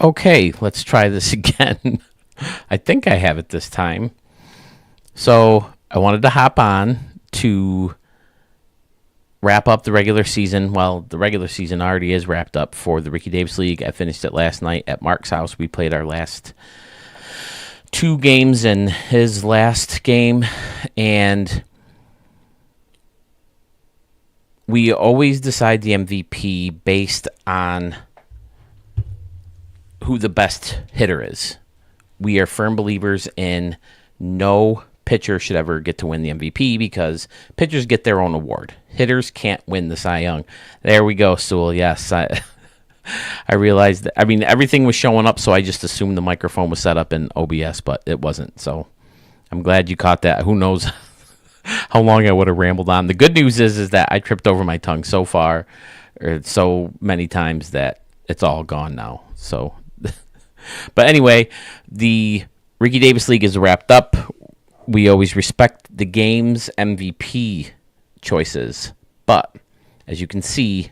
Okay, let's try this again. I think I have it this time. So I wanted to hop on to wrap up the regular season. Well, the regular season already is wrapped up for the Ricky Davis League. I finished it last night at Mark's house. We played our last 2 games in his last game, and we always decide the MVP based on who the best hitter is. We are firm believers in no pitcher should ever get to win the MVP because pitchers get their own award. Hitters can't win the Cy Young. There we go, Sewell. Yes, I realized that. I mean, everything was showing up, so I just assumed the microphone was set up in OBS, but it wasn't. So I'm glad you caught that. Who knows how long I would have rambled on. The good news is that I tripped over my tongue so far, or so many times that it's all gone now. So, but anyway, the Ricky Davis League is wrapped up. We always respect the game's MVP choices, but as you can see,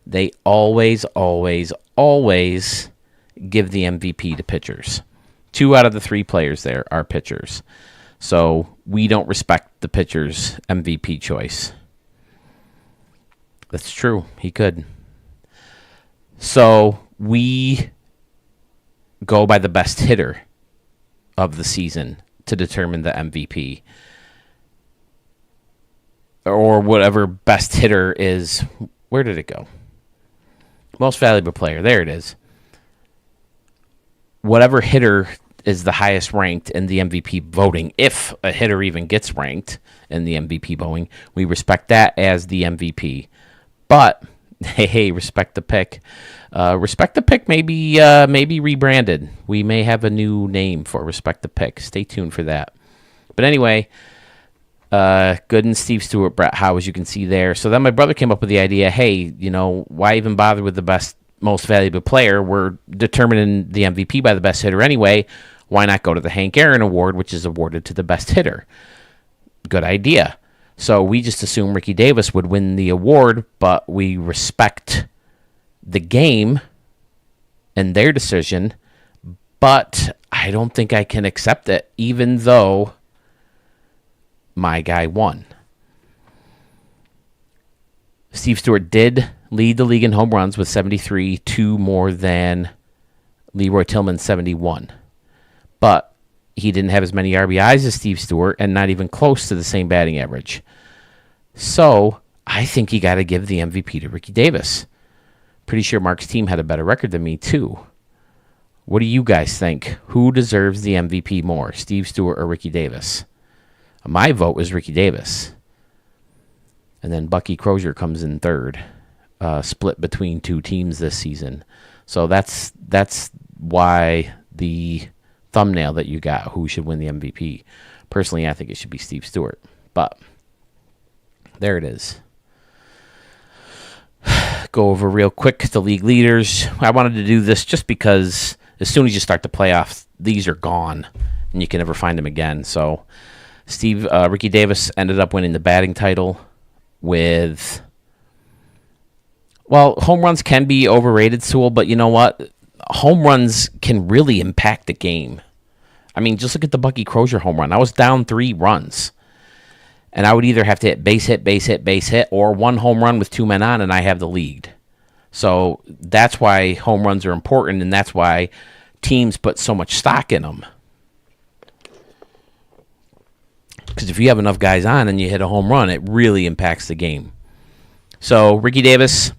they always give the MVP to pitchers. 2 out of the 3 players there are pitchers. So we don't respect the pitcher's MVP choice. That's true. He could. So we go by the best hitter of the season to determine the MVP. Or whatever best hitter is. Where did it go? Most valuable player. There it is. Whatever hitter is the highest ranked in the MVP voting, if a hitter even gets ranked in the MVP voting, we respect that as the MVP. But, hey, respect the pick. Respect the pick may be rebranded. We may have a new name for Respect the Pick. Stay tuned for that. But anyway, Gooden, Steve Stewart, Brett Howe, as you can see there. So then my brother came up with the idea, hey, why even bother with the best, most valuable player? We're determining the MVP by the best hitter anyway. Why not go to the Hank Aaron Award, which is awarded to the best hitter? Good idea. So we just assume Ricky Davis would win the award, but we respect the game and their decision, but I don't think I can accept it, even though my guy won. Steve Stewart did lead the league in home runs with 73, 2 more than Leroy Tillman's 71. But he didn't have as many RBIs as Steve Stewart and not even close to the same batting average. So I think you got to give the MVP to Ricky Davis. Pretty sure Mark's team had a better record than me, too. What do you guys think? Who deserves the MVP more, Steve Stewart or Ricky Davis? My vote was Ricky Davis. And then Bucky Crozier comes in third, split between 2 teams this season. So that's why the thumbnail that you got, who should win the MVP. Personally, I think it should be Steve Stewart. But there it is. Go over real quick the league leaders. I wanted to do this just because as soon as you start the playoffs, these are gone, and you can never find them again. So Ricky Davis ended up winning the batting title with, well, home runs can be overrated, Sewell, but you know what? Home runs can really impact the game. I mean, just look at the Bucky Crozier home run. I was down 3 runs. And I would either have to hit base hit, or 1 home run with 2 men on, and I have the lead. So that's why home runs are important, and that's why teams put so much stock in them. Because if you have enough guys on and you hit a home run, it really impacts the game. So Ricky Davis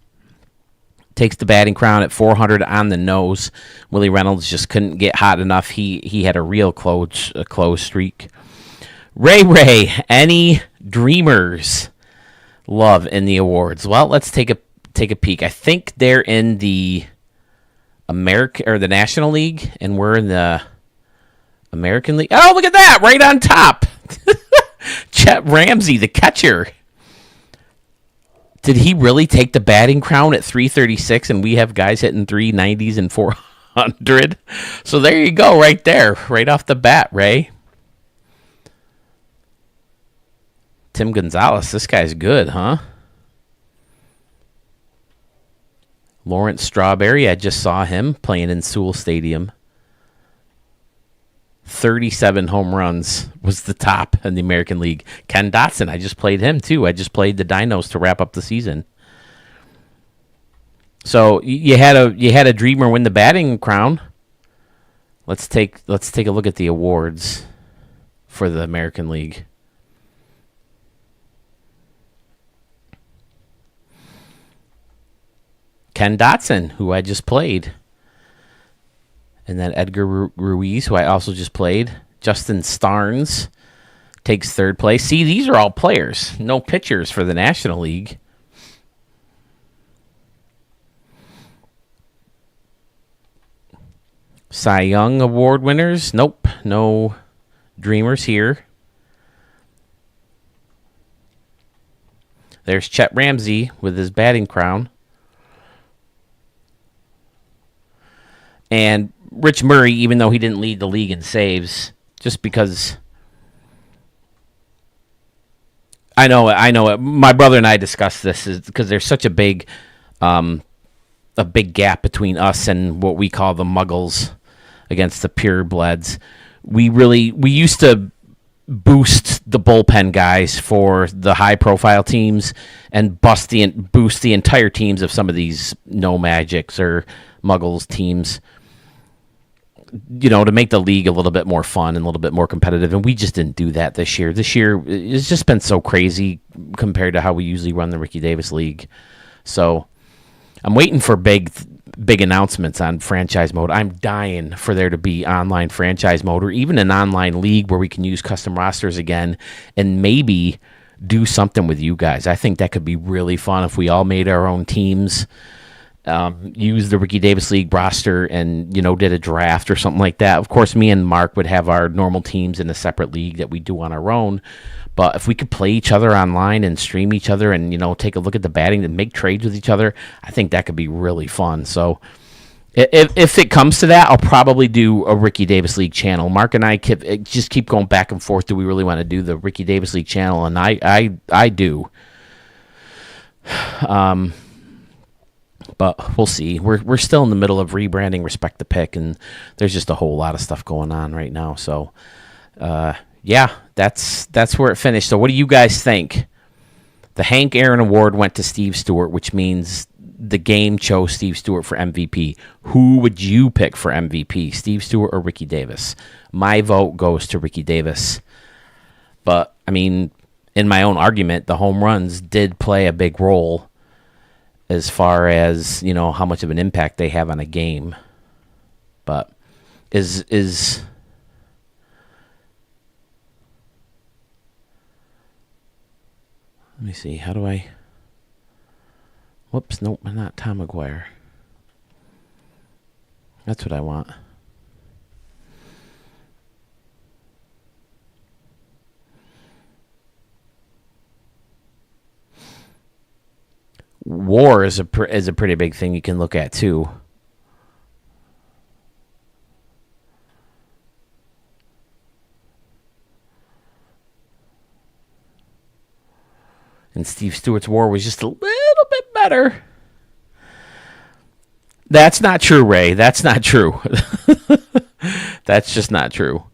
takes the batting crown at 400 on the nose. Willie Reynolds just couldn't get hot enough. He had a real close streak. Ray, any dreamers love in the awards? Well, let's take a peek. I think they're in the the National League, and we're in the American League. Oh, look at that, right on top. Chet Ramsey, the catcher. Did he really take the batting crown at 336, and we have guys hitting 390s and 400? So there you go, right there, right off the bat, Ray. Tim Gonzalez, this guy's good, huh? Lawrence Strawberry, I just saw him playing in Sewell Stadium. 37 home runs was the top in the American League. Ken Dotson, I just played him too. I just played the Dinos to wrap up the season. So you had a dreamer win the batting crown. Let's take a look at the awards for the American League. Ken Dotson, who I just played. And then Edgar Ruiz, who I also just played. Justin Starnes takes third place. See, these are all players. No pitchers for the National League. Cy Young Award winners. Nope. No dreamers here. There's Chet Ramsey with his batting crown. And Rich Murray, even though he didn't lead the league in saves, just because I know it. My brother and I discussed this is because there's such a big gap between us and what we call the Muggles against the purebloods. We used to boost the bullpen guys for the high profile teams and boost the entire teams of some of these no magics or Muggles teams, to make the league a little bit more fun and a little bit more competitive. And we just didn't do that this year. This year it's just been so crazy compared to how we usually run the Ricky Davis League. So I'm waiting for big announcements on franchise mode. I'm dying for there to be online franchise mode or even an online league where we can use custom rosters again and maybe do something with you guys. I think that could be really fun if we all made our own teams, use the Ricky Davis League roster and, did a draft or something like that. Of course, me and Mark would have our normal teams in a separate league that we do on our own. But if we could play each other online and stream each other and, take a look at the batting and make trades with each other, I think that could be really fun. So if it comes to that, I'll probably do a Ricky Davis League channel. Mark and I just keep going back and forth. Do we really want to do the Ricky Davis League channel? And I do. But we'll see. We're still in the middle of rebranding Respect the Pick, and there's just a whole lot of stuff going on right now. So, yeah, that's where it finished. So what do you guys think? The Hank Aaron Award went to Steve Stewart, which means the game chose Steve Stewart for MVP. Who would you pick for MVP, Steve Stewart or Ricky Davis? My vote goes to Ricky Davis. But, I mean, in my own argument, the home runs did play a big role as far as, how much of an impact they have on a game. But is let me see, how do I... Whoops, nope, not Tom McGuire. That's what I want. WAR is a pretty big thing you can look at too. And Steve Stewart's WAR was just a little bit better. That's not true, Ray. That's not true. That's just not true.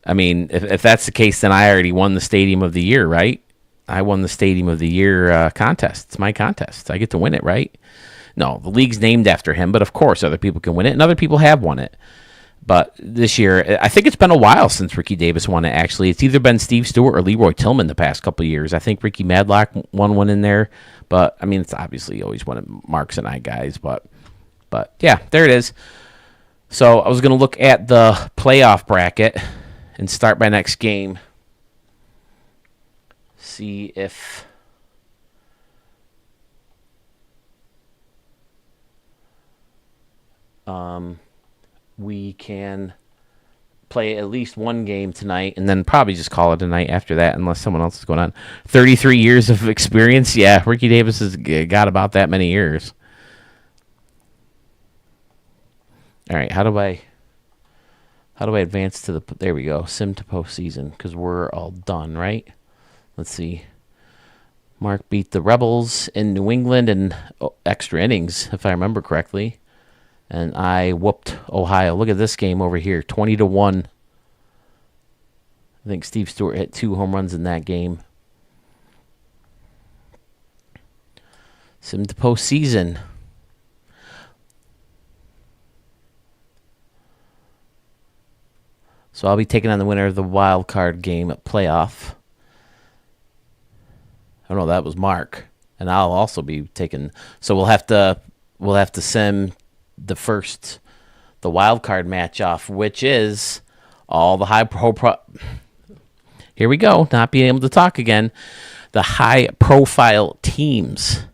I mean, if that's the case, then I already won the Stadium of the Year, right? I won the Stadium of the Year contest. It's my contest. I get to win it, right? No, the league's named after him, but of course other people can win it, and other people have won it. But this year, I think it's been a while since Ricky Davis won it, actually. It's either been Steve Stewart or Leroy Tillman the past couple of years. I think Ricky Madlock won one in there. But, I mean, it's obviously always one of Mark's and I guys. But yeah, there it is. So I was going to look at the playoff bracket and start my next game. See if... we can play at least one game tonight and then probably just call it a night after that unless someone else is going on. 33 years of experience. Yeah, Ricky Davis has got about that many years. All right, how do I advance to the... There we go. Sim to postseason because we're all done, right? Let's see. Mark beat the Rebels in New England in extra innings, if I remember correctly. And I whooped Ohio. Look at this game over here, 20-1. I think Steve Stewart hit 2 home runs in that game. Sim to postseason. So I'll be taking on the winner of the wild card game at playoff. Oh no, that was Mark, and I'll also be taking. So we'll have to sim the wild card match off, which is all the high pro. Here we go, not being able to talk again. The high profile teams.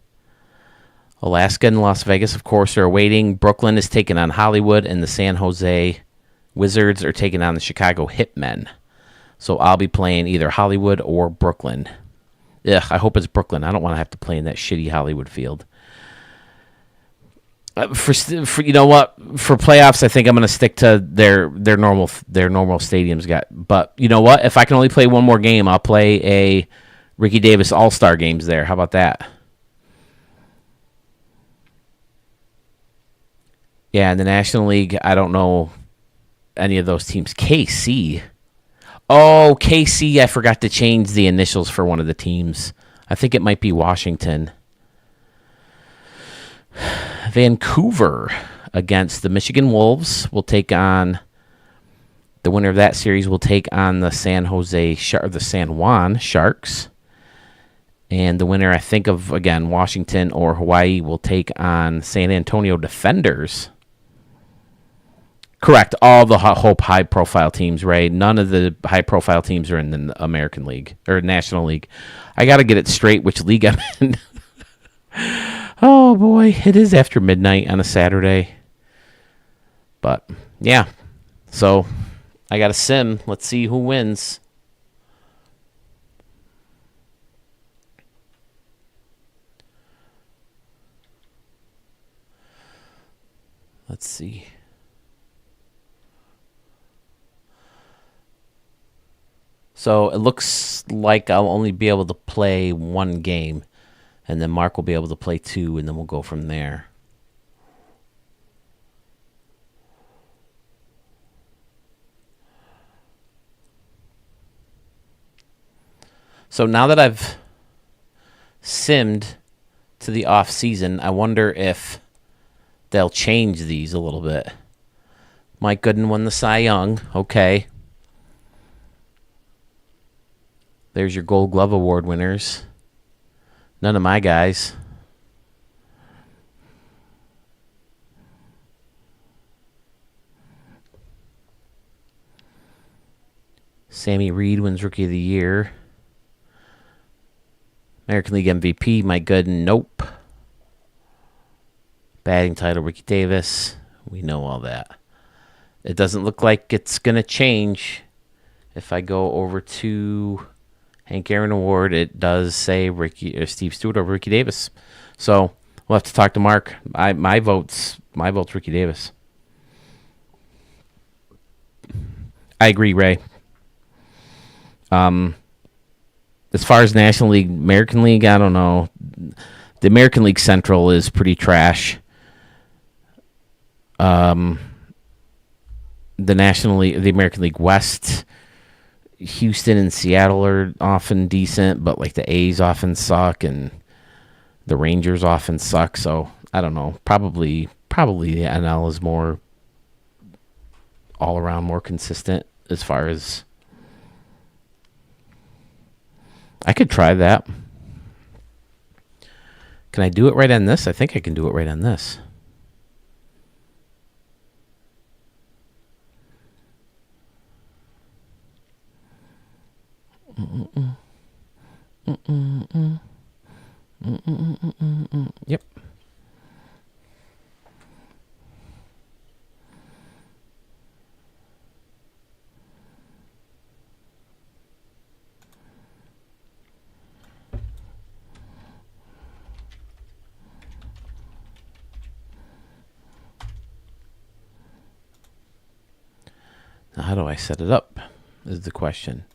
Alaska and Las Vegas, of course, are awaiting. Brooklyn is taking on Hollywood, and the San Jose Wizards are taking on the Chicago Hitmen. So I'll be playing either Hollywood or Brooklyn. Ugh, I hope it's Brooklyn. I don't want to have to play in that shitty Hollywood field. For you know what, for playoffs, I think I'm going to stick to their normal stadiums. But you know what? If I can only play one more game, I'll play a Ricky Davis All-Star games there. How about that? Yeah, in the National League, I don't know any of those teams. KC. Oh, KC, I forgot to change the initials for one of the teams. I think it might be Washington. Vancouver against the Michigan Wolves will take on the winner of that series will take on the San Juan Sharks. And the winner, I think, of, again, Washington or Hawaii will take on San Antonio Defenders. Correct. All the high-profile teams, right? None of the high-profile teams are in the American League or National League. I got to get it straight which league I'm in. Oh, boy. It is after midnight on a Saturday. But, yeah. So, I got a sim. Let's see who wins. Let's see. So it looks like I'll only be able to play one game, and then Mark will be able to play 2, and then we'll go from there. So now that I've simmed to the off season, I wonder if they'll change these a little bit. Mike Gooden won the Cy Young. Okay. There's your Gold Glove Award winners. None of my guys. Sammy Reed wins Rookie of the Year. American League MVP, Mike Gooden. Nope. Batting title, Ricky Davis. We know all that. It doesn't look like it's going to change. If I go over to Hank Aaron Award, it does say Steve Stewart over Ricky Davis. So we'll have to talk to Mark. My vote's Ricky Davis. I agree, Ray. As far as National League, American League, I don't know. The American League Central is pretty trash. The National League, the American League West, Houston and Seattle are often decent, but like the A's often suck and the Rangers often suck. So I don't know. Probably the NL is more all around more consistent as far as. I could try that. Can I do it right on this? I think I can do it right on this. Yep. Now, how do I set it up is the question.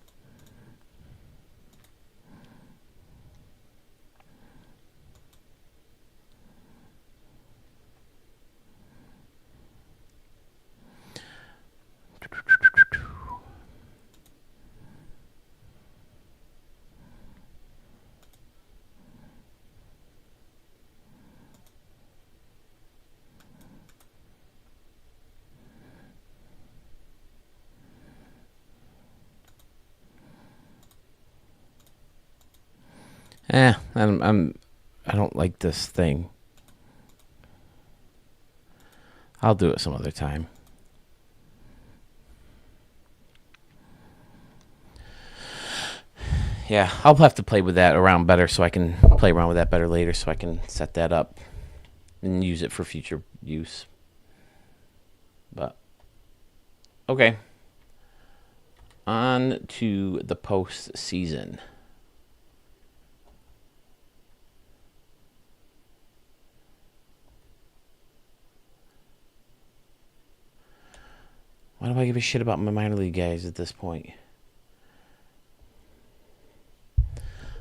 I don't like this thing. I'll do it some other time. Yeah, I'll have to play with that around better so I can play around with that better later so I can set that up and use it for future use. But, okay. On to the postseason. Why do I give a shit about my minor league guys at this point?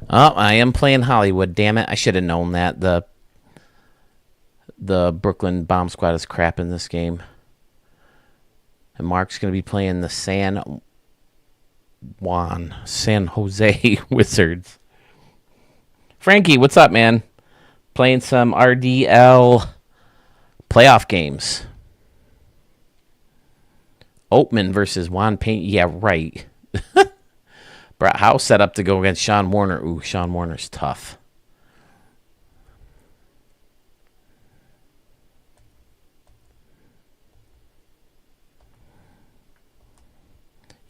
Oh, I am playing Hollywood. Damn it! I should have known that the Brooklyn Bomb Squad is crap in this game. And Mark's going to be playing the San Jose Wizards. Frankie, what's up, man? Playing some RDL playoff games. Oatman versus Juan Payne. Yeah, right. Brett House set up to go against Sean Warner. Ooh, Sean Warner's tough.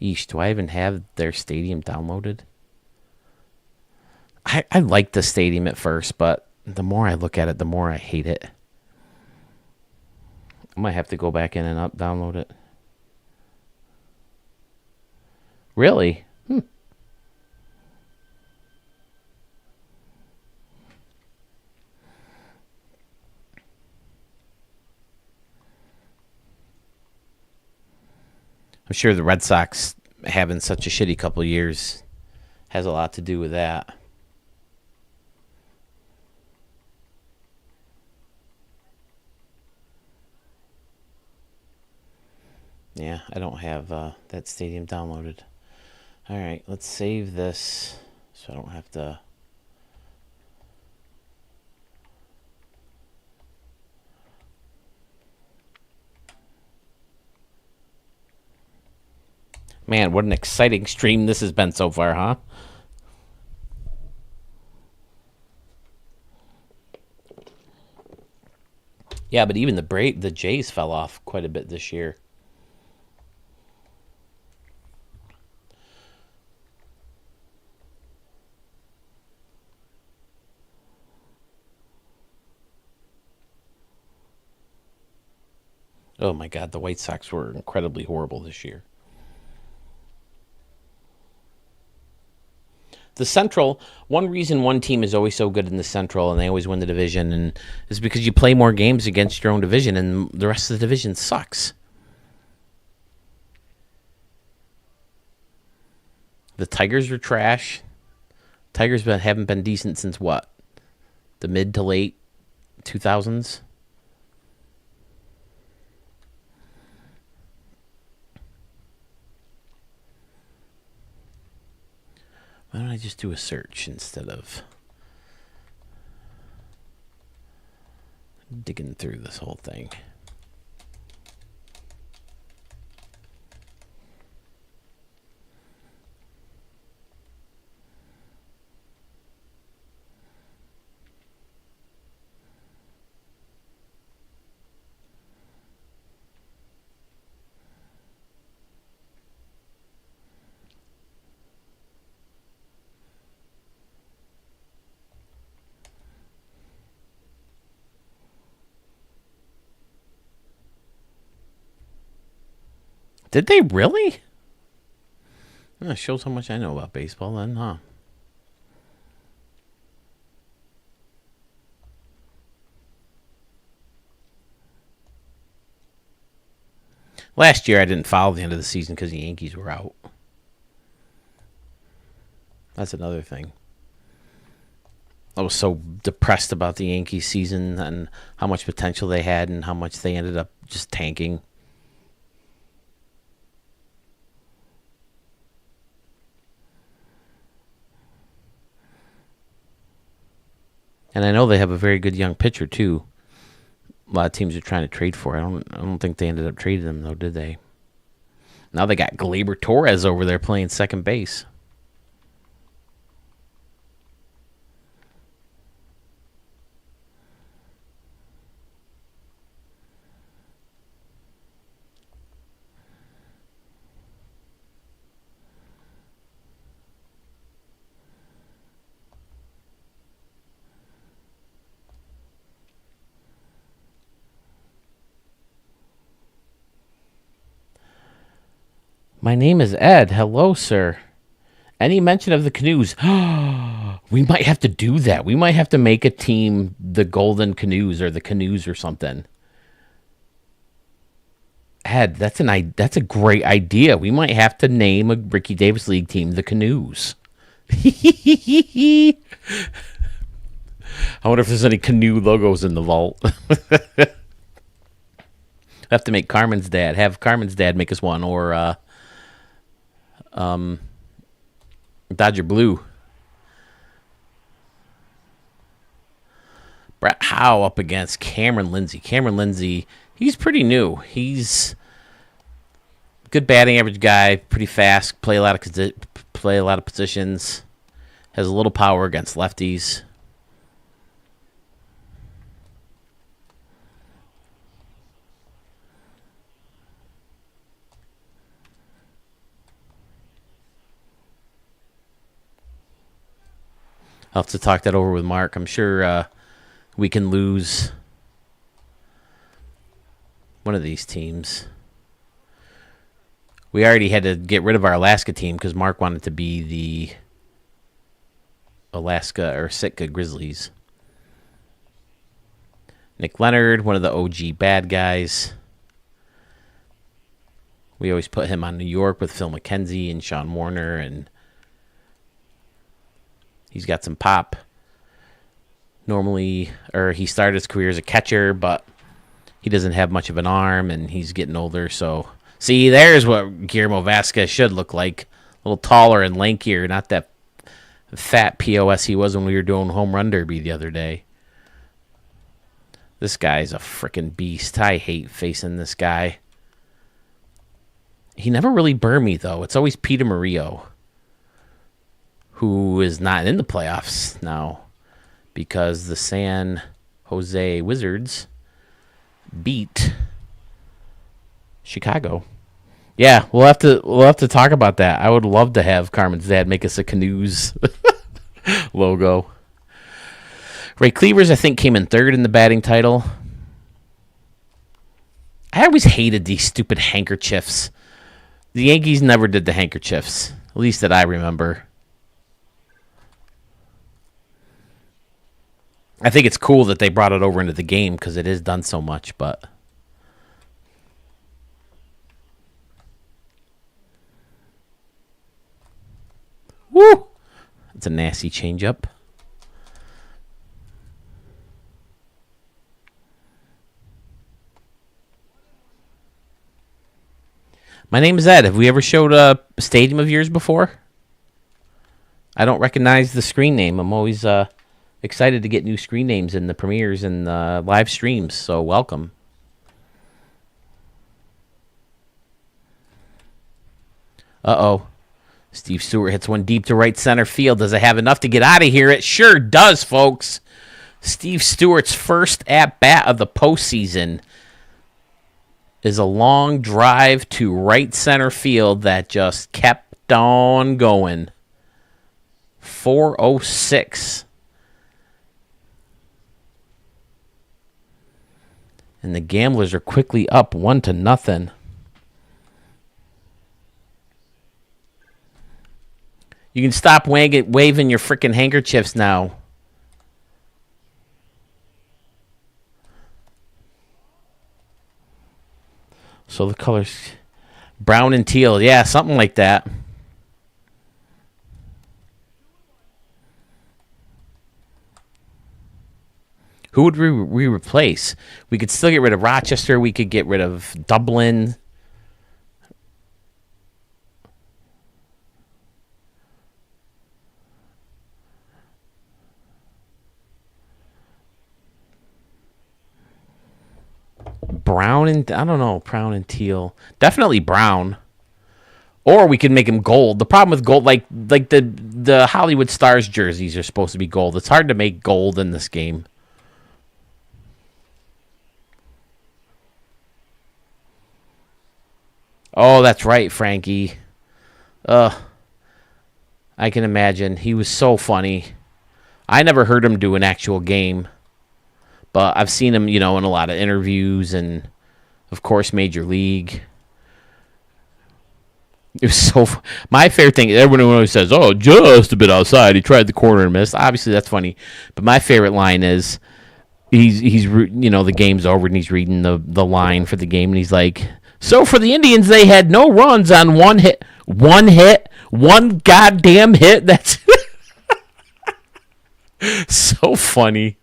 Yeesh, do I even have their stadium downloaded? I liked the stadium at first, but the more I look at it, the more I hate it. I might have to go back in and download it. Really? I'm sure the Red Sox having such a shitty couple of years has a lot to do with that. Yeah, I don't have that stadium downloaded. All right, let's save this so I don't have to... Man, what an exciting stream this has been so far, huh? Yeah, but even the Jays fell off quite a bit this year. Oh my God, the White Sox were incredibly horrible this year. The Central, one reason one team is always so good in the Central and they always win the division and is because you play more games against your own division and the rest of the division sucks. The Tigers are trash. Tigers haven't been decent since what? The mid to late 2000s? Why don't I just do a search instead of digging through this whole thing? Did they really? That shows how much I know about baseball then, huh? Last year I didn't follow the end of the season because the Yankees were out. That's another thing. I was so depressed about the Yankees season and how much potential they had and how much they ended up just tanking. And I know they have a very good young pitcher too. A lot of teams are trying to trade for. I don't think they ended up trading him though, did they? Now they got Gleyber Torres over there playing second base. My name is Ed. Hello, sir. Any mention of the canoes? We might have to do that. We might have to make a team, the Golden Canoes or the Canoes or something. Ed, that's a great idea. We might have to name a Ricky Davis League team the Canoes. I wonder if there's any canoe logos in the vault. I have to make Carmen's dad. Have Carmen's dad make us one, or Dodger Blue. Brett Howe up against Cameron Lindsay. Cameron Lindsay, he's pretty new. He's good batting average guy, pretty fast, play a lot of positions, has a little power against lefties. I'll have to talk that over with Mark. I'm sure we can lose one of these teams. We already had to get rid of our Alaska team because Mark wanted to be the Alaska or Sitka Grizzlies. Nick Leonard, one of the OG bad guys. We always put him on New York with Phil McKenzie and Sean Warner, and he's got some pop. Normally, or he started his career as a catcher, but he doesn't have much of an arm, and he's getting older. So, see, there's what Guillermo Vasquez should look like. A little taller and lankier, not that fat POS he was when we were doing home run derby the other day. This guy's a freaking beast. I hate facing this guy. He never really burned me, though. It's always Peter Murillo, who is not in the playoffs now because the San Jose Wizards beat Chicago. Yeah, we'll have to talk about that. I would love to have Carmen's dad make us a Canoes logo. Ray Cleavers, I think, came in third in the batting title. I always hated these stupid handkerchiefs. The Yankees never did the handkerchiefs, at least that I remember. I think it's cool that they brought it over into the game because it is done so much, but woo! It's a nasty changeup. My name is Ed. Have we ever showed a stadium of yours before? I don't recognize the screen name. I'm always excited to get new screen names in the premieres and live streams, so welcome. Uh-oh. Steve Stewart hits one deep to right center field. Does it have enough to get out of here? It sure does, folks. Steve Stewart's first at-bat of the postseason is a long drive to right center field that just kept on going. 406. And the Gamblers are quickly up 1-0. You can stop waving your freaking handkerchiefs now. So the colors, brown and teal. Yeah, something like that. Who would we replace? We could still get rid of Rochester. We could get rid of Dublin. Brown and I don't know, brown and teal. Definitely brown. Or we could make them gold. The problem with gold, like the Hollywood Stars jerseys are supposed to be gold. It's hard to make gold in this game. Oh, that's right, Frankie. I can imagine. He was so funny. I never heard him do an actual game. But I've seen him, in a lot of interviews and, of course, Major League. It was so. My favorite thing. Everyone always says, "Oh, just a bit outside. He tried the corner and missed." Obviously, that's funny. But my favorite line is the game's over and he's reading the line for the game and he's like, "So for the Indians, they had no runs on one hit, one goddamn hit." That's so funny.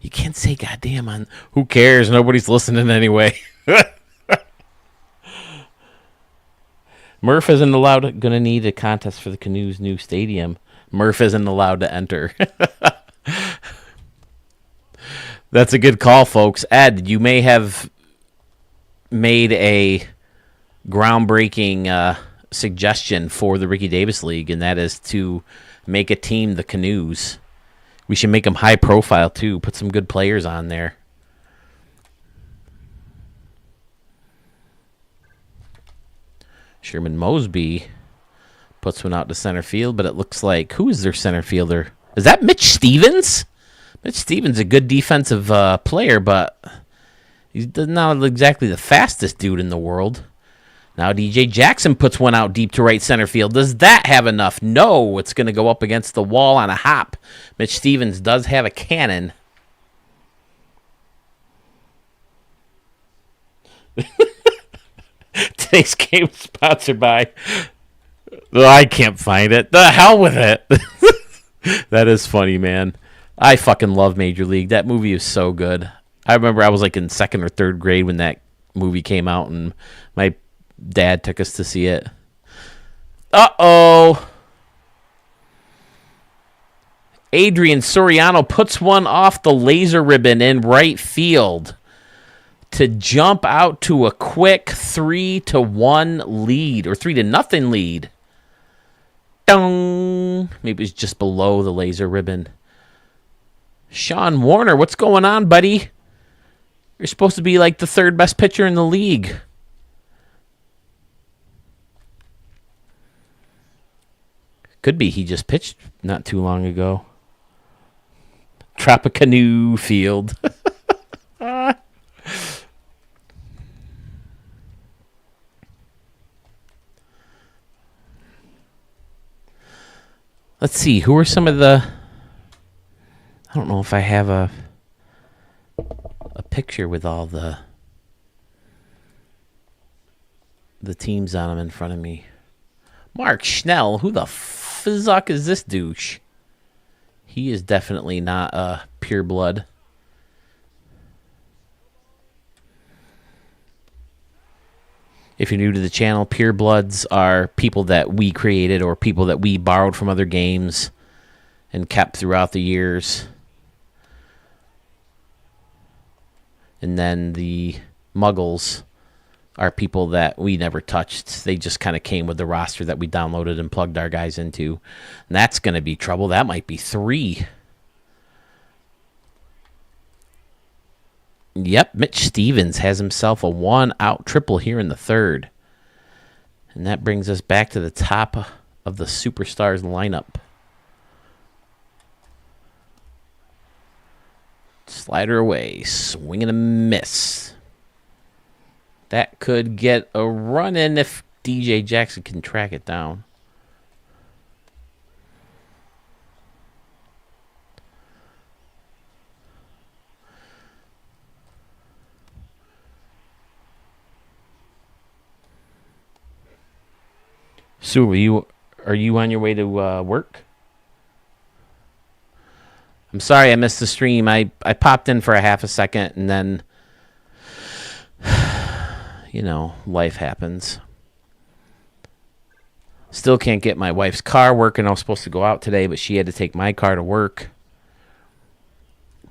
You can't say goddamn on. Who cares? Nobody's listening anyway. Murph isn't allowed. Going to need a contest for the Canoes' new stadium. Murph isn't allowed to enter. That's a good call, folks. Ed, you may have made a groundbreaking suggestion for the Ricky Davis League, and that is to make a team, the Canoes. We should make them high profile, too. Put some good players on there. Sherman Mosby puts one out to center field, but it looks like, who is their center fielder? Is that Mitch Stevens? Mitch Stevens, a good defensive player, but he's not exactly the fastest dude in the world. Now DJ Jackson puts one out deep to right center field. Does that have enough? No, it's going to go up against the wall on a hop. Mitch Stevens does have a cannon. Today's game is sponsored by... Oh, I can't find it. The hell with it. That is funny, man. I fucking love Major League. That movie is so good. I remember I was like in second or third grade when that movie came out, and my dad took us to see it. Uh-oh. Adrian Soriano puts one off the laser ribbon in right field to jump out to a quick 3-1 lead, or 3-0 lead. Dong. Maybe it's just below the laser ribbon. Sean Warner, what's going on, buddy? You're supposed to be like the third best pitcher in the league. Could be he just pitched not too long ago. Tropicanoe Field. Let's see. Who are some of the... I don't know if I have a picture with all the teams on them in front of me. Mark Schnell. Who the fuck is this douche? He is definitely not pure blood. If you're new to the channel, pure bloods are people that we created or people that we borrowed from other games and kept throughout the years. And then the muggles are people that we never touched. They just kind of came with the roster that we downloaded and plugged our guys into. And that's going to be trouble. That might be 3. Yep, Mitch Stevens has himself a 1-out triple here in the third. And that brings us back to the top of the Superstars lineup. Slider away, swing and a miss. That could get a run in if DJ Jackson can track it down. Sue, are you on your way to work? I'm sorry I missed the stream. I popped in for a half a second and then, life happens. Still can't get my wife's car working. I was supposed to go out today, but she had to take my car to work.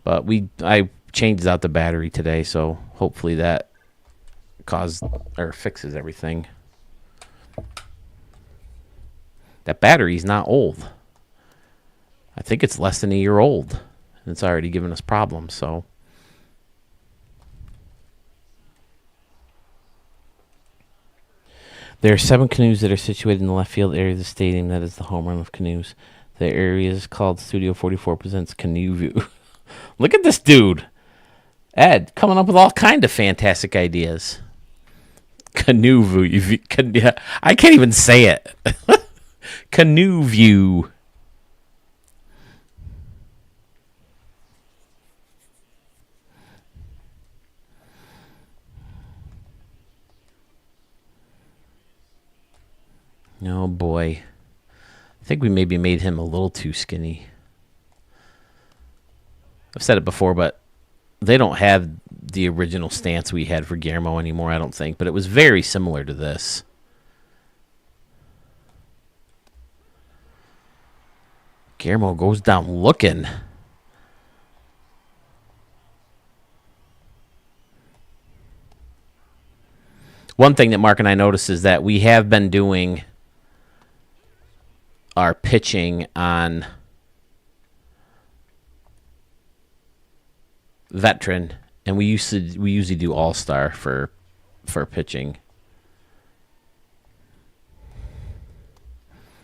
But I changed out the battery today, so hopefully that fixes everything. That battery's not old. I think it's less than a year old, and it's already given us problems, so. There are 7 canoes that are situated in the left field area of the stadium. That is the home run of canoes. The area is called Studio 44 Presents Canoe View. Look at this dude. Ed, coming up with all kind of fantastic ideas. Canoe view. I can't even say it. Canoe view. Oh boy. I think we maybe made him a little too skinny. I've said it before, but they don't have the original stance we had for Guillermo anymore, I don't think. But it was very similar to this. Guillermo goes down looking. One thing that Mark and I noticed is that we have been doing our pitching on veteran, and we usually do all-star for pitching.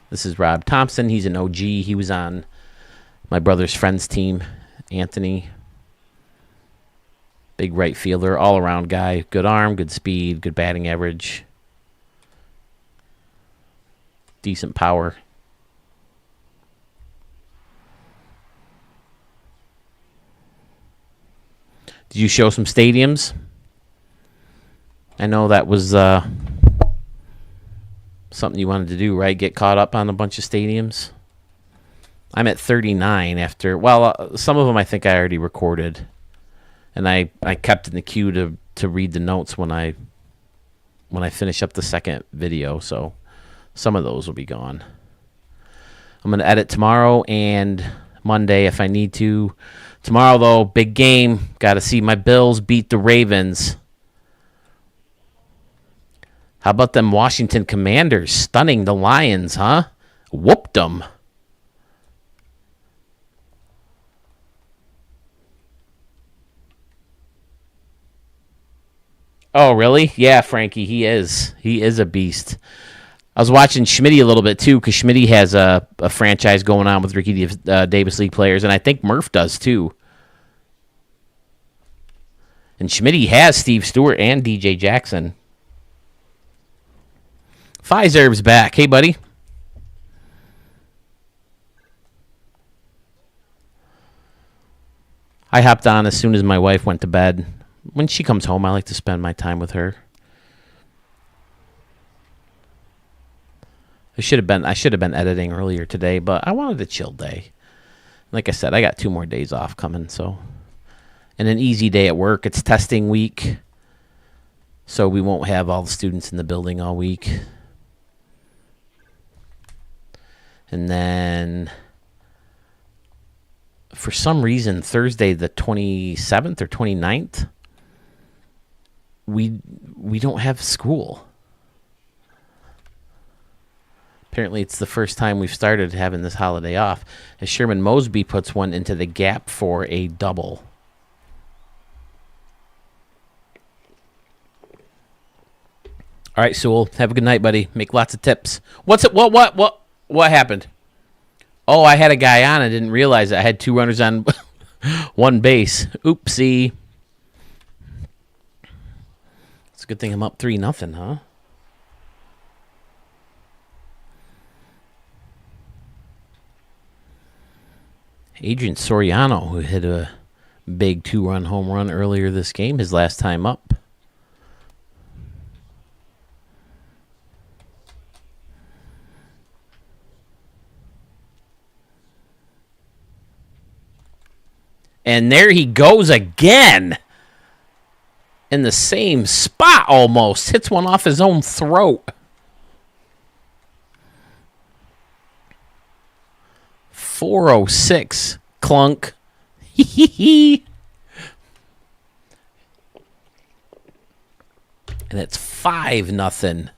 This is Rob Thompson. He's an OG. He was on my brother's friend's team, Anthony. Big right fielder, all-around guy. Good arm, good speed, good batting average. Decent power. Did you show some stadiums? I know that was something you wanted to do, right? Get caught up on a bunch of stadiums. I'm at 39 after. Well, some of them I think I already recorded, and I kept in the queue to read the notes when I finish up the second video. So some of those will be gone. I'm gonna edit tomorrow and Monday if I need to. Tomorrow, though, big game. Got to see my Bills beat the Ravens. How about them Washington Commanders stunning the Lions, huh? Whooped them. Oh, really? Yeah, Frankie, he is. He is a beast. I was watching Schmitty a little bit, too, because Schmitty has a franchise going on with Ricky Davis League players, and I think Murph does, too. And Schmitty has Steve Stewart and DJ Jackson. Fizerb's back. Hey, buddy. I hopped on as soon as my wife went to bed. When she comes home, I like to spend my time with her. I should have been editing earlier today, but I wanted a chill day. Like I said, I got 2 more days off coming, so. And an easy day at work. It's testing week, so we won't have all the students in the building all week. And then, for some reason, Thursday the 27th or 29th, we don't have school. Apparently, it's the first time we've started having this holiday off, as Sherman Mosby puts one into the gap for a double. All right, Sewell, have a good night, buddy. Make lots of tips. What's it? What happened? Oh, I had a guy on. I didn't realize I had 2 runners on one base. Oopsie. It's a good thing I'm up 3-0, huh? Adrian Soriano, who hit a big 2-run home run earlier this game, his last time up. And there he goes again. In the same spot almost. Hits one off his own throat. 406. Clunk. And it's 5-0.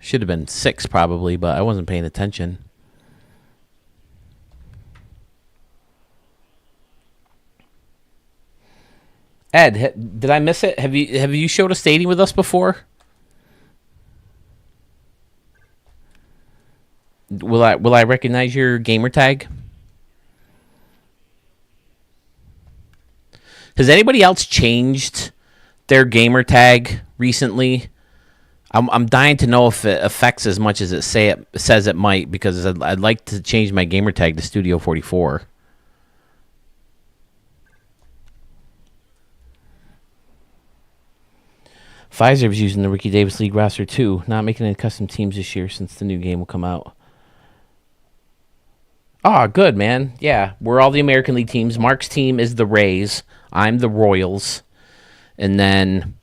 Should have been 6 probably, but I wasn't paying attention. Ed, did I miss it? Have you showed a stadium with us before? Will I recognize your gamer tag? Has anybody else changed their gamer tag recently? I'm dying to know if it affects as much as it says it might, because I'd like to change my gamer tag to Studio 44. Pfizer's using the Ricky Davis League roster too, not making any custom teams this year since the new game will come out. Oh, good, man. Yeah, we're all the American League teams. Mark's team is the Rays. I'm the Royals. And then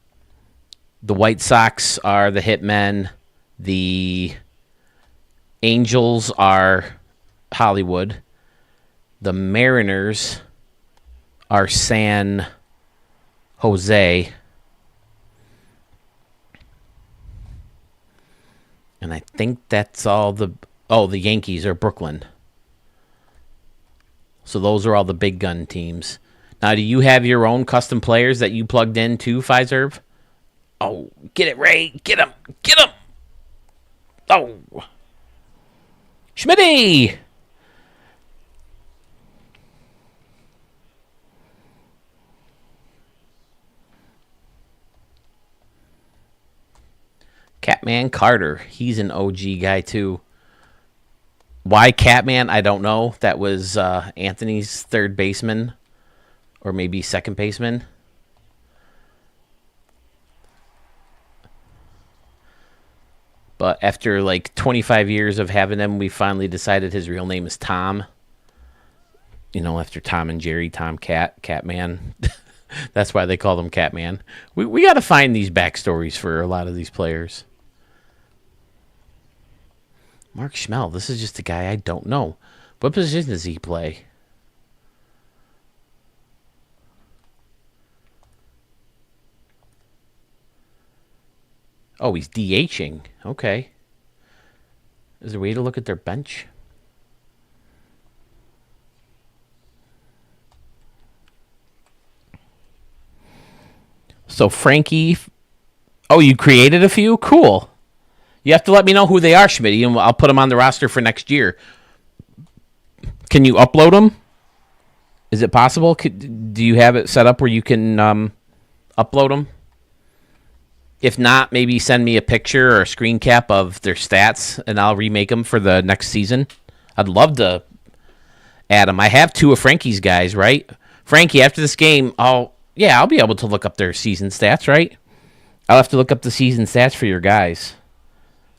the White Sox are the Hitmen. The Angels are Hollywood. The Mariners are San Jose. And I think that's all the... Oh, the Yankees are Brooklyn. So those are all the big gun teams. Now, do you have your own custom players that you plugged in to, Pfizer? Oh, get it, Ray. Get him. Get him. Oh. Schmitty. Catman Carter. He's an OG guy, too. Why Catman? I don't know. That was Anthony's third baseman. Or maybe second baseman. But after like 25 years of having him, we finally decided his real name is Tom. You know, after Tom and Jerry, Tom Catman. That's why they call him Catman. We got to find these backstories for a lot of these players. Mark Schmel, this is just a guy I don't know. What position does he play? Oh, he's DHing. Okay. Is there a way to look at their bench? So Frankie... Oh, you created a few? Cool. You have to let me know who they are, Schmitty, and I'll put them on the roster for next year. Can you upload them? Is it possible? Do you have it set up where you can upload them? If not, maybe send me a picture or a screen cap of their stats, and I'll remake them for the next season. I'd love to add them. I have two of Frankie's guys, right? Frankie, after this game, I'll be able to look up their season stats, right? I'll have to look up the season stats for your guys.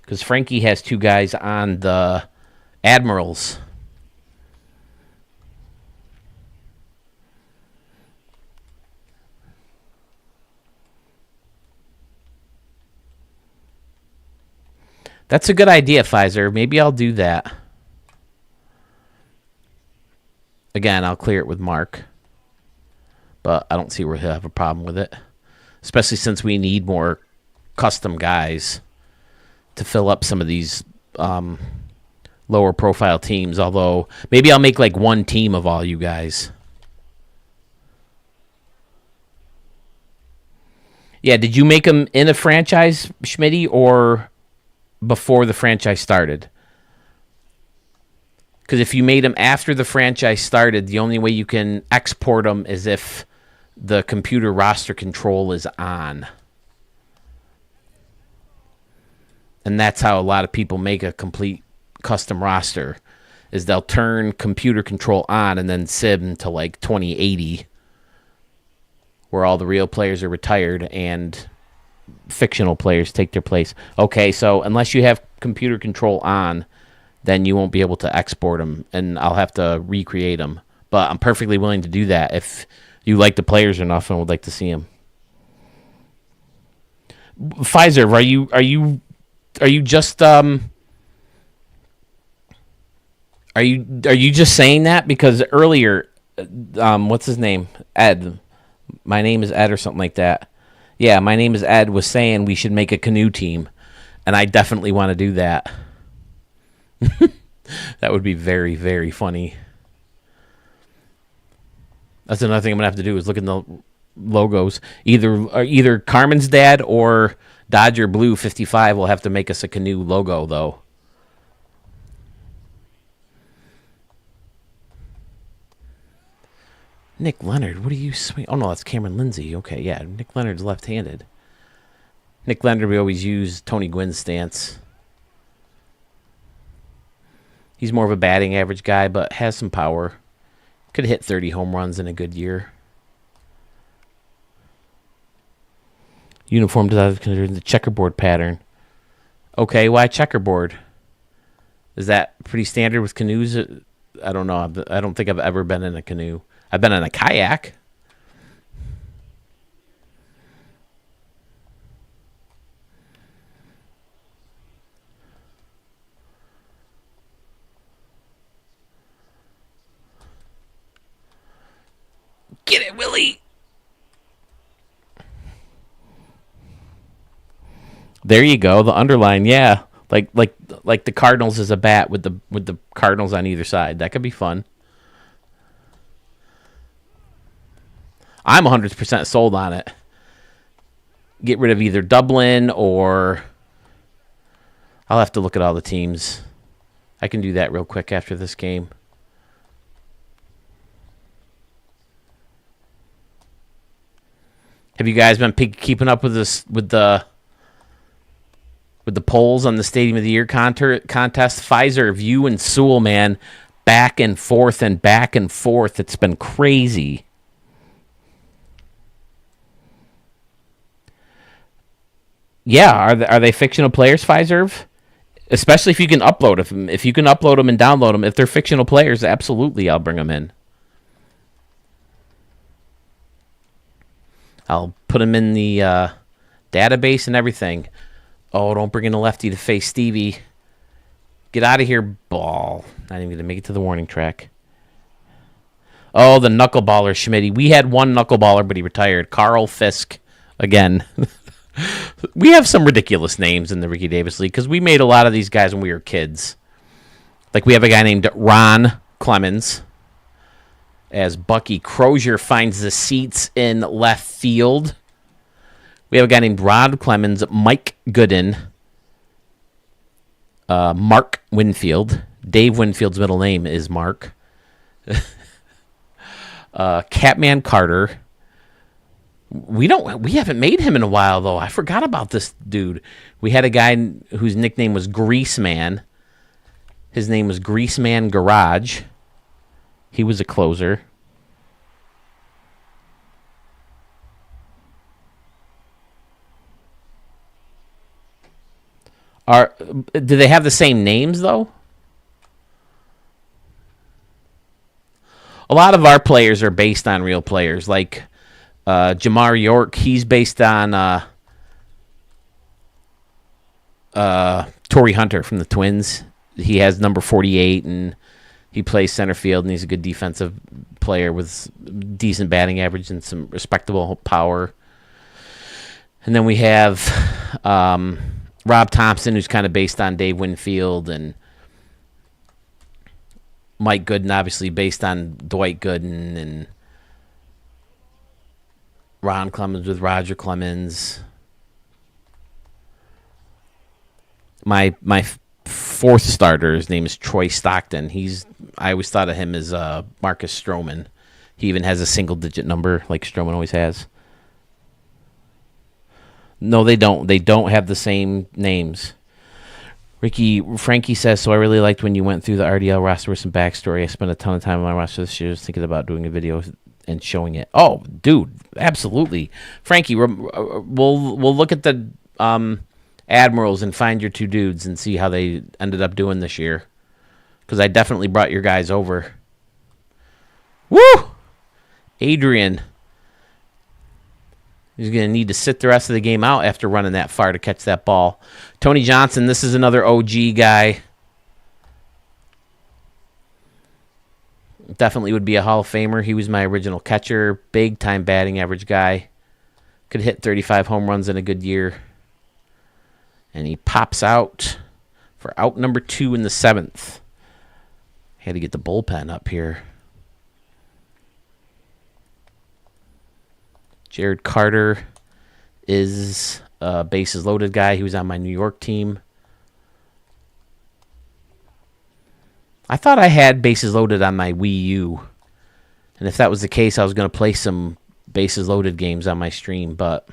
Because Frankie has two guys on the Admirals. That's a good idea, Pfizer. Maybe I'll do that. Again, I'll clear it with Mark. But I don't see where he'll have a problem with it. Especially since we need more custom guys to fill up some of these lower profile teams. Although, maybe I'll make like one team of all you guys. Yeah, did you make them in a franchise, Schmitty, or before the franchise started? Because if you made them after the franchise started, the only way you can export them is if the computer roster control is on. And that's how a lot of people make a complete custom roster, is they'll turn computer control on and then sim to like 2080, where all the real players are retired and fictional players take their place. Okay, so unless you have computer control on, then you won't be able to export them, and I'll have to recreate them. But I'm perfectly willing to do that if you like the players enough and would like to see them. Pfizer, are you just are you just saying that because earlier, what's his name? Ed. My name is Ed or something like that. Yeah, my name is Ed was saying we should make a canoe team, and I definitely want to do that. That would be very, very funny. That's another thing I'm gonna have to do is look at the logos. Either Carmen's dad or Dodger Blue 55 will have to make us a canoe logo, though. Nick Leonard, what are you swing? Oh no, that's Cameron Lindsay. Okay, yeah, Nick Leonard's left-handed. Nick Leonard, we always use Tony Gwynn's stance. He's more of a batting average guy, but has some power. Could hit 30 home runs in a good year. Uniform design considered the checkerboard pattern. Okay, why checkerboard? Is that pretty standard with canoes? I don't know. I don't think I've ever been in a canoe. I've been in a kayak. Get it, Willie. There you go. The underline, yeah. Like the Cardinals is a bat with the Cardinals on either side. That could be fun. I'm 100% sold on it. Get rid of either Dublin or I'll have to look at all the teams. I can do that real quick after this game. Have you guys been keeping up with this with the polls on the Stadium of the Year contest? Pfizer, View, and Sewell, man, back and forth and back and forth. It's been crazy. Yeah, are they fictional players, Pfizer? Especially if you can upload them. If you can upload them and download them, if they're fictional players, absolutely, I'll bring them in. I'll put them in the database and everything. Oh, don't bring in a lefty to face Stevie. Get out of here, ball. Not even going to make it to the warning track. Oh, the knuckleballer, Schmitty. We had one knuckleballer, but he retired. Carl Fisk, again. We have some ridiculous names in the Ricky Davis League because we made a lot of these guys when we were kids. Like we have a guy named Ron Clemens. As Bucky Crozier finds the seats in left field. We have a guy named Rod Clemens, Mike Gooden, Mark Winfield. Dave Winfield's middle name is Mark. Catman Carter. We haven't made him in a while though. I forgot about this dude. We had a guy whose nickname was Grease Man. His name was Grease Man Garage. He was a closer. Do they have the same names though? A lot of our players are based on real players. Like Jamar York, he's based on Torrey Hunter from the Twins. He has number 48 and he plays center field, and he's a good defensive player with decent batting average and some respectable power. And then we have Rob Thompson, who's kind of based on Dave Winfield, and Mike Gooden, obviously based on Dwight Gooden, and Ron Clemens with Roger Clemens. My fourth starter, his name is Troy Stockton. I always thought of him as Marcus Stroman. He even has a single-digit number like Stroman always has. No, they don't. They don't have the same names. Frankie says, so I really liked when you went through the RDL roster with some backstory. I spent a ton of time on my roster this year thinking about doing a video and showing it. Oh, dude, absolutely. Frankie, we'll look at the Admirals and find your two dudes and see how they ended up doing this year. Because I definitely brought your guys over. Woo! Adrian. He's going to need to sit the rest of the game out after running that far to catch that ball. Tony Johnson, this is another OG guy. Definitely would be a Hall of Famer. He was my original catcher. Big-time batting average guy. Could hit 35 home runs in a good year. And he pops out for out number 2 in the 7th. Had to get the bullpen up here. Jared Carter is a bases loaded guy. He was on my New York team. I thought I had bases loaded on my Wii U. And if that was the case, I was going to play some bases loaded games on my stream, but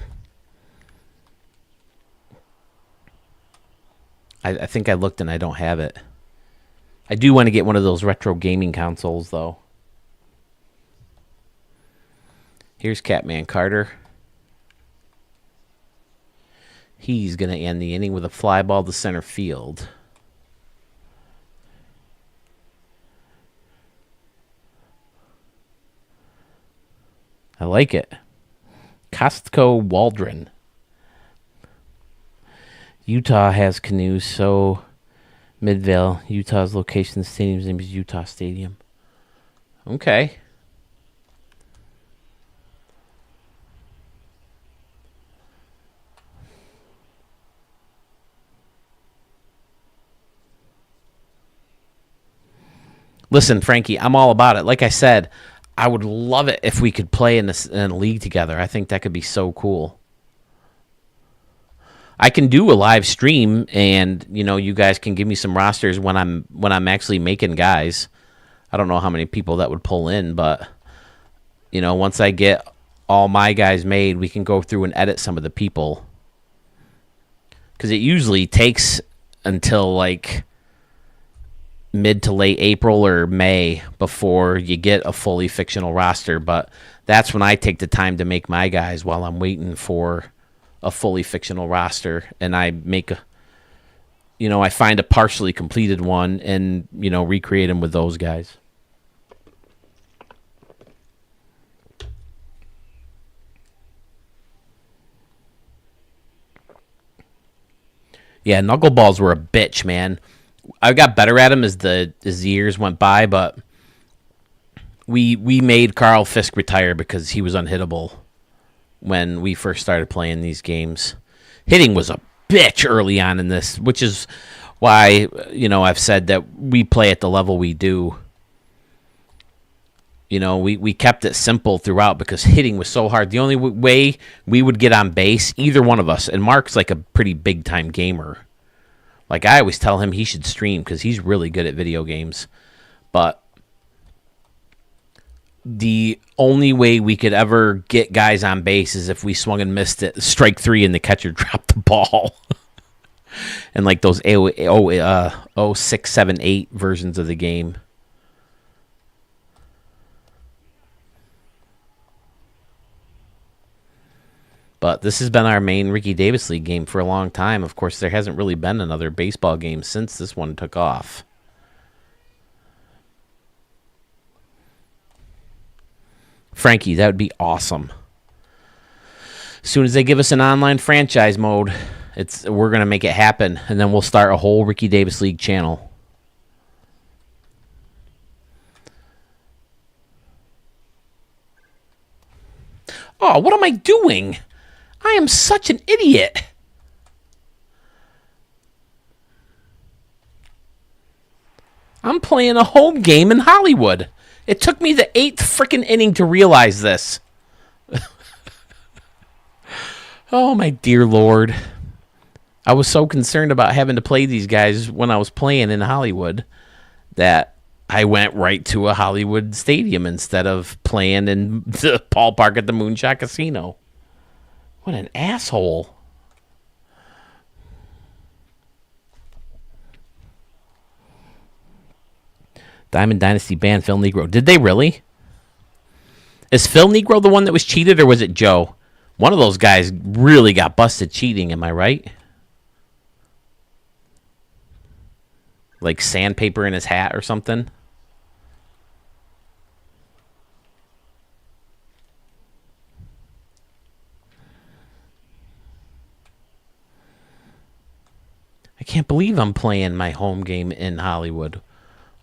I think I looked and I don't have it. I do want to get one of those retro gaming consoles, though. Here's Catman Carter. He's going to end the inning with a fly ball to center field. I like it. Costco Waldron. Utah has canoes, so Midvale, Utah's location, the stadium's name is Utah Stadium. Okay. Listen, Frankie, I'm all about it. Like I said, I would love it if we could play in a league together. I think that could be so cool. I can do a live stream, and you guys can give me some rosters when I'm actually making guys. I don't know how many people that would pull in, but once I get all my guys made, we can go through and edit some of the people, because it usually takes until like mid to late April or May before you get a fully fictional roster. But that's when I take the time to make my guys while I'm waiting for a fully fictional roster, and I make I find a partially completed one and recreate them with those guys. Yeah, knuckleballs were a bitch, man. I got better at them as the years went by, but we made Carl Fisk retire because he was unhittable when we first started playing these games. Hitting was a bitch early on in this, which is why I've said that we play at the level we do. We kept it simple throughout because hitting was so hard. The only way we would get on base, either one of us, and Mark's like a pretty big time gamer. Like, I always tell him he should stream because he's really good at video games. But the only way we could ever get guys on base is if we swung and missed it, strike three, and the catcher dropped the ball. And like those 06, 7, 8 versions of the game. But this has been our main Ricky Davis League game for a long time. Of course, there hasn't really been another baseball game since this one took off. Frankie, that would be awesome. As soon as they give us an online franchise mode, we're going to make it happen, and then we'll start a whole Ricky Davis League channel. Oh, what am I doing? I am such an idiot. I'm playing a home game in Hollywood. It took me the 8th freaking inning to realize this. Oh, my dear Lord. I was so concerned about having to play these guys when I was playing in Hollywood that I went right to a Hollywood stadium instead of playing in the ballpark at the Moonshot Casino. What an asshole. Diamond Dynasty banned Phil Negro. Did they really? Is Phil Negro the one that was cheated, or was it Joe? One of those guys really got busted cheating, am I right? Like sandpaper in his hat or something? I can't believe I'm playing my home game in Hollywood.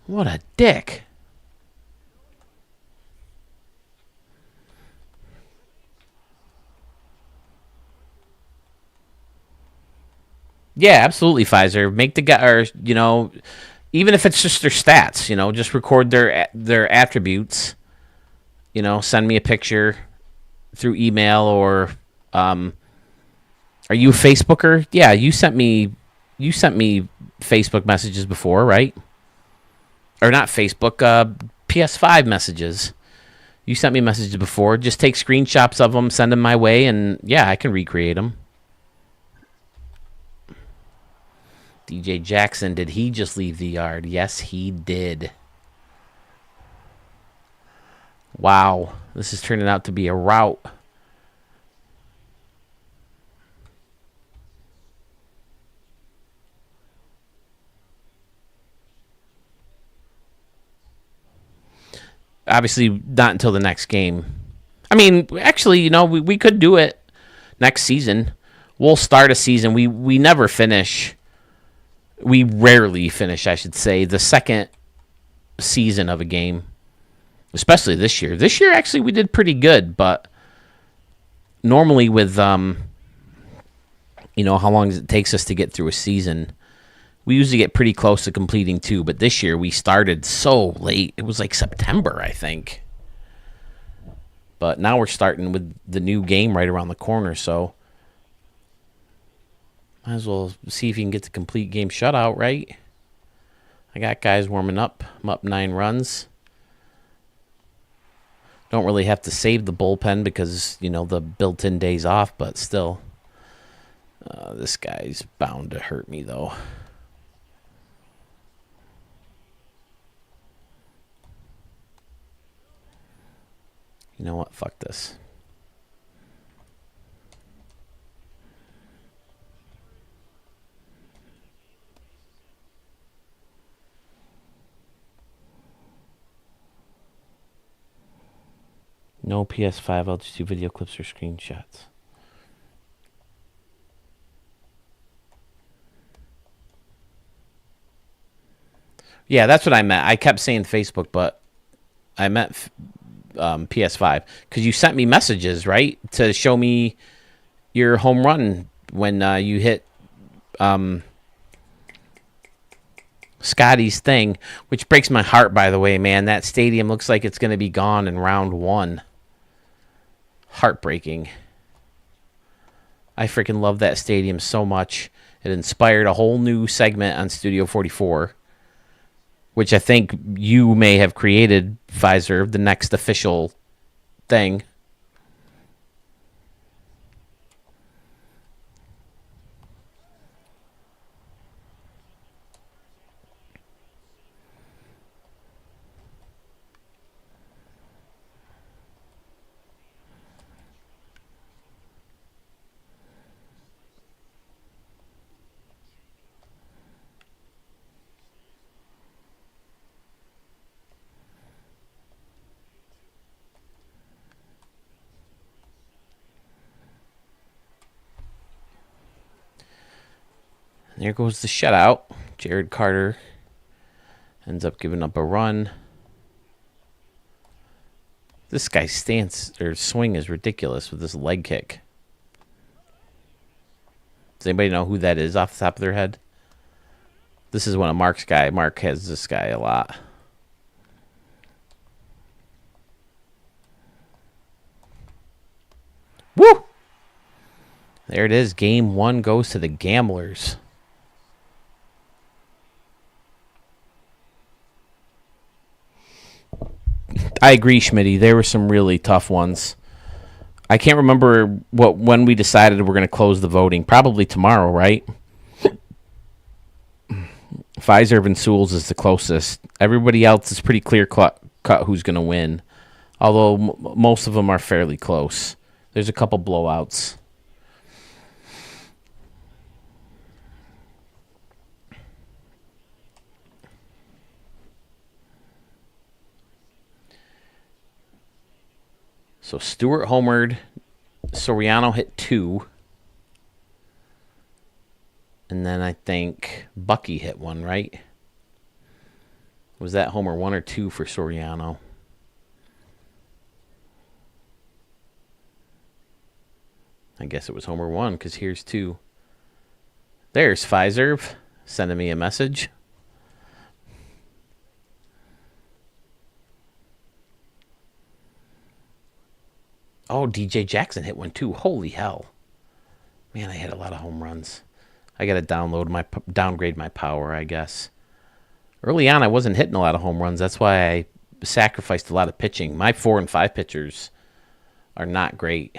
What a dick. Yeah, absolutely, Pfizer. Make the guy, or even if it's just their stats, just record their attributes. Send me a picture through email, or are you a Facebooker? Yeah, you sent me Facebook messages before, right? Or not Facebook, PS5 messages. You sent me messages before. Just take screenshots of them, send them my way, and yeah, I can recreate them. DJ Jackson, did he just leave the yard? Yes, he did. Wow, this is turning out to be a rout. Obviously, not until the next game. I mean, actually, you know, we could do it next season. We'll start a season. We never finish. We rarely finish, I should say, the second season of a game, especially this year. This year, actually, we did pretty good, but normally with, you know, how long it takes us to get through a season, we usually get pretty close to completing two, but this year we started so late. It was like September, I think. But now we're starting with the new game right around the corner, so might as well see if you can get the complete game shutout, right? I got guys warming up. I'm up 9 runs. Don't really have to save the bullpen because, you know, the built-in days off, but still. This guy's bound to hurt me, though. You know what? Fuck this. No PS5. I'll just do video clips or screenshots. Yeah, that's what I meant. I kept saying Facebook, but I meant PS5 because you sent me messages, right, to show me your home run when you hit Scotty's thing, which breaks my heart, by the way, man. That stadium looks like it's going to be gone in round 1. Heartbreaking. I freaking love that stadium so much. It inspired a whole new segment on Studio 44, which I think you may have created, Pfizer, the next official thing. There goes the shutout. Jared Carter ends up giving up a run. This guy's stance or swing is ridiculous with this leg kick. Does anybody know who that is off the top of their head? This is one of Mark's guy. Mark has this guy a lot. Woo! There it is. Game 1 goes to the Gamblers. I agree, Schmitty. There were some really tough ones. I can't remember when we decided we're going to close the voting. Probably tomorrow, right? Pfizer and Sewell's is the closest. Everybody else is pretty clear cut who's going to win. Although most of them are fairly close. There's a couple blowouts. So Stewart homered. Soriano hit 2. And then I think Bucky hit 1, right? Was that homer 1 or 2 for Soriano? I guess it was homer 1 because here's 2. There's Pfizer sending me a message. Oh, DJ Jackson hit 1 too. Holy hell. Man, I hit a lot of home runs. I got to downgrade my power, I guess. Early on, I wasn't hitting a lot of home runs. That's why sacrificed a lot of pitching. My 4 and 5 pitchers are not great,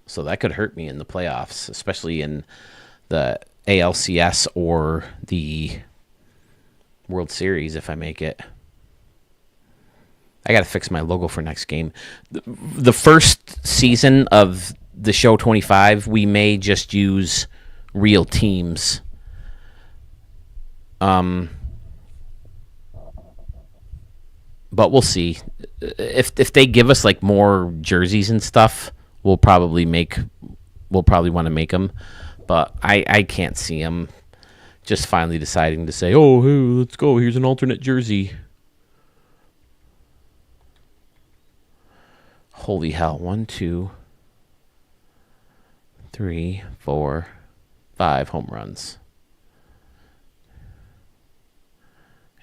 so that could hurt me in the playoffs, especially in the ALCS or the World Series if I make it. I got to fix my logo for next game. The first season of the show 25, we may just use real teams. But we'll see. If they give us like more jerseys and stuff, we'll probably want to make them. But I can't see them just finally deciding to say, "Oh, hey, let's go. Here's an alternate jersey." Holy hell. 1, 2, 3, 4, 5 home runs.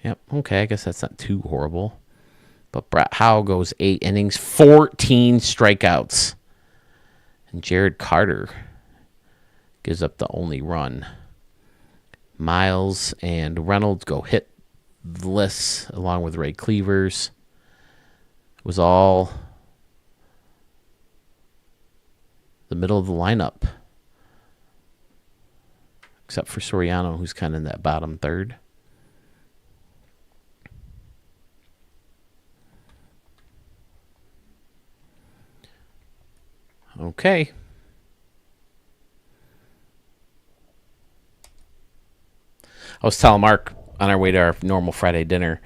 Yep, okay, I guess that's not too horrible. But Brett Howe goes 8 innings, 14 strikeouts. And Jared Carter gives up the only run. Miles and Reynolds go hitless along with Ray Cleavers. It was all the middle of the lineup, except for Soriano, who's kind of in that bottom third. Okay. I was telling Mark on our way to our normal Friday dinner.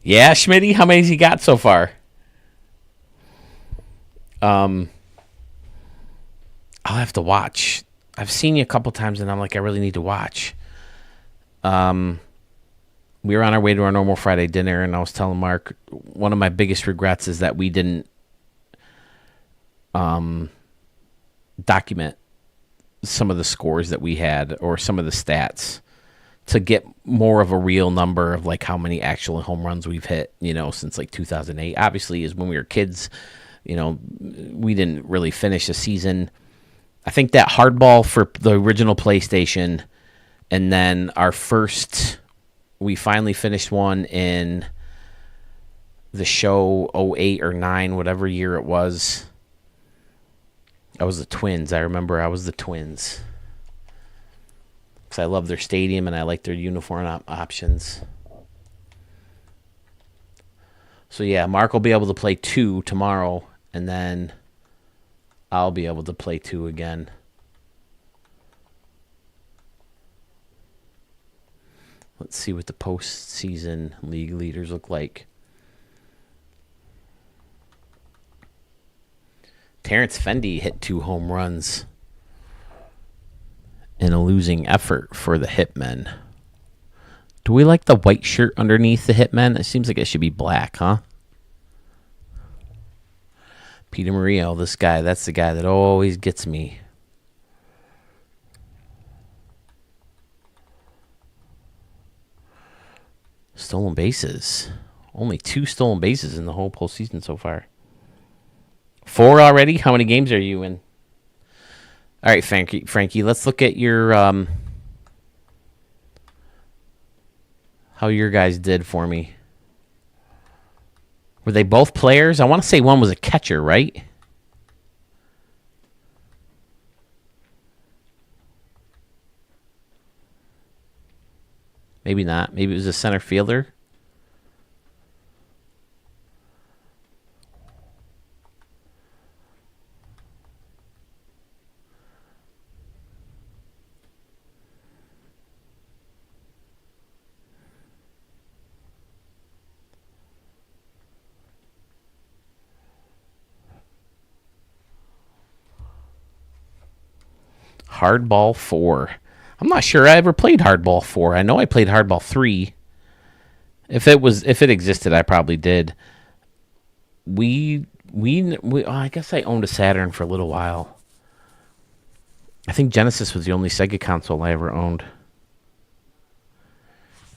Yeah, Schmitty, how many's he got so far? I'll have to watch. I've seen you a couple times, and I'm like, I really need to watch. We were on our way to our normal Friday dinner, and I was telling Mark, one of my biggest regrets is that we didn't document some of the scores that we had or some of the stats to get more of a real number of like how many actual home runs we've hit, since like 2008. Obviously, is when we were kids, we didn't really finish a season. I think that hardball for the original PlayStation, and then we finally finished one in the show 08 or 09, whatever year it was. I was the Twins. I remember I was the Twins. Because I love their stadium and I like their uniform options. So yeah, Mark will be able to play 2 tomorrow, and then I'll be able to play 2 again. Let's see what the postseason league leaders look like. Terrence Fendy hit 2 home runs in a losing effort for the Hitmen. Do we like the white shirt underneath the Hitmen? It seems like it should be black, huh? Peter Murillo, this guy, that's the guy that always gets me. Stolen bases. Only 2 stolen bases in the whole postseason so far. 4 already? How many games are you in? All right, Frankie, let's look at your how your guys did for me. Were they both players? I want to say one was a catcher, right? Maybe not. Maybe it was a center fielder. Hardball 4. I'm not sure I ever played Hardball 4. I know I played Hardball 3. If it existed, I probably did. I guess I owned a Saturn for a little while. I think Genesis was the only Sega console I ever owned.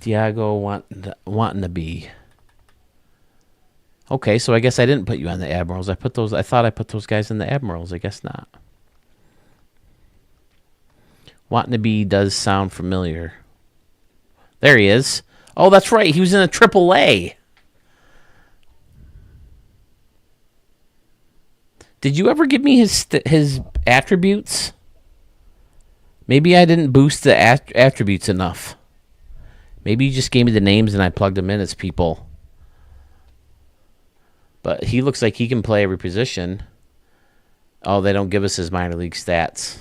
Diago wanting to be. Okay, so I guess I didn't put you on the Admirals. I thought I put those guys in the Admirals. I guess not. Wanting to be does sound familiar. There he is. Oh, that's right. He was in a AAA. Did you ever give me his attributes? Maybe I didn't boost the attributes enough. Maybe you just gave me the names and I plugged them in as people. But he looks like he can play every position. Oh, they don't give us his minor league stats.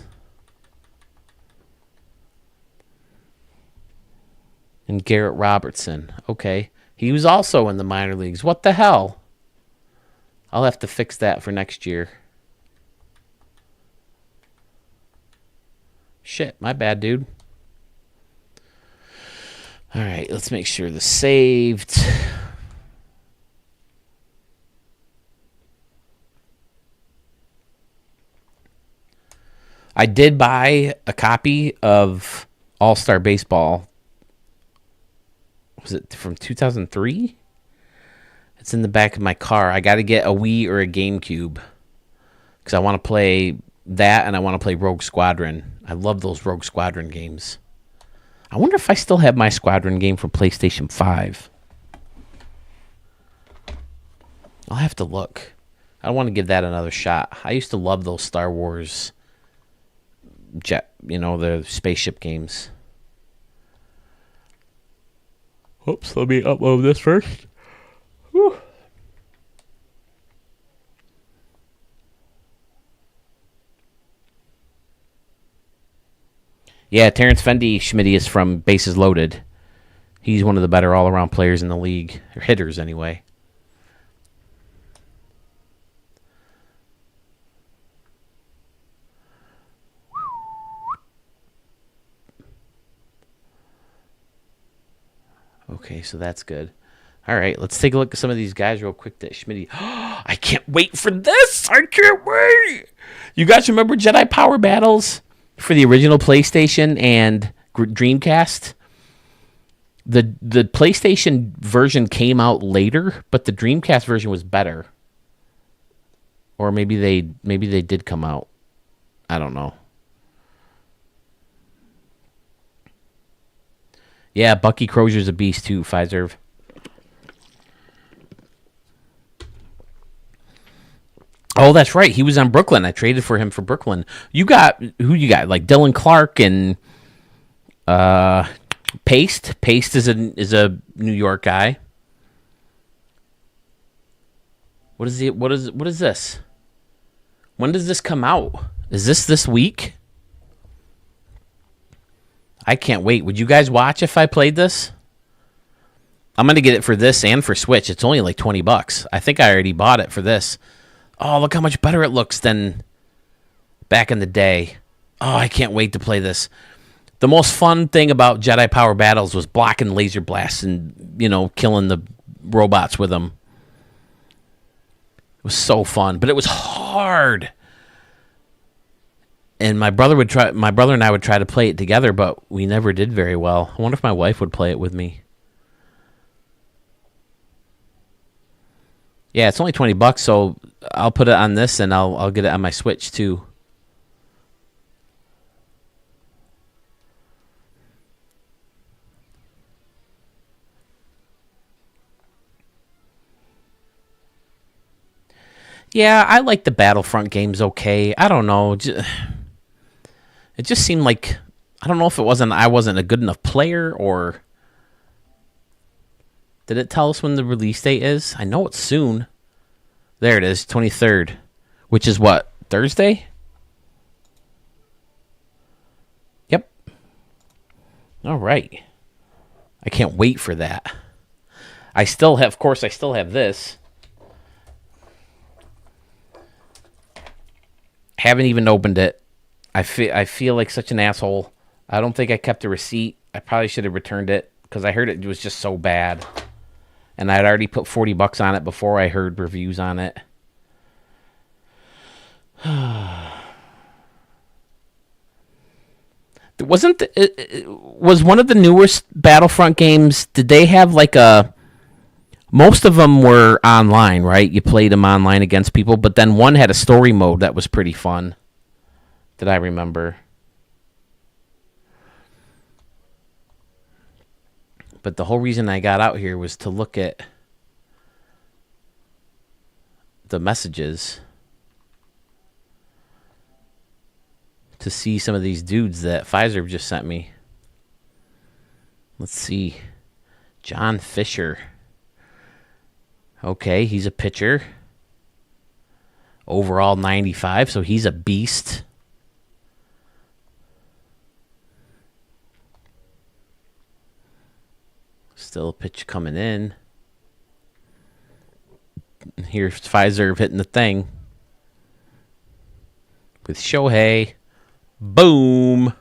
And Garrett Robertson. Okay. He was also in the minor leagues. What the hell? I'll have to fix that for next year. Shit, my bad, dude. All right, let's make sure this saved. I did buy a copy of All-Star Baseball. Was it from 2003? It's in the back of my car. I got to get a Wii or a GameCube because I want to play that and I want to play Rogue Squadron. I love those Rogue Squadron games. I wonder if I still have my Squadron game from PlayStation 5. I'll have to look. I want to give that another shot. I used to love those Star Wars the spaceship games. Oops, let me upload this first. Whew. Yeah, Terrence Fendi Schmitty is from Bases Loaded. He's one of the better all-around players in the league. Or hitters, anyway. Okay, so that's good. All right, let's take a look at some of these guys real quick that Schmitty... I can't wait for this! I can't wait! You guys remember Jedi Power Battles for the original PlayStation and Dreamcast? The PlayStation version came out later, but the Dreamcast version was better. Or maybe they did come out. I don't know. Yeah, Bucky Crozier's a beast too, Pfizer. Oh, that's right. He was on Brooklyn. I traded for him for Brooklyn. You got who you got? Like Dylan Clark and Paste. Paste is a New York guy. What is this? When does this come out? Is this week? I can't wait. Would you guys watch if I played this? I'm going to get it for this and for Switch. It's only like $20. I think I already bought it for this. Oh, look how much better it looks than back in the day. Oh, I can't wait to play this. The most fun thing about Jedi Power Battles was blocking laser blasts and, killing the robots with them. It was so fun, but it was hard. And my brother and I would try to play it together, but we never did very well. I wonder if my wife would play it with me. Yeah, it's only $20, so I'll put it on this and I'll get it on my Switch too. Yeah, I like the Battlefront games okay. I don't know. It just seemed like, I don't know if I wasn't a good enough player, or did it tell us when the release date is? I know it's soon. There it is, 23rd, which is what, Thursday? Yep. All right. I can't wait for that. I still have this. Haven't even opened it. I feel like such an asshole. I don't think I kept a receipt. I probably should have returned it because I heard it was just so bad. And I'd already put $40 on it before I heard reviews on it. Was one of the newest Battlefront games, did they have like most of them were online, right? You played them online against people, but then one had a story mode that was pretty fun. That I remember. But the whole reason I got out here was to look at the messages. to see some of these dudes that Pfizer just sent me. Let's see. John Fisher. Okay, he's a pitcher. Overall 95, so he's a beast. Still a pitch coming in. Here's Pfizer hitting the thing. With Shohei. Boom.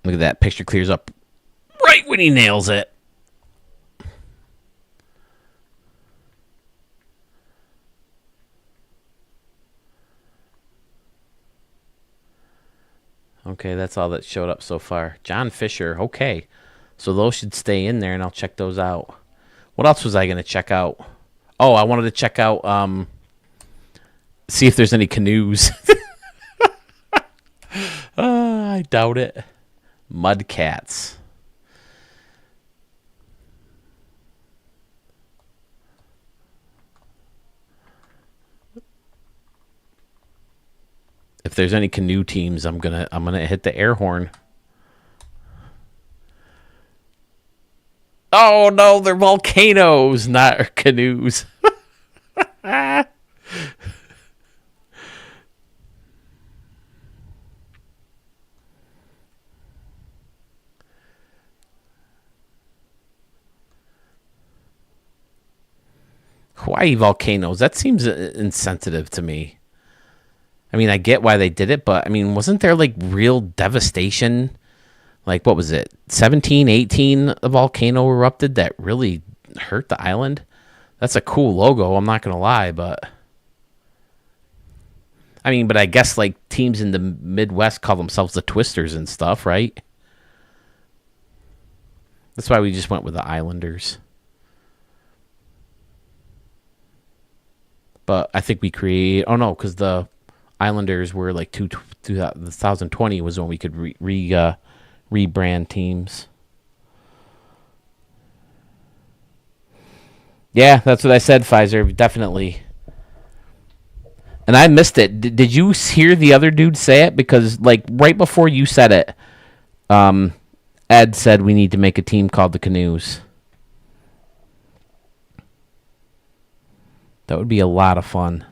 Look at that. Picture clears up right when he nails it. Okay, that's all that showed up so far. John Fisher. Okay. So those should stay in there, and I'll check those out. What else was I going to check out? Oh, I wanted to check out, see if there's any canoes. I doubt it. Mudcats. If there's any canoe teams, I'm gonna hit the air horn. Oh no, they're volcanoes, not canoes. Hawaii volcanoes. That seems insensitive to me. I mean, I get why they did it, but I mean, wasn't there like real devastation? Like, what was it? 17, 18, a volcano erupted that really hurt the island? That's a cool logo, I'm not going to lie, but I mean, but I guess like teams in the Midwest call themselves the Twisters and stuff, right? That's why we just went with the Islanders. But I think we create. Oh no, because the Islanders were like 2020 was when we could rebrand teams. Yeah, that's what I said, Pfizer. Definitely. And I missed it. Did you hear the other dude say it? Because like right before you said it, Ed said we need to make a team called the Canoes. That would be a lot of fun.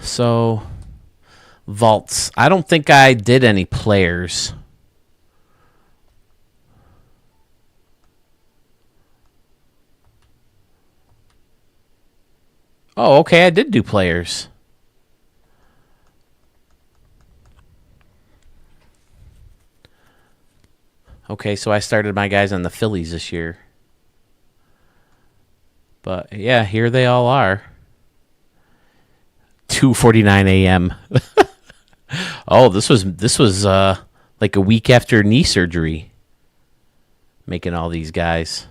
So, vaults. I don't think I did any players. Oh, okay, I did do players. Okay, so I started my guys on the Phillies this year. But yeah, here they all are. 2:49 a.m. Oh, this was like a week after knee surgery. Making all these guys.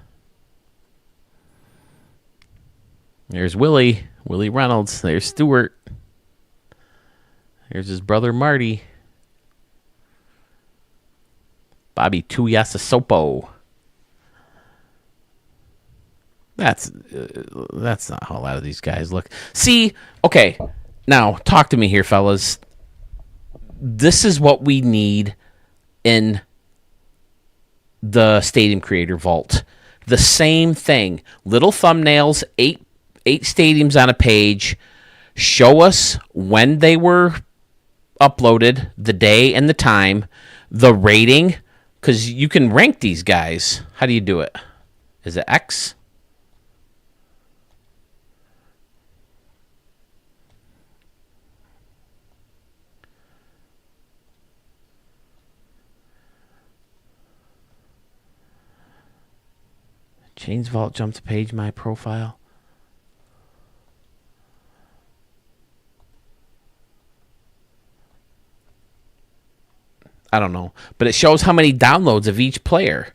There's Willie Reynolds. There's Stewart. There's his brother Marty. Bobby Tuiasosopo. That's not how a lot of these guys look. See, okay, now talk to me here, fellas. This is what we need in the Stadium Creator Vault. The same thing. Little thumbnails, eight stadiums on a page. Show us when they were uploaded, the day and the time, the rating, because you can rank these guys. How do you do it? Is it X? Change Vault, jump to page, my profile. I don't know. But it shows how many downloads of each player.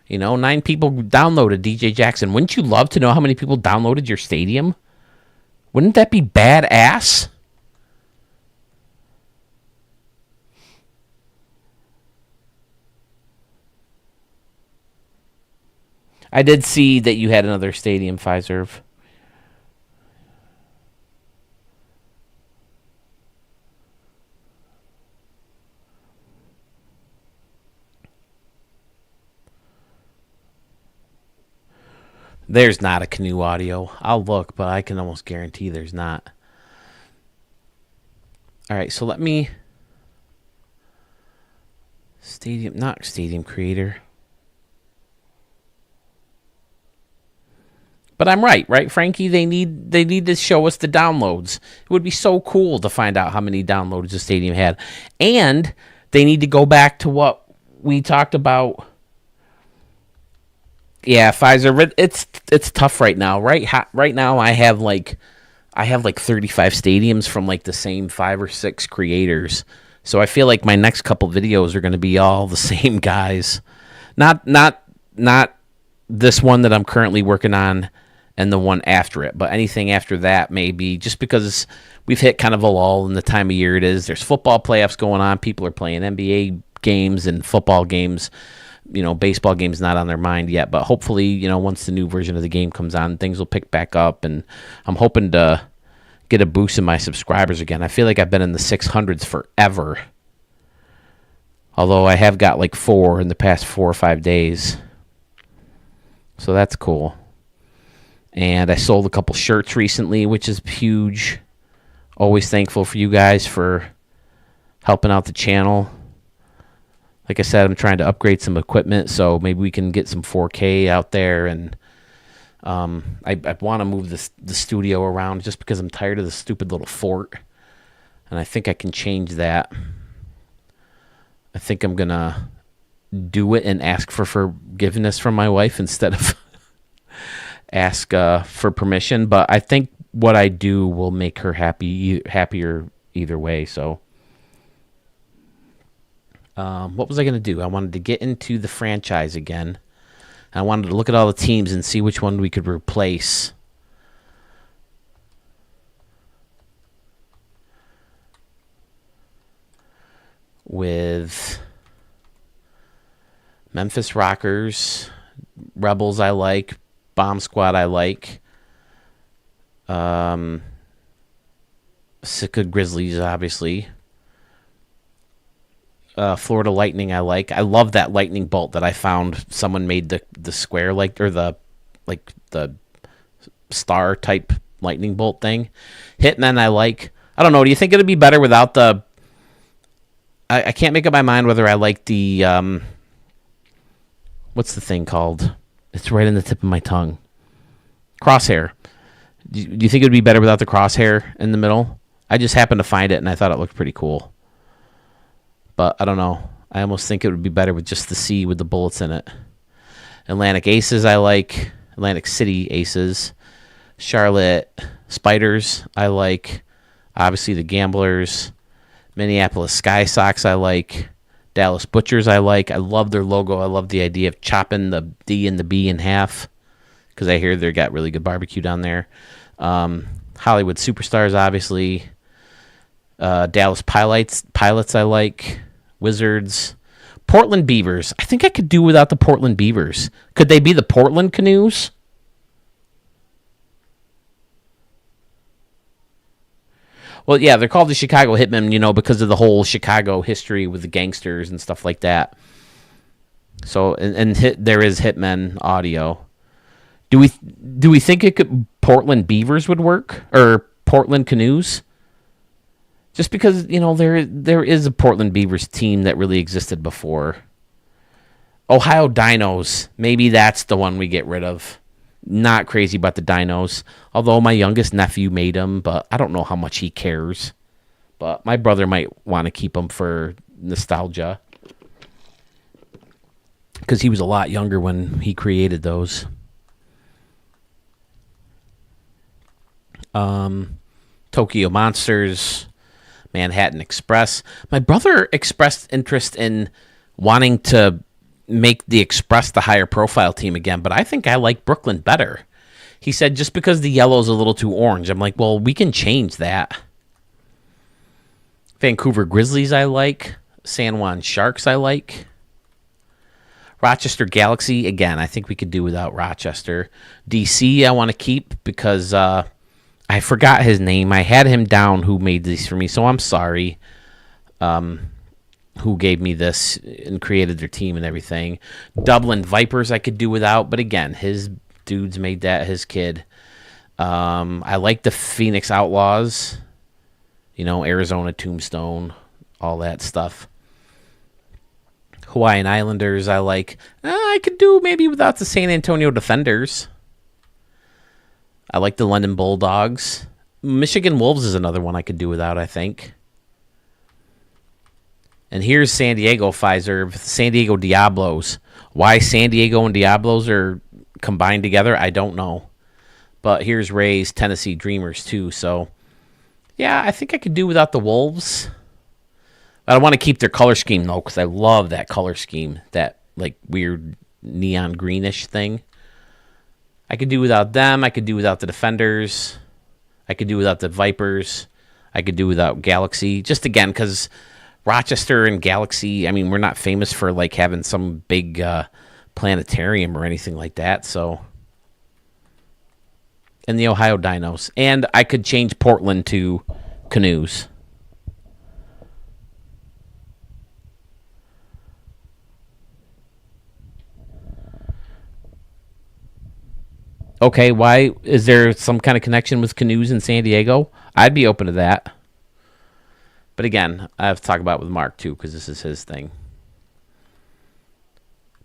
9 people downloaded DJ Jackson. Wouldn't you love to know how many people downloaded your stadium? Wouldn't that be badass? I did see that you had another stadium, Fiserv. There's not a Canoe audio. I'll look, but I can almost guarantee there's not. All right, so let me... not Stadium Creator. But I'm right, Frankie? They need to show us the downloads. It would be so cool to find out how many downloads the Stadium had. And they need to go back to what we talked about. Yeah, Pfizer, it's tough right now. Right now I have like 35 stadiums from like the same 5 or 6 creators. So I feel like my next couple videos are going to be all the same guys. Not this one that I'm currently working on and the one after it, but anything after that maybe, just because we've hit kind of a lull in the time of year it is. There's football playoffs going on. People are playing NBA games and football games. Baseball game's not on their mind yet, but hopefully, once the new version of the game comes on, things will pick back up, and I'm hoping to get a boost in my subscribers again. I feel like I've been in the 600s forever, although I have got like 4 in the past 4 or 5 days, so that's cool. And I sold a couple shirts recently, which is huge. Always thankful for you guys for helping out the channel. Like I said, I'm trying to upgrade some equipment, so maybe we can get some 4K out there. And I want to move the studio around just because I'm tired of the stupid little fort. And I think I can change that. I think I'm going to do it and ask for forgiveness from my wife instead of ask for permission. But I think what I do will make her happier either way. So what was I going to do? I wanted to get into the franchise again. I wanted to look at all the teams and see which one we could replace. With Memphis Rockers, Rebels I like, Bomb Squad I like, Sitka Grizzlies obviously, Florida Lightning I like. I love that lightning bolt that I found. Someone made the square or the star type lightning bolt thing. Hitmen I like. I don't know. Do you think it'd be better without the? I can't make up my mind whether I like the what's the thing called? It's right in the tip of my tongue. Crosshair. Do you think it would be better without the crosshair in the middle? I just happened to find it and I thought it looked pretty cool. But I don't know. I almost think it would be better with just the C with the bullets in it. Atlantic Aces I like. Atlantic City Aces. Charlotte Spiders I like. Obviously the Gamblers. Minneapolis Sky Sox I like. Dallas Butchers I like. I love their logo. I love the idea of chopping the D and the B in half, because I hear they got really good barbecue down there. Hollywood Superstars obviously. Dallas Pilots I like. Wizards. Portland Beavers. I think I could do without the Portland Beavers. Could they be the Portland Canoes? Well, yeah, they're called the Chicago Hitmen, because of the whole Chicago history with the gangsters and stuff like that. So, there is Hitmen audio. Do we think Portland Beavers would work, or Portland Canoes? Just because there is a Portland Beavers team that really existed before. Ohio Dinos, maybe that's the one we get rid of. Not crazy about the Dinos, although my youngest nephew made them, but I don't know how much he cares. But my brother might want to keep them for nostalgia, because he was a lot younger when he created those. Tokyo Monsters, Manhattan Express. My brother expressed interest in wanting to make the Express the higher profile team again, but I think I like Brooklyn better. He said just because the yellow's a little too orange. I'm like, well, we can change that. Vancouver Grizzlies I like. San Juan Sharks I like. Rochester Galaxy, again, I think we could do without Rochester. DC, I want to keep because I forgot his name. I had him down who made these for me, so I'm sorry. Who gave me this and created their team and everything. Dublin Vipers I could do without, but again, his dudes made that, his kid. I like the Phoenix Outlaws, Arizona Tombstone, all that stuff. Hawaiian Islanders I like. I could do maybe without the San Antonio Defenders. I like the London Bulldogs. Michigan Wolves is another one I could do without, I think. And here's San Diego Pfizer, San Diego Diablos. Why San Diego and Diablos are combined together, I don't know. But here's Rays, Tennessee Dreamers too. So, yeah, I think I could do without the Wolves. I don't want to keep their color scheme, though, because I love that color scheme, that like weird neon greenish thing. I could do without them. I could do without the Defenders. I could do without the Vipers. I could do without Galaxy. Just again, because Rochester and Galaxy, I mean, we're not famous for like having some big planetarium or anything like that. So, and the Ohio Dinos, and I could change Portland to Canoes. Okay, why is there some kind of connection with Canoes in San Diego? I'd be open to that. But again, I have to talk about it with Mark too, because this is his thing.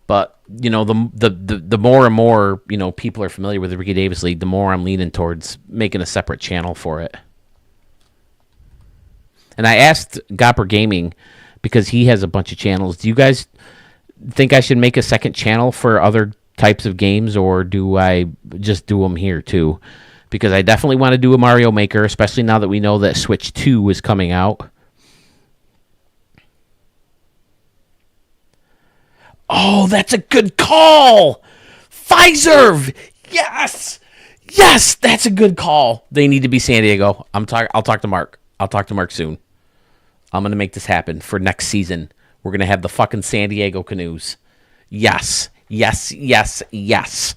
But the more and more people are familiar with the Ricky Davis League, the more I'm leaning towards making a separate channel for it. And I asked Gopper Gaming, because he has a bunch of channels. Do you guys think I should make a second channel for other types of games, or do I just do them here too? Because I definitely want to do a Mario Maker, especially now that we know that Switch 2 is coming out. Oh, that's a good call. Pfizer. Yes. Yes, that's a good call. They need to be San Diego. I'll talk to Mark. I'll talk to Mark soon. I'm going to make this happen for next season. We're going to have the fucking San Diego Canoes. Yes. Yes, yes, yes.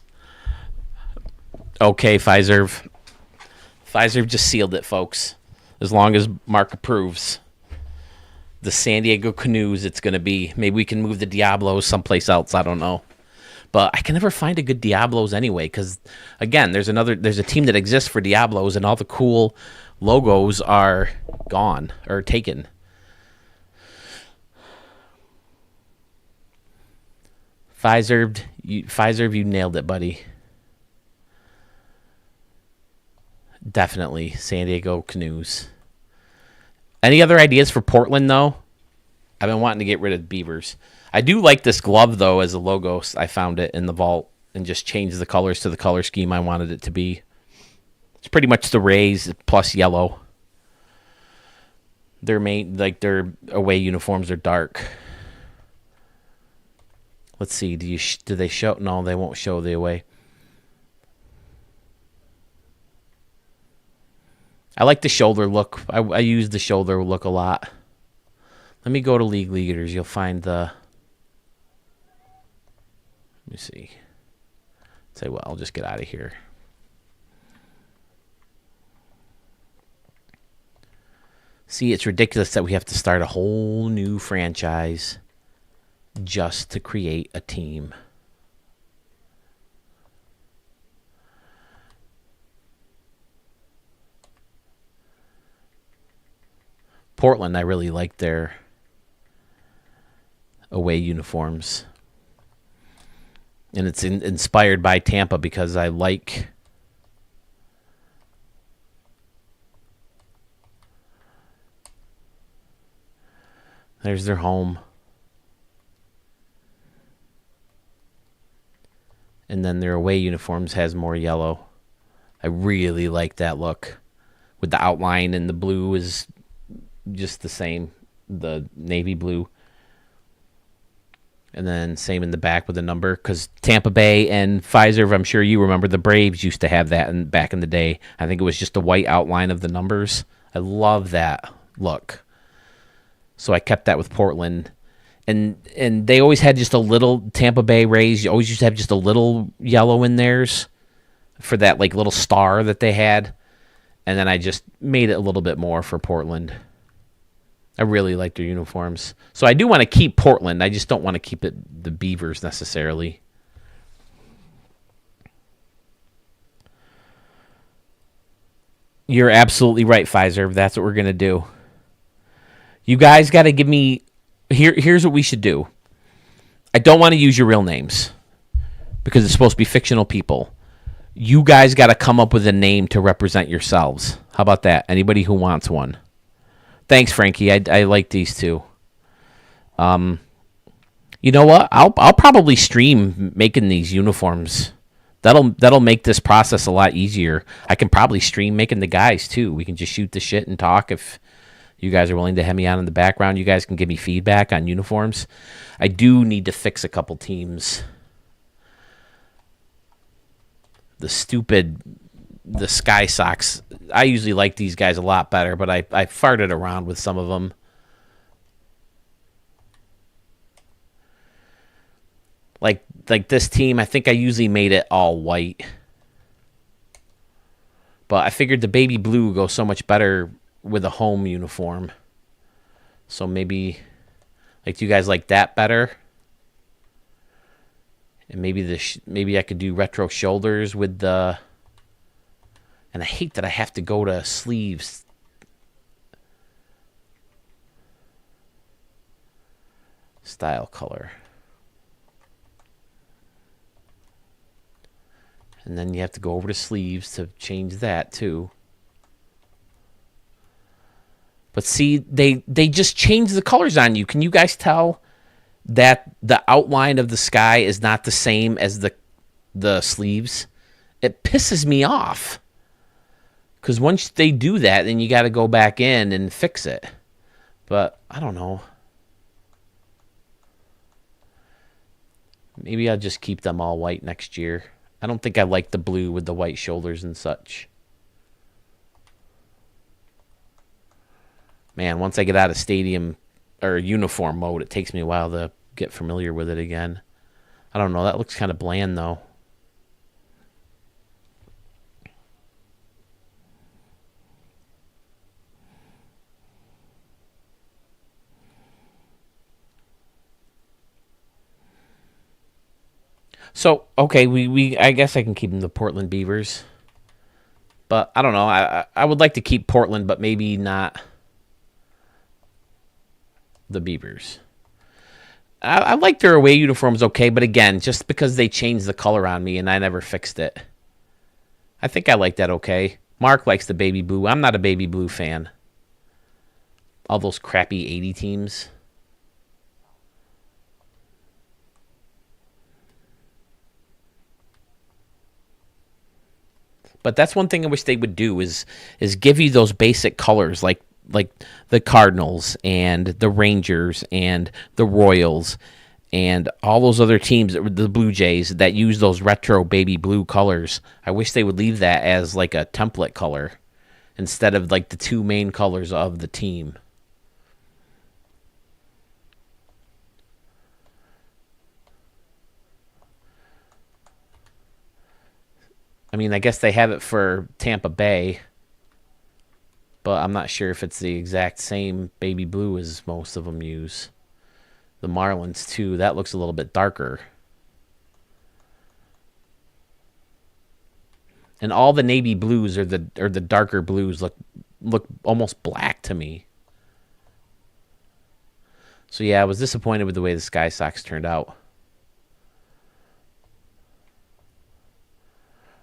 Okay, Pfizer. Pfizer just sealed it, folks. As long as Mark approves. The San Diego Canoes it's going to be. Maybe we can move the Diablos someplace else. I don't know. But I can never find a good Diablos anyway, because, again, there's a team that exists for Diablos, and all the cool logos are gone or taken. Pfizer, you nailed it, buddy. Definitely San Diego Canoes. Any other ideas for Portland, though? I've been wanting to get rid of Beavers. I do like this glove, though, as a logo. I found it in the vault and just changed the colors to the color scheme I wanted it to be. It's pretty much the Rays plus yellow. Their their away uniforms are dark. Let's see. Do they show? No, they won't show the away. I like the shoulder look. I use the shoulder look a lot. Let me go to League Leaders. You'll find the... Let me see. Say what? I'll just get out of here. See, it's ridiculous that we have to start a whole new franchise just to create a team. Portland, I really like their away uniforms. And it's inspired by Tampa because I like... There's their home. And then their away uniforms has more yellow. I really like that look. With the outline, and the blue is just the same. The navy blue. And then same in the back with the number. Because Tampa Bay and Pfizer, I'm sure you remember, the Braves used to have that back in the day. I think it was just a white outline of the numbers. I love that look. So I kept that with Portland. and they always had just a little Tampa Bay Rays. You always used to have just a little yellow in theirs for that like little star that they had, and then I just made it a little bit more for Portland. I really like their uniforms, so I do want to keep Portland. I just don't want to keep it the Beavers necessarily. You're absolutely right, Pfizer. That's what we're gonna do. You guys got to give me. Here's what we should do. I don't want to use your real names because it's supposed to be fictional people. You guys got to come up with a name to represent yourselves. How about that? Anybody who wants one. Thanks, Frankie. I like these two. You know what? I'll probably stream making these uniforms. That'll make this process a lot easier. I can probably stream making the guys too. We can just shoot the shit and talk if you guys are willing to hem me on in the background. You guys can give me feedback on uniforms. I do need to fix a couple teams. The Sky Sox. I usually like these guys a lot better, but I farted around with some of them. Like this team, I think I usually made it all white. But I figured the baby blue goes so much better with a home uniform. So maybe, like, do you guys like that better? And maybe I could do retro shoulders with the... And I hate that I have to go to sleeves. Style color. And then you have to go over to sleeves to change that too. But see, they just changed the colors on you. Can you guys tell that the outline of the sky is not the same as the sleeves? It pisses me off. Because once they do that, then you got to go back in and fix it. But I don't know. Maybe I'll just keep them all white next year. I don't think I like the blue with the white shoulders and such. Man, once I get out of stadium or uniform mode, it takes me a while to get familiar with it again. I don't know. That looks kind of bland, though. So, okay, we I guess I can keep them the Portland Beavers. But I don't know. I would like to keep Portland, but maybe not the Beavers. I like their away uniforms okay, but again, just because they changed the color on me and I never fixed it. I think I like that okay. Mark likes the baby blue. I'm not a baby blue fan. All those crappy 80 teams. But that's one thing I wish they would do is give you those basic colors like the Cardinals and the Rangers and the Royals and all those other teams, the Blue Jays, that use those retro baby blue colors. I wish they would leave that as like a template color instead of like the two main colors of the team. I mean, I guess they have it for Tampa Bay, but I'm not sure if it's the exact same baby blue as most of them use. The Marlins, too, that looks a little bit darker. And all the navy blues or the darker blues look almost black to me. So, yeah, I was disappointed with the way the Sky Sox turned out.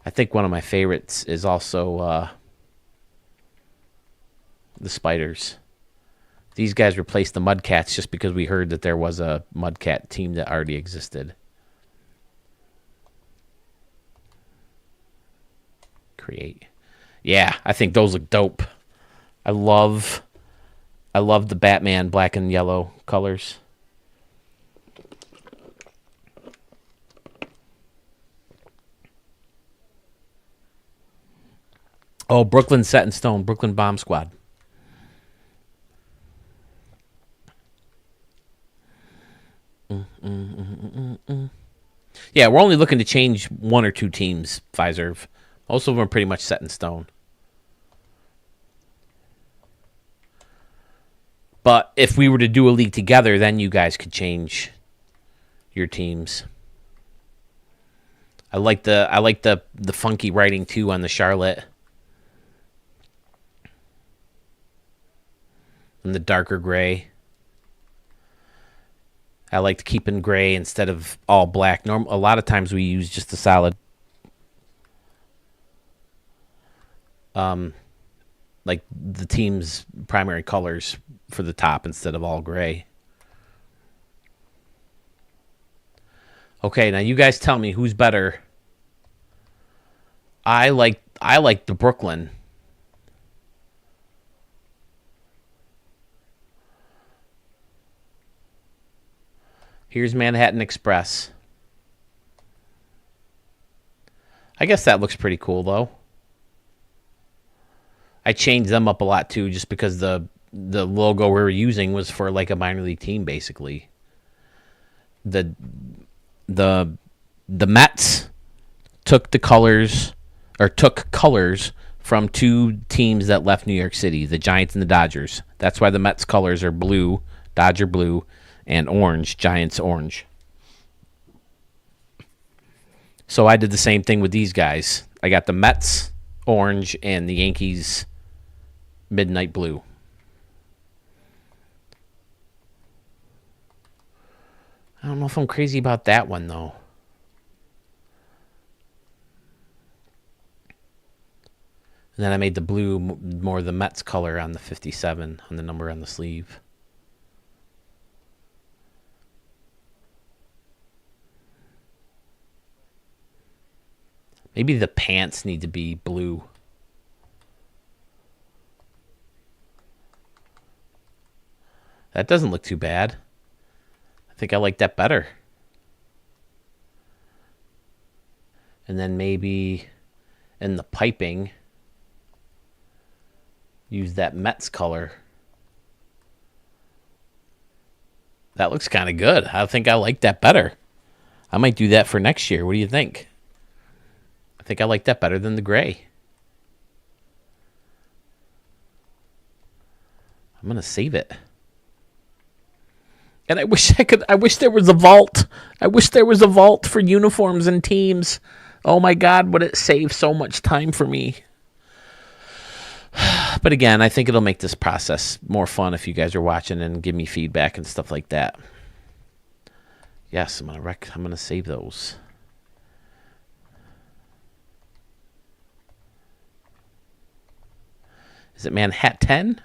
I think one of my favorites is also the Spiders. These guys replaced the Mudcats just because we heard that there was a Mudcat team that already existed. Create. Yeah, I think those look dope. I love the Batman black and yellow colors. Oh, Brooklyn Set in Stone. Brooklyn Bomb Squad. Yeah, we're only looking to change one or two teams, Pfizer. Most of them are pretty much set in stone. But if we were to do a league together, then you guys could change your teams. I like the funky writing too on the Charlotte and the darker gray. I liked keeping gray instead of all black. A lot of times we use just the solid, like the team's primary colors for the top instead of all gray. Okay, now you guys tell me who's better. I like the Brooklyn. Here's Manhattan Express. I guess that looks pretty cool though. I changed them up a lot too, just because the logo we were using was for like a minor league team, basically. The the the Mets took colors from two teams that left New York City, the Giants and the Dodgers. That's why the Mets colors are blue, Dodger blue, and orange, Giants orange. So I did the same thing with these guys. I got the Mets orange and the Yankees midnight blue. I don't know if I'm crazy about that one though. And then I made the blue more the Mets color on the 57 on the number on the sleeve. Maybe the pants need to be blue. That doesn't look too bad. I think I like that better. And then maybe in the piping, use that Mets color. That looks kind of good. I think I like that better. I might do that for next year. What do you think? I think I like that better than the gray. I'm going to save it. And I wish there was a vault. I wish there was a vault for uniforms and teams. Oh my God, would it save so much time for me? But again, I think it'll make this process more fun if you guys are watching and give me feedback and stuff like that. Yes, I'm gonna save those. Is it Manhattan?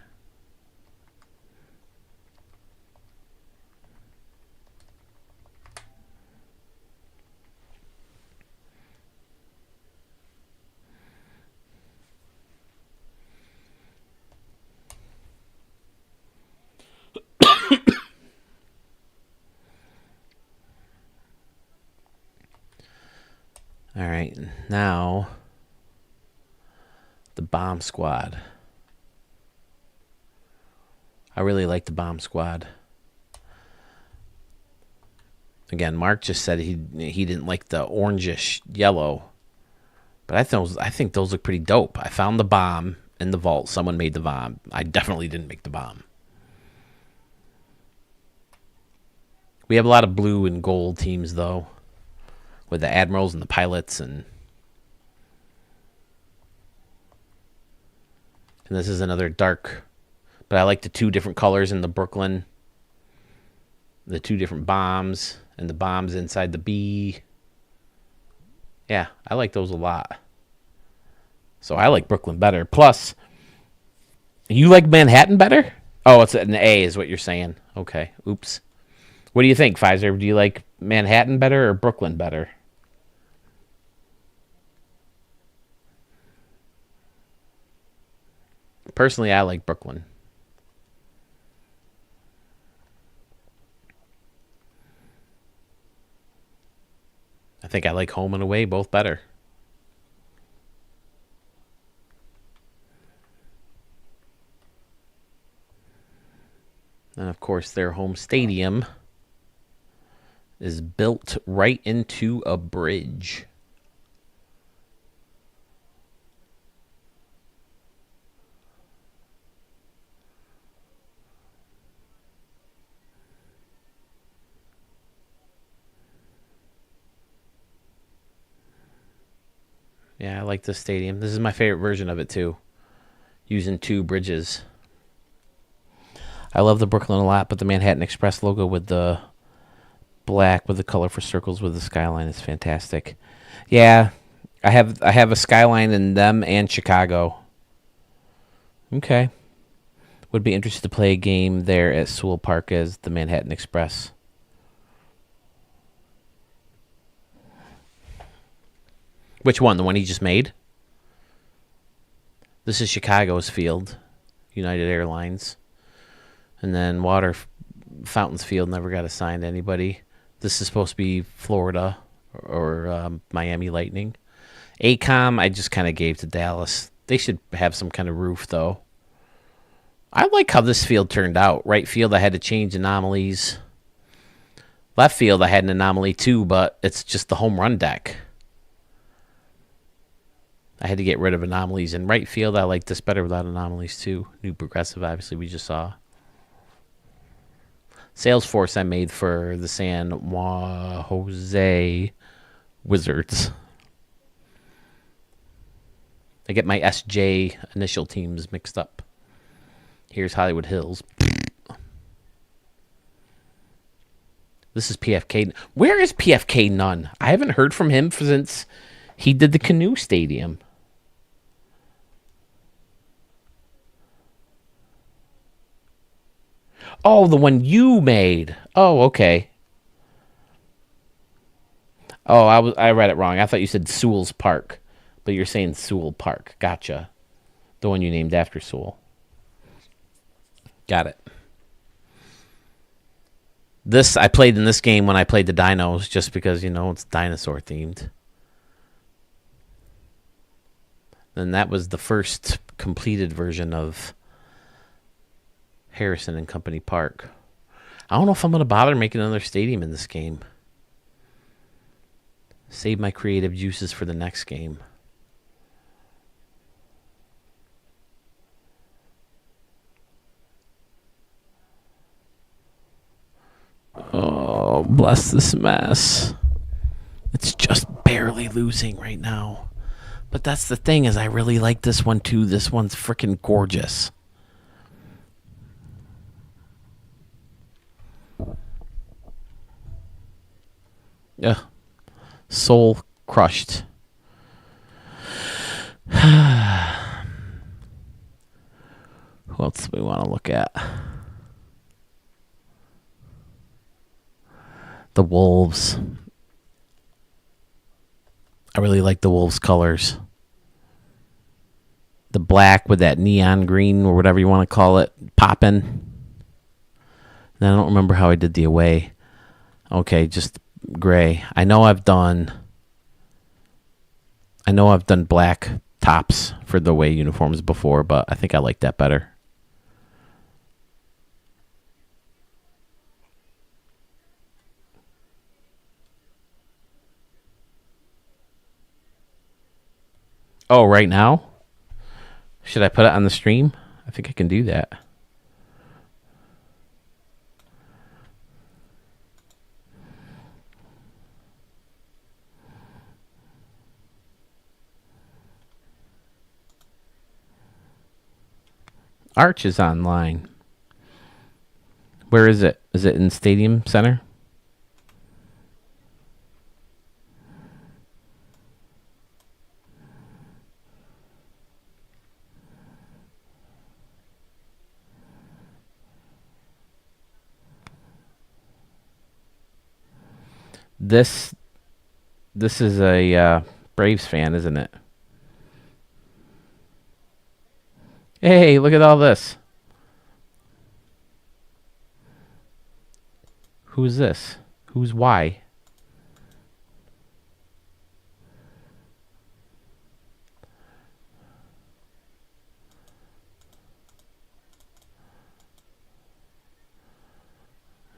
All right, now the Bomb Squad. I really like the Bomb Squad. Again, Mark just said he didn't like the orangish yellow, but I think those look pretty dope. I found the bomb in the vault. Someone made the bomb. I definitely didn't make the bomb. We have a lot of blue and gold teams though, with the Admirals and the Pilots and this is another dark, but I like the two different colors in the Brooklyn, the two different bombs, and the bombs inside the B. Yeah, I like those a lot. So I like Brooklyn better. Plus, you like Manhattan better? Oh, it's an A is what you're saying. Okay, oops. What do you think, Pfizer? Do you like Manhattan better or Brooklyn better? Personally, I like Brooklyn. I think I like home and away both better. And of course, their home stadium is built right into a bridge. Yeah, I like this stadium. This is my favorite version of it too. Using two bridges. I love the Brooklyn a lot, but the Manhattan Express logo with the black with the colorful circles with the skyline is fantastic. Yeah, I have a skyline in them and Chicago. Okay. Would be interested to play a game there at Sewell Park as the Manhattan Express. Which one? The one he just made? This is Chicago's field, United Airlines. And then Fountains Field never got assigned to anybody. This is supposed to be Florida or Miami Lightning. ACOM, I just kind of gave to Dallas. They should have some kind of roof, though. I like how this field turned out. Right field, I had to change anomalies. Left field, I had an anomaly too, but it's just the home run deck. I had to get rid of anomalies. In right field, I like this better without anomalies too. New progressive, obviously, we just saw. Salesforce I made for the San Jose Wizards. I get my SJ initial teams mixed up. Here's Hollywood Hills. This is PFK. Where is PFK Nunn? I haven't heard from him since he did the Canoe Stadium. Oh, the one you made. Oh, okay. Oh, I read it wrong. I thought you said Sewell's Park, but you're saying Sewell Park. Gotcha. The one you named after Sewell. Got it. I played in this game when I played the Dinos, just because, it's dinosaur themed. And that was the first completed version of Harrison and Company Park. I don't know if I'm going to bother making another stadium in this game. Save my creative juices for the next game. Oh, bless this mess. It's just barely losing right now. But that's the thing, is I really like this one too. This one's freaking gorgeous. Yeah. Soul crushed. Who else do we want to look at? The Wolves. I really like the Wolves colors. The black with that neon green or whatever you want to call it popping. And I don't remember how I did the away. Okay, just gray. I know I've done black tops for the away uniforms before, but I think I like that better. Oh, right now? Should I put it on the stream? I think I can do that. Arch is online. Where is it? Is it in Stadium Center? This is a Braves fan, isn't it? Hey, look at all this. Who's this? Who's Y?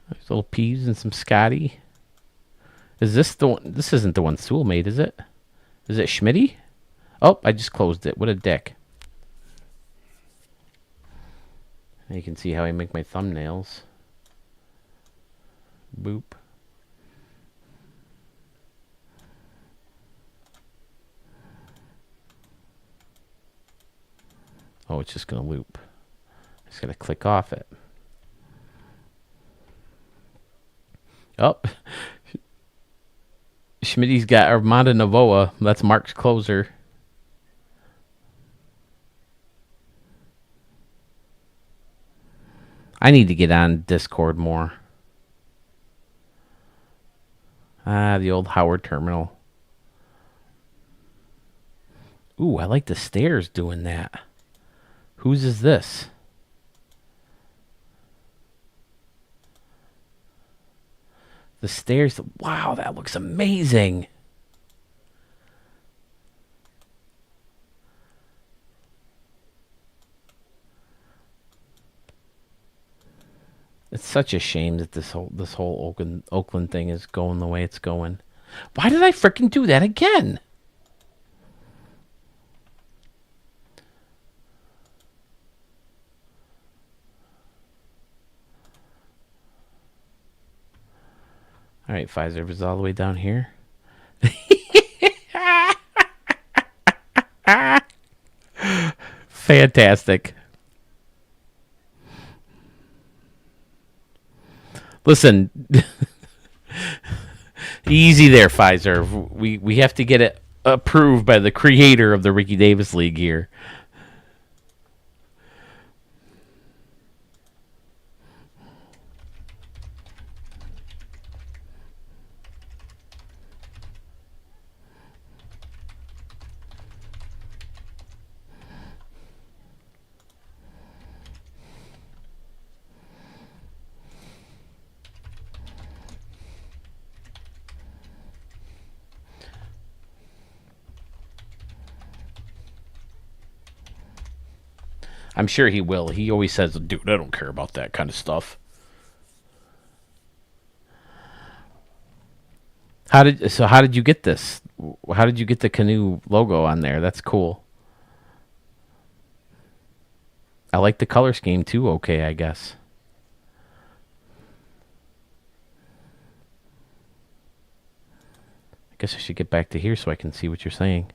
There's little Peas and some Scotty. Is this the one? This isn't the one Sewell made, is it? Is it Schmitty? Oh, I just closed it. What a dick. You can see how I make my thumbnails. Boop. Oh, it's just going to loop. Just got to click off it. Oh. Schmitty's got Armando Novoa. That's Mark's closer. I need to get on Discord more. The old Howard terminal. Ooh, I like the stairs doing that. Whose is this? The stairs. Wow, that looks amazing. It's such a shame that this whole Oakland thing is going the way it's going. Why did I frickin' do that again? All right, Pfizer is all the way down here. Fantastic. Listen, easy there, Pfizer. We have to get it approved by the creator of the Ricky Davis League here. I'm sure he will. He always says, dude, I don't care about that kind of stuff. How did you get this? How did you get the canoe logo on there? That's cool. I like the color scheme too. Okay, I guess. I guess I should get back to here so I can see what you're saying.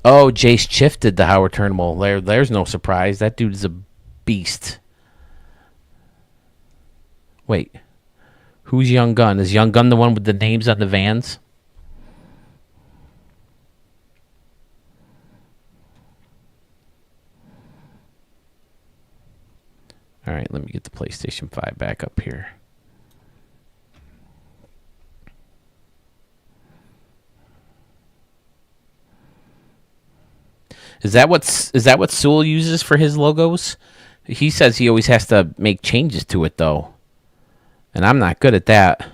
Oh, Jace Chiff did the Howard Turnbull. There's no surprise. That dude is a beast. Wait. Who's Young Gun? Is Young Gun the one with the names on the vans? All right, let me get the PlayStation 5 back up here. Is that what Sewell uses for his logos? He says he always has to make changes to it though. And I'm not good at that.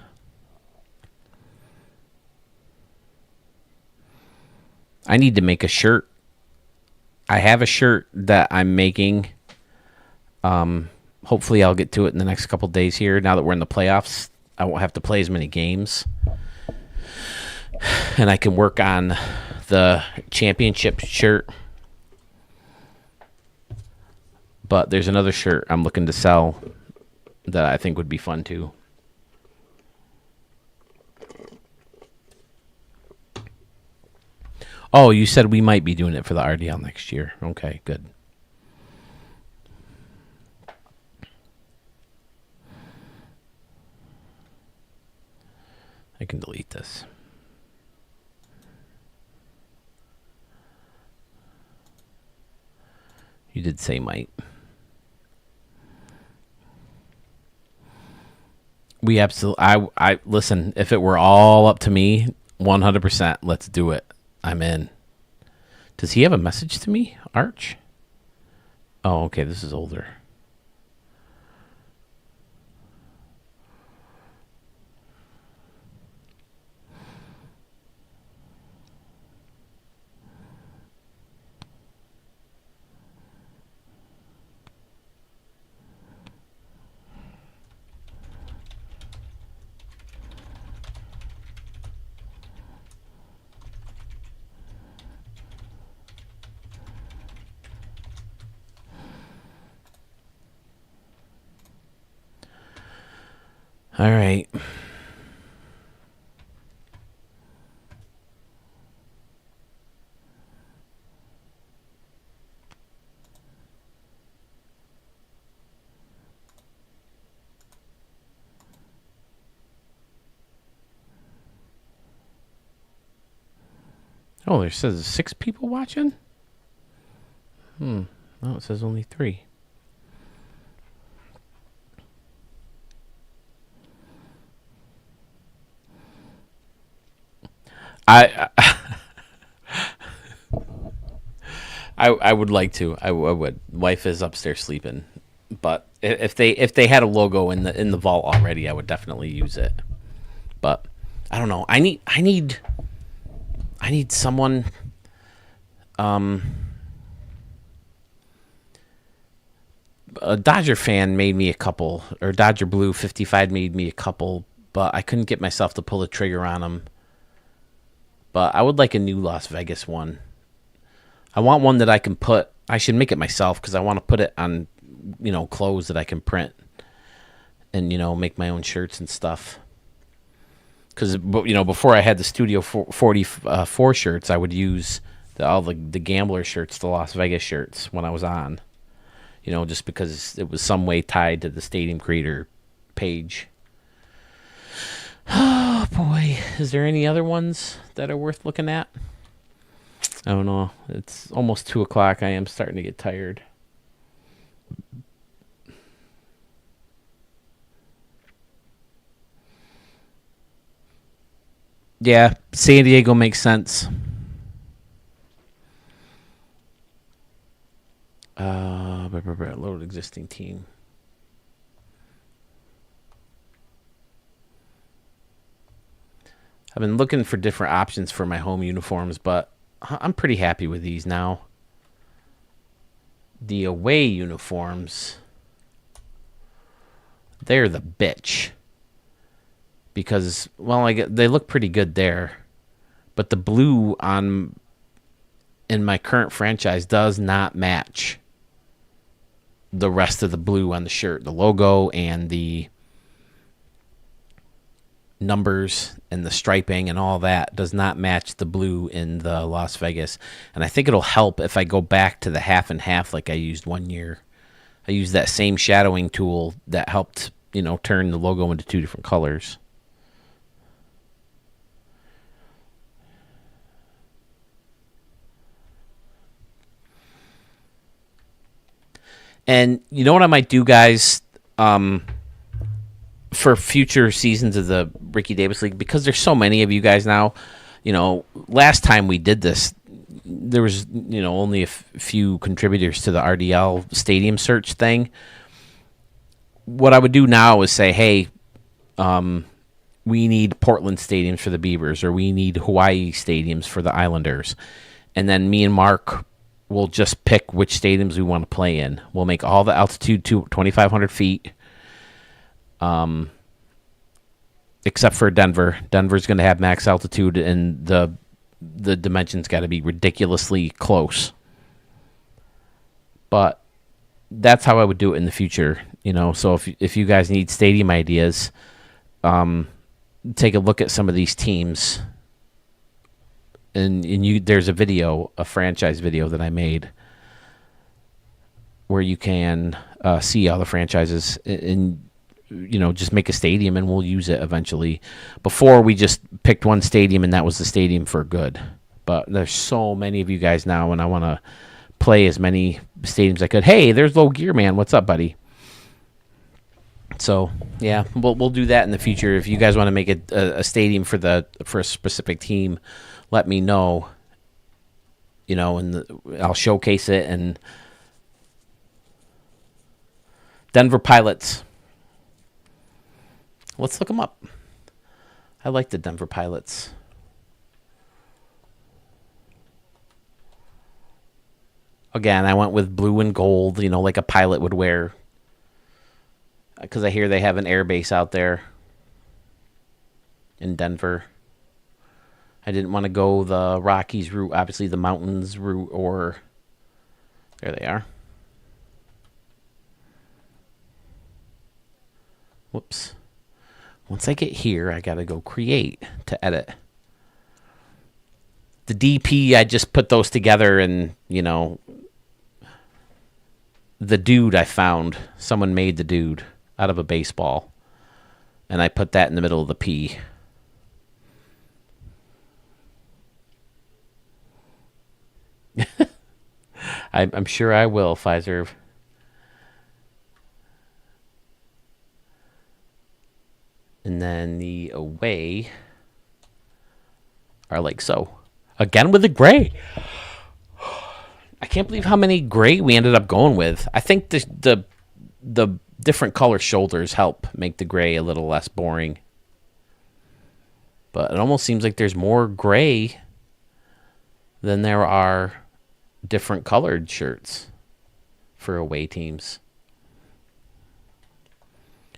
I need to make a shirt. I have a shirt that I'm making. Hopefully I'll get to it in the next couple days here. Now that we're in the playoffs, I won't have to play as many games. And I can work on the championship shirt. But there's another shirt I'm looking to sell that I think would be fun too. Oh, you said we might be doing it for the RDL next year. Okay, good. I can delete this. You did say might. We absolutely. I listen. If it were all up to me, 100%. Let's do it. I'm in. Does he have a message to me, Arch? Oh, okay. This is older. All right. Oh, it says 6 people watching? Oh, it says only 3. I I would like to. I would. Wife is upstairs sleeping, but if they had a logo in the vault already, I would definitely use it. But I don't know. I need someone. A Dodger fan made me a couple, or Dodger Blue 55 made me a couple, but I couldn't get myself to pull the trigger on them. But I would like a new Las Vegas one. I want one that I can put. I should make it myself because I want to put it on, clothes that I can print and make my own shirts and stuff. Because before I had the Studio 44 shirts, I would use all the gambler shirts, the Las Vegas shirts when I was on. Just because it was some way tied to the Stadium Creator page. Oh boy, is there any other ones that are worth looking at? I don't know. It's almost 2:00. I am starting to get tired. Yeah, San Diego makes sense. Load existing team. I've been looking for different options for my home uniforms, but I'm pretty happy with these now. The away uniforms, they're the bitch. Because, well, they look pretty good there. But the blue in my current franchise does not match the rest of the blue on the shirt. The logo and the numbers and the striping and all that does not match the blue in the Las Vegas. And I think it'll help if I go back to the half and half like I used one year. I used that same shadowing tool that helped, turn the logo into 2 different colors. And you know what I might do, guys, for future seasons of the Ricky Davis League, because there's so many of you guys now. Last time we did this, there was only a few contributors to the RDL stadium search thing. What I would do now is say, hey, we need Portland stadiums for the Beavers, or we need Hawaii stadiums for the Islanders, and then me and Mark will just pick which stadiums we want to play in. We'll make all the altitude to 2,500 feet, except for Denver. Denver's going to have max altitude, and the dimensions got to be ridiculously close. But that's how I would do it in the future. So if you guys need stadium ideas, take a look at some of these teams. And there's a franchise video that I made where you can see all the franchises and just make a stadium, and we'll use it eventually. Before, we just picked one stadium and that was the stadium for good. But there's so many of you guys now, and I want to play as many stadiums as I could. Hey, there's Low Gear Man. What's up, buddy? So yeah, we'll do that in the future. If you guys want to make it a stadium for a specific team, let me know. And I'll showcase it. And Denver Pilots. Let's look them up. I like the Denver Pilots. Again, I went with blue and gold, like a pilot would wear. Because I hear they have an air base out there in Denver. I didn't want to go the Rockies route, obviously the mountains route, or there they are. Whoops. Once I get here, I got to go create to edit. The DP, I just put those together and, the dude I found, someone made the dude out of a baseball. And I put that in the middle of the P. I'm sure I will, Pfizer. And then the away are like so. Again with the gray. I can't believe how many gray we ended up going with. I think the different color shoulders help make the gray a little less boring. But it almost seems like there's more gray than there are different colored shirts for away teams.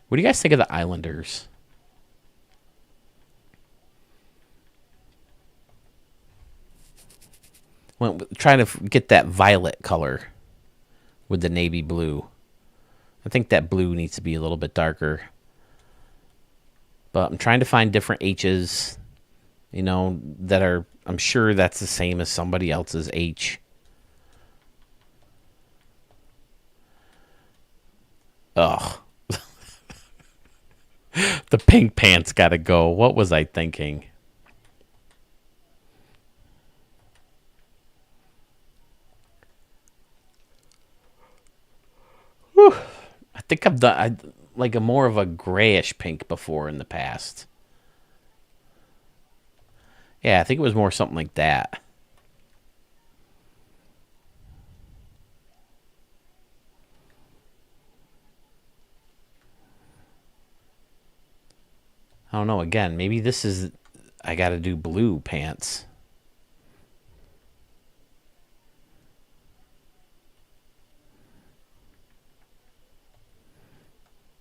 What do you guys think of the Islanders? Well, trying to get that violet color with the navy blue. I think that blue needs to be a little bit darker. But I'm trying to find different H's, that are, I'm sure that's the same as somebody else's H. Ugh. The pink pants gotta go. What was I thinking? Whew. I think I've done like a more of a grayish pink before in the past. Yeah, I think it was more something like that. I don't know. Again, maybe this is... I got to do blue pants.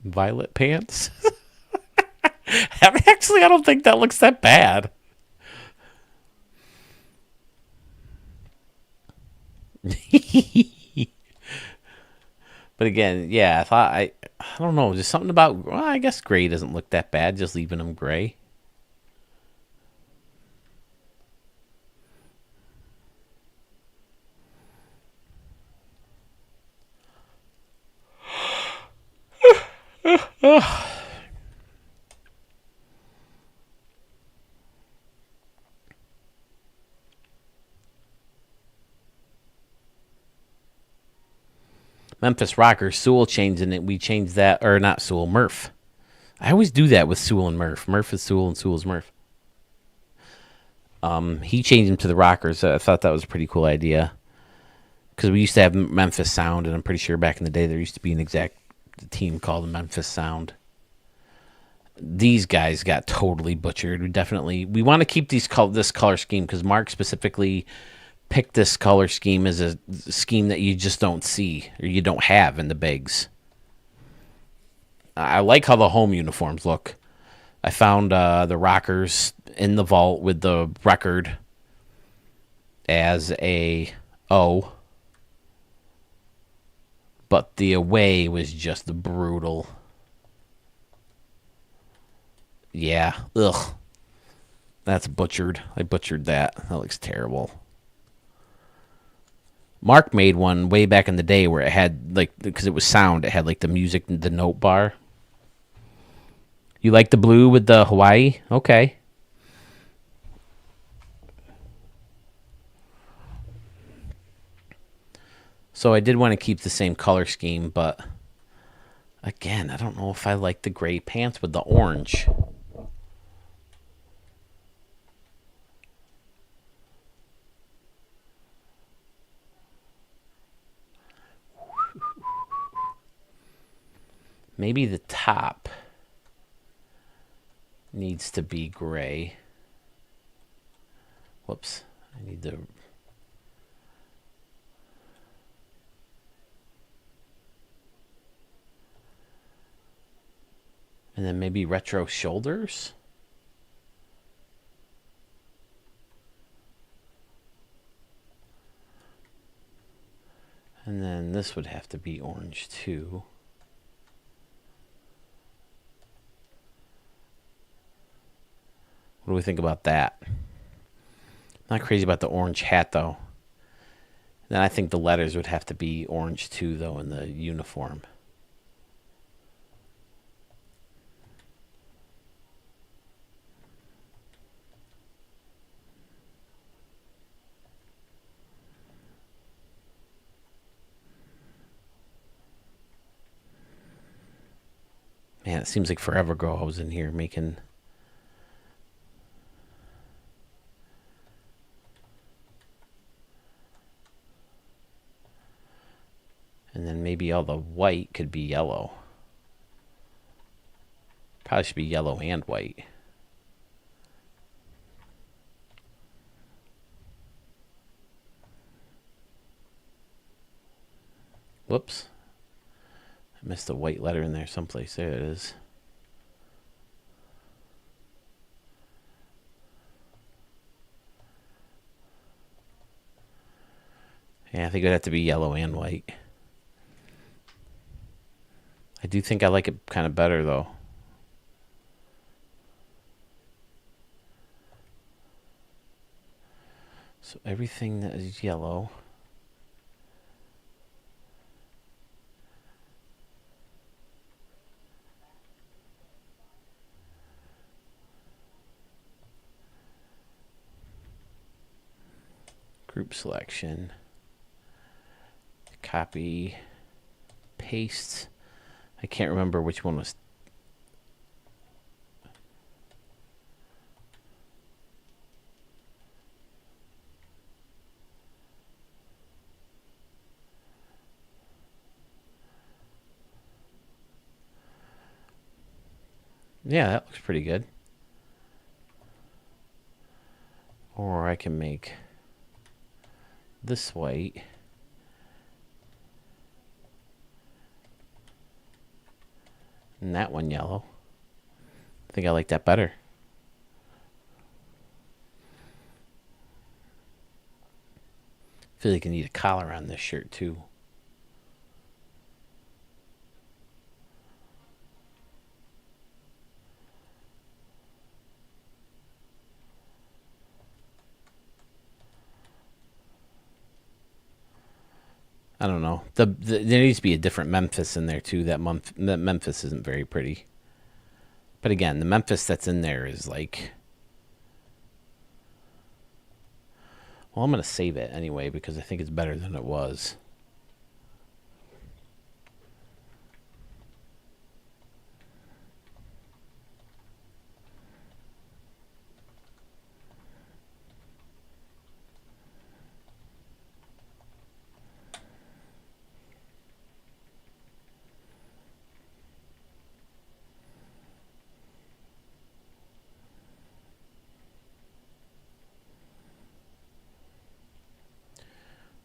Violet pants? Actually, I don't think that looks that bad. But again, yeah, I don't know. There's something about... Well, I guess gray doesn't look that bad, just leaving them gray. Memphis Rockers, Sewell changed it. We changed that, or not Sewell, Murph. I always do that with Sewell and Murph. Murph is Sewell and Sewell's Murph. He changed them to the Rockers. I thought that was a pretty cool idea. Because we used to have Memphis Sound, and I'm pretty sure back in the day there used to be an exact team called the Memphis Sound. These guys got totally butchered. We want to keep this color scheme because Mark specifically picked this color scheme as a scheme that you just don't see or you don't have in the bigs. I like how the home uniforms look. I found the Rockers in the vault with the record as a O, but the away was just brutal. Yeah, ugh. That's butchered. I butchered that. That looks terrible. Mark made one way back in the day where it had, like, because it was sound, it had, like, the music, the note bar. You like the blue with the Hawaii? Okay. So I did want to keep the same color scheme, but again, I don't know if I like the gray pants with the orange. Maybe the top needs to be gray. Whoops. I need to... And then maybe retro shoulders. And then this would have to be orange too. we think about that? Not crazy about the orange hat, though. Then I think the letters would have to be orange, too, though, in the uniform. Man, it seems like forever ago I was in here making... And then maybe all the white could be yellow. Probably should be yellow and white. Whoops. I missed a white letter in there someplace. There it is. Yeah, I think it'd have to be yellow and white. I do think I like it kind of better, though. So everything that is yellow. Group selection. Copy. Paste. I can't remember which one was... Yeah, that looks pretty good. Or I can make this white. And that one yellow. I think I like that better. I feel like I need a collar on this shirt too. I don't know. There needs to be a different Memphis in there too. That Memphis isn't very pretty. But again, the Memphis that's in there is like... Well, I'm going to save it anyway because I think it's better than it was.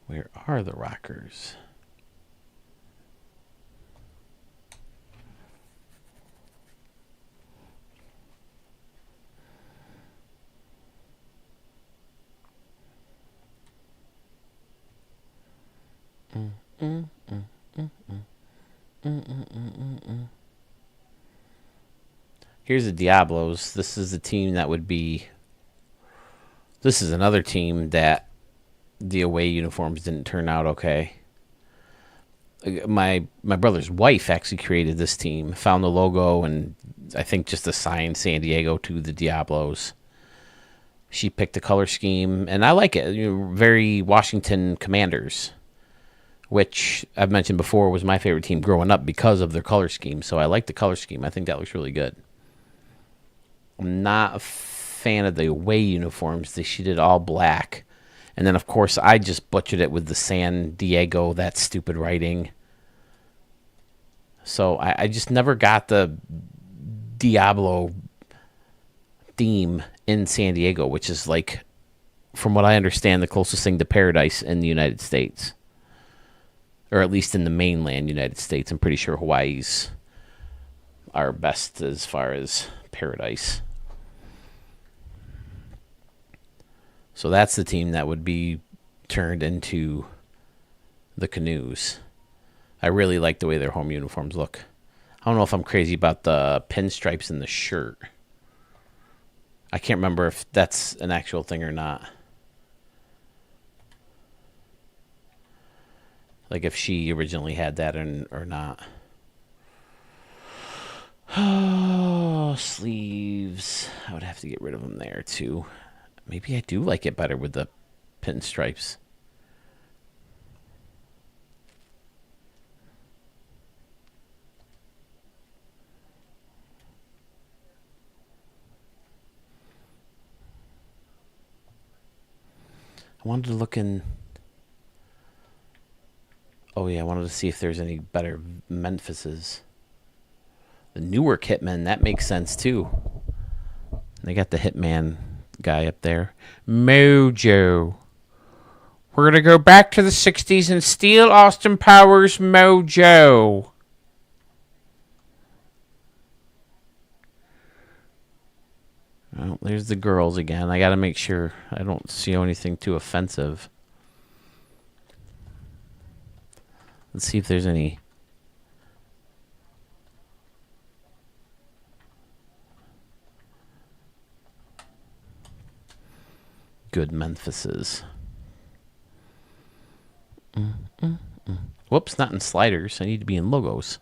Where are the rockers? Here's the Diablos. This is the team that would be... This is another team that the away uniforms didn't turn out okay. My brother's wife actually created this team, found the logo, and I think just assigned San Diego to the Diablos. She picked the color scheme, and I like it. Very Washington Commanders, which I've mentioned before was my favorite team growing up because of their color scheme. So I like the color scheme. I think that looks really good. I'm not a fan of the away uniforms. She did all black. And then, of course, I just butchered it with the San Diego, that stupid writing. So I just never got the Diablo theme in San Diego, which is like, from what I understand, the closest thing to paradise in the United States. Or at least in the mainland United States. I'm pretty sure Hawaii's our best as far as paradise. So that's the team that would be turned into the Canoes. I really like the way their home uniforms look. I don't know if I'm crazy about the pinstripes in the shirt. I can't remember if that's an actual thing or not. Like if she originally had that or not. Oh, sleeves. I would have to get rid of them there too. Maybe I do like it better with the pinstripes. I wanted to look in. Oh yeah, I wanted to see if there's any better Memphises. The Newark Hitman, that makes sense too. They got the Hitman guy up there. Mojo. We're going to go back to the 60s and steal Austin Powers' mojo. Well, there's the girls again. I got to make sure I don't see anything too offensive. Let's see if there's any. Good Memphises. Whoops, not in sliders. I need to be in logos.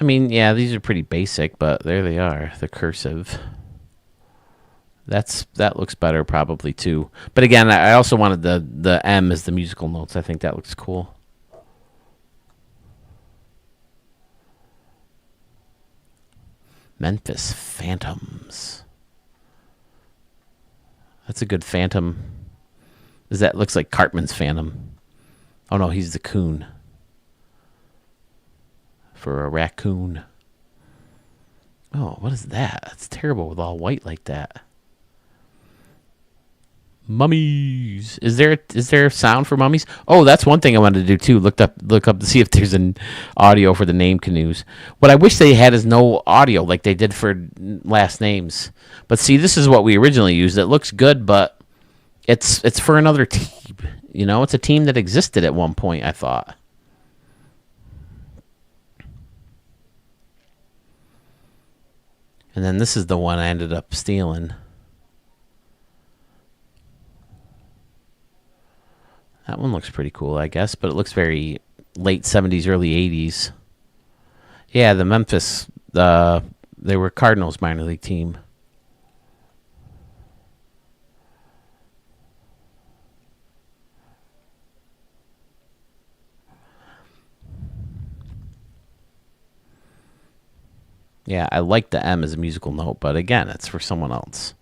I mean, yeah, these are pretty basic, but there they are. The cursive. That looks better probably too. But again, I also wanted the M as the musical notes. I think that looks cool. Memphis Phantoms. That's a good Phantom. That looks like Cartman's Phantom. Oh no, he's the coon. For a raccoon. Oh, what is that? It's terrible with all white like that. Mummies. Is there a sound for mummies? Oh, that's one thing I wanted to do too. Look up to see if there's an audio for the name canoes. What I wish they had is no audio like they did for last names. But see, this is what we originally used. It looks good, but it's for another team. You know, it's a team that existed at one point, I thought. And then this is the one I ended up stealing. That one looks pretty cool, I guess, but it looks very late 70s, early 80s. Yeah, the Memphis, they were Cardinals minor league team. Yeah, I like the M as a musical note, but again, it's for someone else.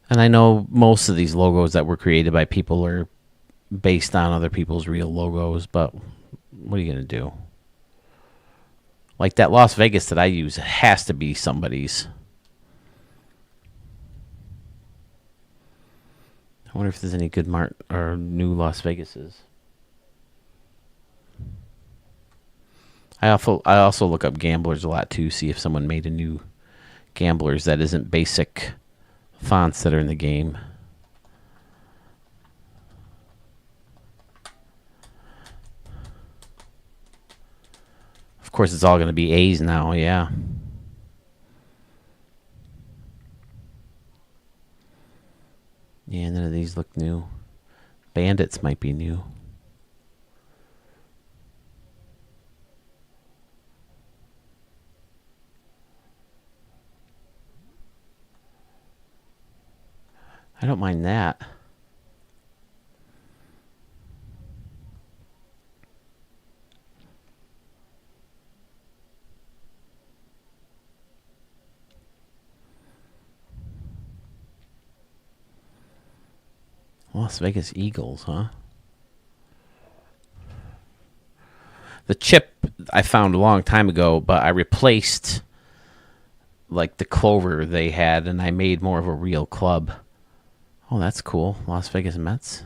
And I know most of these logos that were created by people are based on other people's real logos, but what are you going to do? Like that Las Vegas that I use, it has to be somebody's. I wonder if there's any good or new Las Vegases. I also look up gamblers a lot too, see if someone made a new gamblers that isn't basic fonts that are in the game. Of course, it's all going to be A's now, yeah. Yeah, none of these look new. Bandits might be new. I don't mind that. Las Vegas Eagles, huh? The chip I found a long time ago, but I replaced like the clover they had, and I made more of a real club. Oh, that's cool. Las Vegas Mets.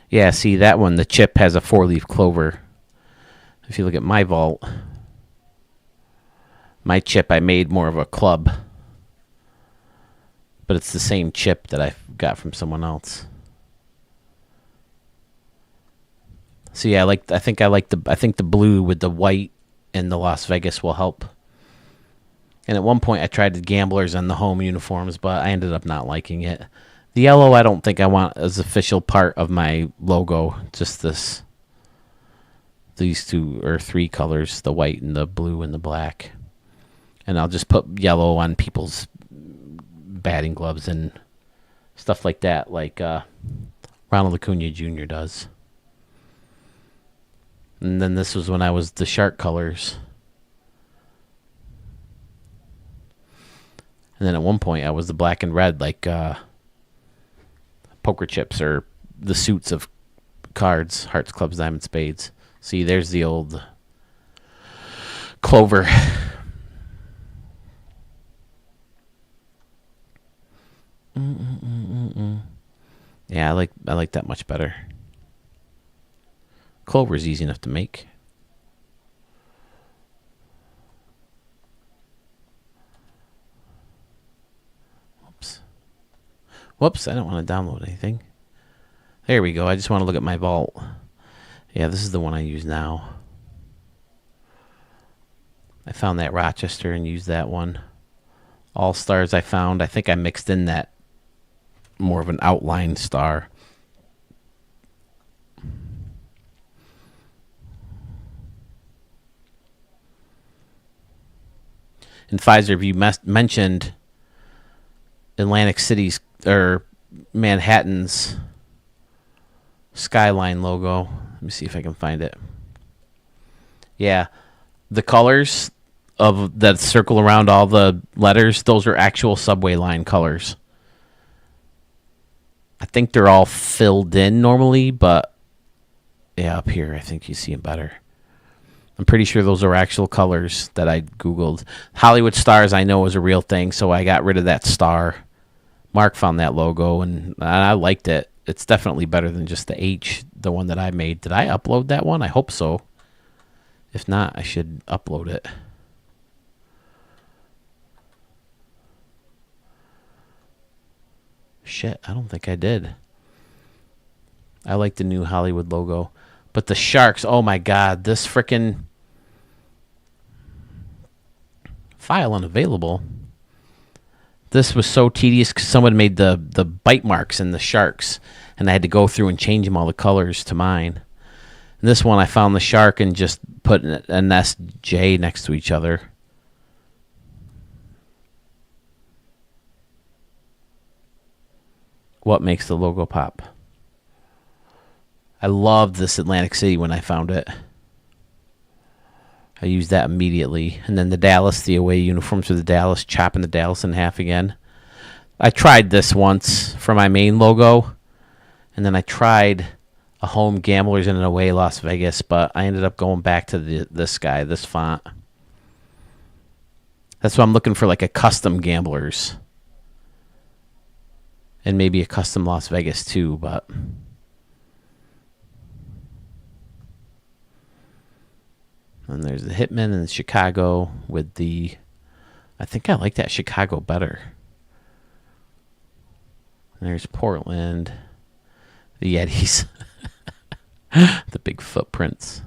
Yeah, see that one, the chip has a 4-leaf clover. If you look at my vault, my chip I made more of a club. but it's the same chip that I got from someone else. So yeah, I think the blue with the white and the Las Vegas will help. And at one point I tried the gamblers and the home uniforms, but I ended up not liking it. The yellow I don't think I want as official part of my logo. Just these 2 or 3 colors, the white and the blue and the black. And I'll just put yellow on people's batting gloves and stuff like that, like Ronald Acuna Jr. does. And then this was when I was the shark colors. And then at one point I was the black and red, like poker chips or the suits of cards, hearts, clubs, diamonds, spades. See, there's the old clover. Yeah, I like that much better. Clover is easy enough to make. Whoops, I don't want to download anything. There we go. I just want to look at my vault. Yeah, this is the one I use now. I found that Rochester and used that one. All Stars I found. I think I mixed in that more of an outline star. And Pfizer, you mentioned Atlantic City's or Manhattan's skyline logo. Let me see if I can find it. Yeah, the colors of that circle around all the letters, those are actual subway line colors. I think they're all filled in normally, but yeah, up here I think you see them better. I'm pretty sure those are actual colors that I Googled. Hollywood Stars I know is a real thing, so I got rid of that star. Mark found that logo, and I liked it. It's definitely better than just the H, the one that I made. Did I upload that one? I hope so. If not, I should upload it. Shit, I don't think I did. I like the new Hollywood logo. But the Sharks, oh my god, this frickin' file unavailable. This was so tedious because someone made the bite marks in the Sharks, and I had to go through and change them all the colors to mine. And this one, I found the shark and just put an SJ next to each other. What makes the logo pop? I loved this Atlantic City when I found it. I used that immediately. And then the Dallas, the away uniforms for the Dallas, chopping the Dallas in half again. I tried this once for my main logo. And then I tried a home Gamblers and an away Las Vegas, but I ended up going back to this guy, this font. That's why I'm looking for like a custom Gamblers. And maybe a custom Las Vegas too, but... And there's the Hitman and Chicago with the... I think I like that Chicago better. And there's Portland. The Yetis. The big footprints.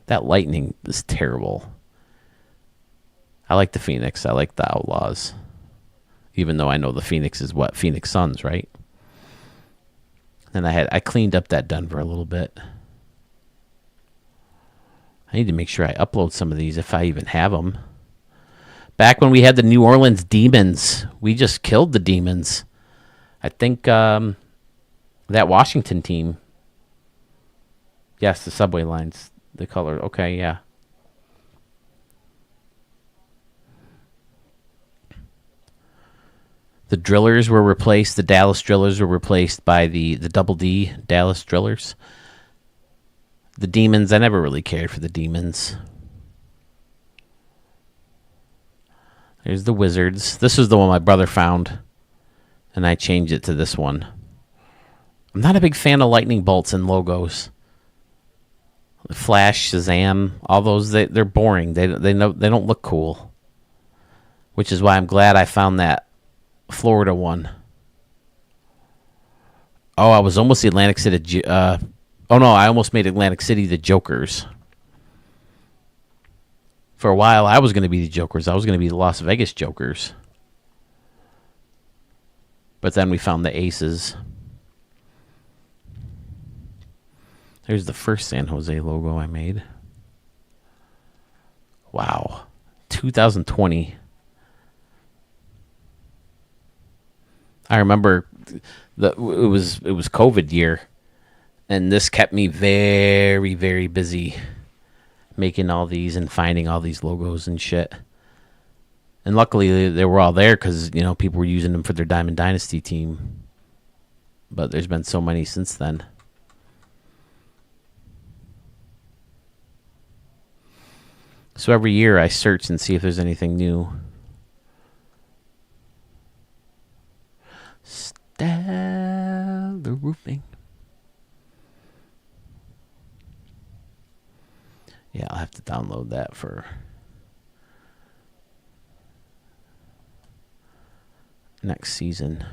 That lightning is terrible. I like the Phoenix. I like the Outlaws. Even though I know the Phoenix is what? Phoenix Suns, right? Then I cleaned up that Denver a little bit. I need to make sure I upload some of these if I even have them. Back when we had the New Orleans Demons, we just killed the Demons. I think that Washington team. Yes, the subway lines, the color. Okay, yeah. The Drillers were replaced. The Dallas Drillers were replaced by the Double D Dallas Drillers. The Demons, I never really cared for the Demons. There's the Wizards. This is the one my brother found, and I changed it to this one. I'm not a big fan of lightning bolts and logos. Flash, Shazam, all those, they're boring. They don't look cool. Which is why I'm glad I found that Florida one. Oh, I was almost the Atlantic City. Oh no, I almost made Atlantic City the Jokers. For a while, I was going to be the Jokers. I was going to be the Las Vegas Jokers. But then we found the Aces. There's the first San Jose logo I made. Wow. 2020. I remember it was COVID year, and this kept me very, very busy making all these and finding all these logos and shit. And luckily they were all there because, people were using them for their Diamond Dynasty team. But there's been so many since then. So every year I search and see if there's anything new. Stellar Roofing. Yeah, I'll have to download that for next season.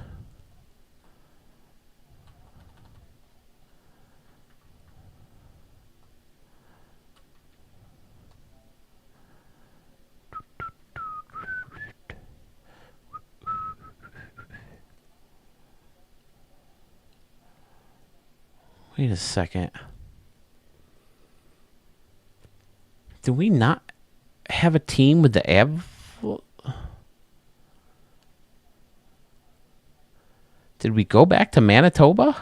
Wait a second. Do we not have a team with the Did we go back to Manitoba?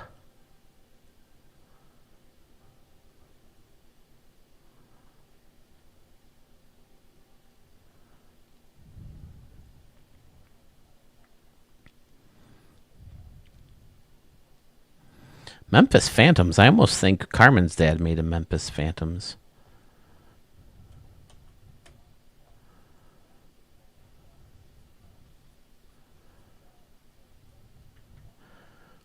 Memphis Phantoms. I almost think Carmen's dad made a Memphis Phantoms.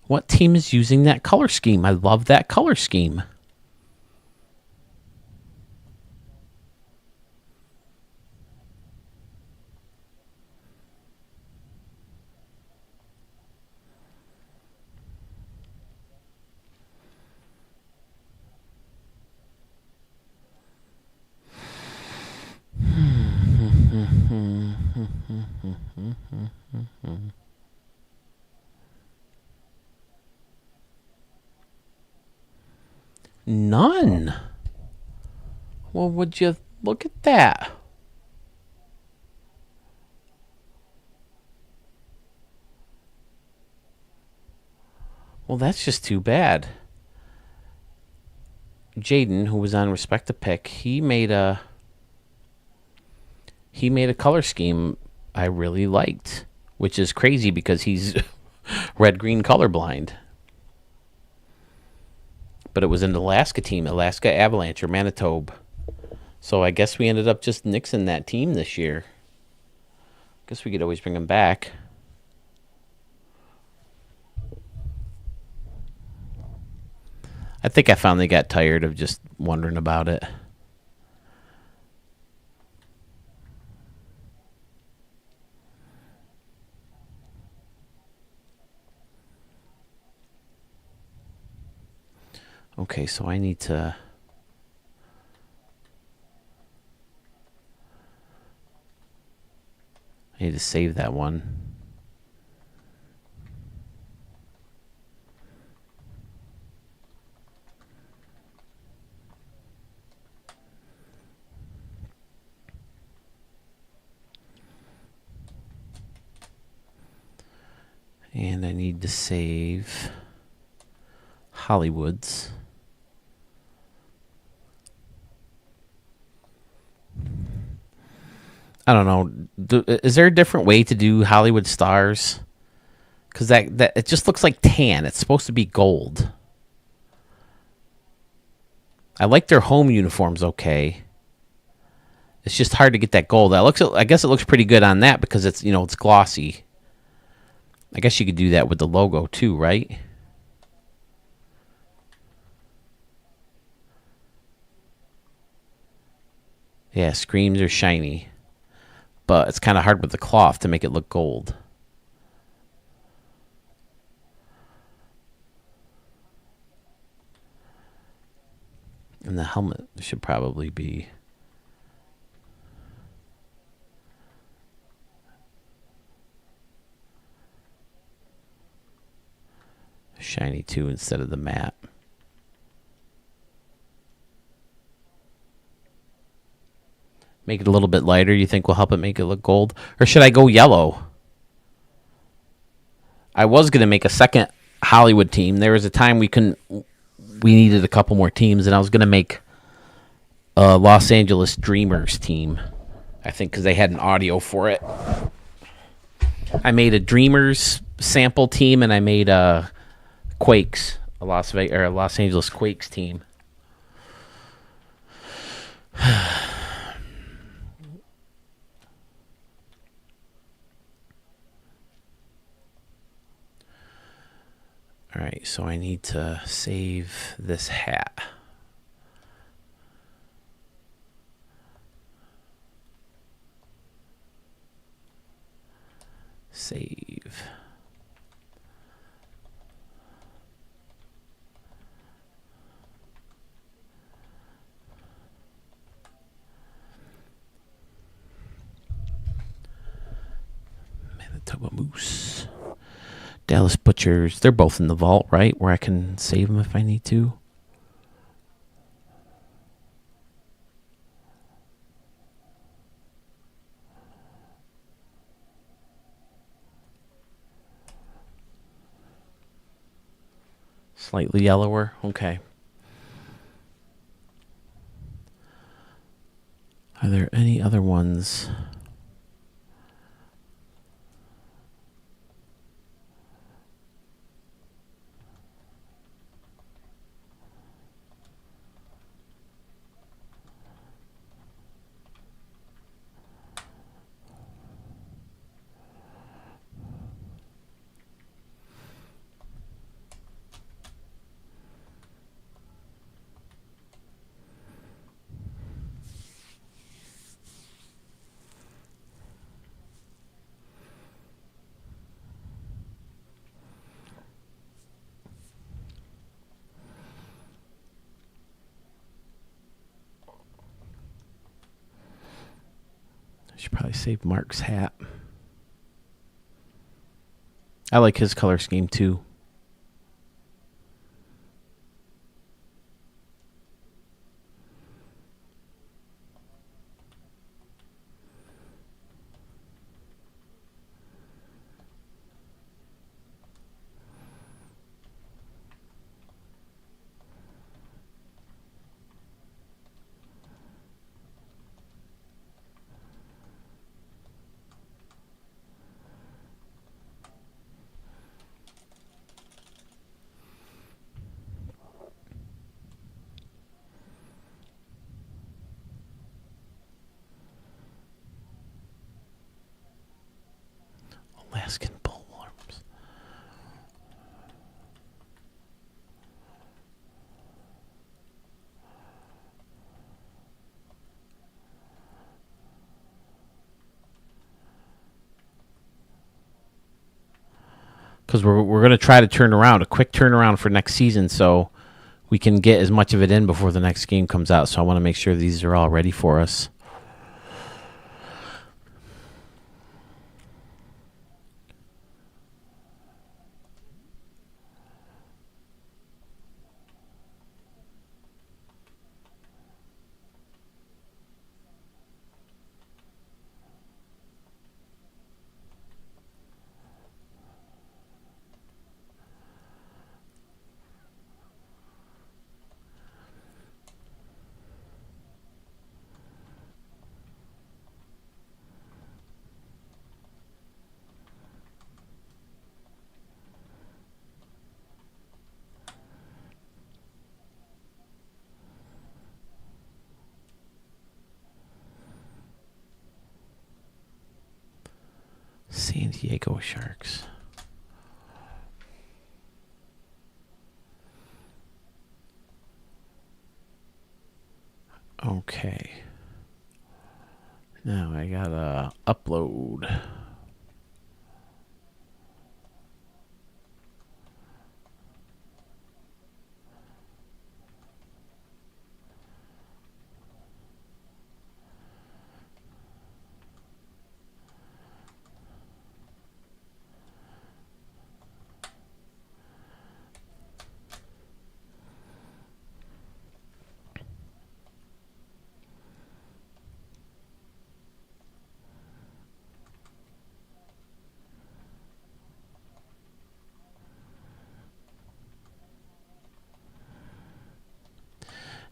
What team is using that color scheme? I love that color scheme. None. Well, would you look at that? Well, that's just too bad. Jaden, who was on Respect to Pick, he made a color scheme I really liked, which is crazy because he's red-green colorblind. But it was an Alaska team, Alaska Avalanche or Manitoba. So I guess we ended up just nixing that team this year. Guess we could always bring them back. I think I finally got tired of just wondering about it. Okay, so I need to save that one. And I need to save Hollywood's. I don't know. Is there a different way to do Hollywood Stars? Because that it just looks like tan. It's supposed to be gold. I like their home uniforms okay. It's just hard to get that gold. I guess it looks pretty good on that because it's it's glossy. I guess you could do that with the logo too, right? Yeah, screams are shiny. But it's kind of hard with the cloth to make it look gold. And the helmet should probably be shiny too instead of the matte. Make it a little bit lighter. You think will help it make it look gold? Or should I go yellow? I was going to make a second Hollywood team. There was a time we needed a couple more teams, and I was going to make a Los Angeles Dreamers team. I think because they had an audio for it. I made a Dreamers sample team, and I made a Quakes, a Los Angeles Quakes team. All right, so I need to save this hat. Save. Manitoba Moose. Dallas Butchers. They're both in the vault, right? Where I can save them if I need to. Slightly yellower. Okay. Are there any other ones? I should probably save Mark's hat. I like his color scheme too. Alaskan bullworms. Because we're going to try to turn around, a quick turnaround for next season, so we can get as much of it in before the next game comes out. So I want to make sure these are all ready for us. San Diego Sharks. Okay. Now I gotta upload.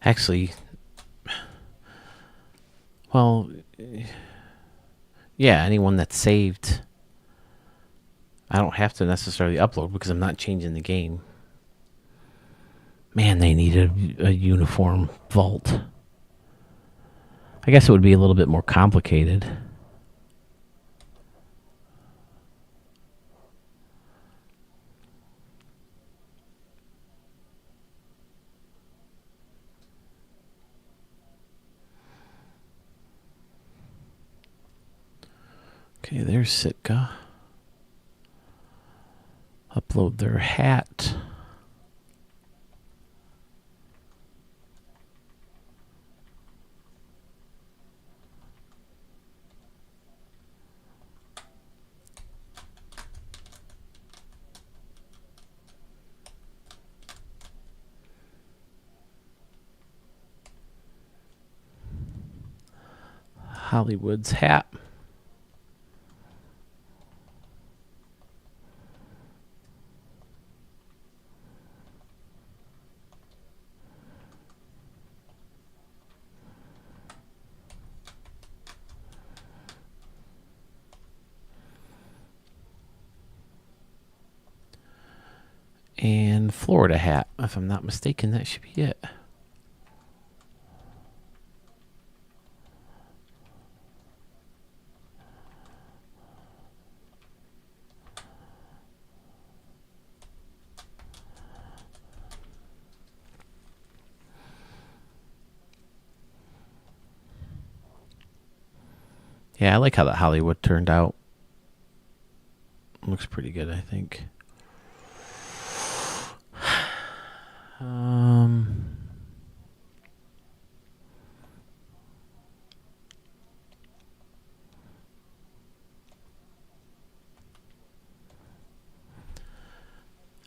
Actually, well, yeah, anyone that's saved, I don't have to necessarily upload because I'm not changing the game. Man, they need a uniform vault. I guess it would be a little bit more complicated. Okay, there's Sitka. Upload their hat. Hollywood's hat. And Florida hat. If I'm not mistaken, that should be it. Yeah, I like how the Hollywood turned out. Looks pretty good, I think.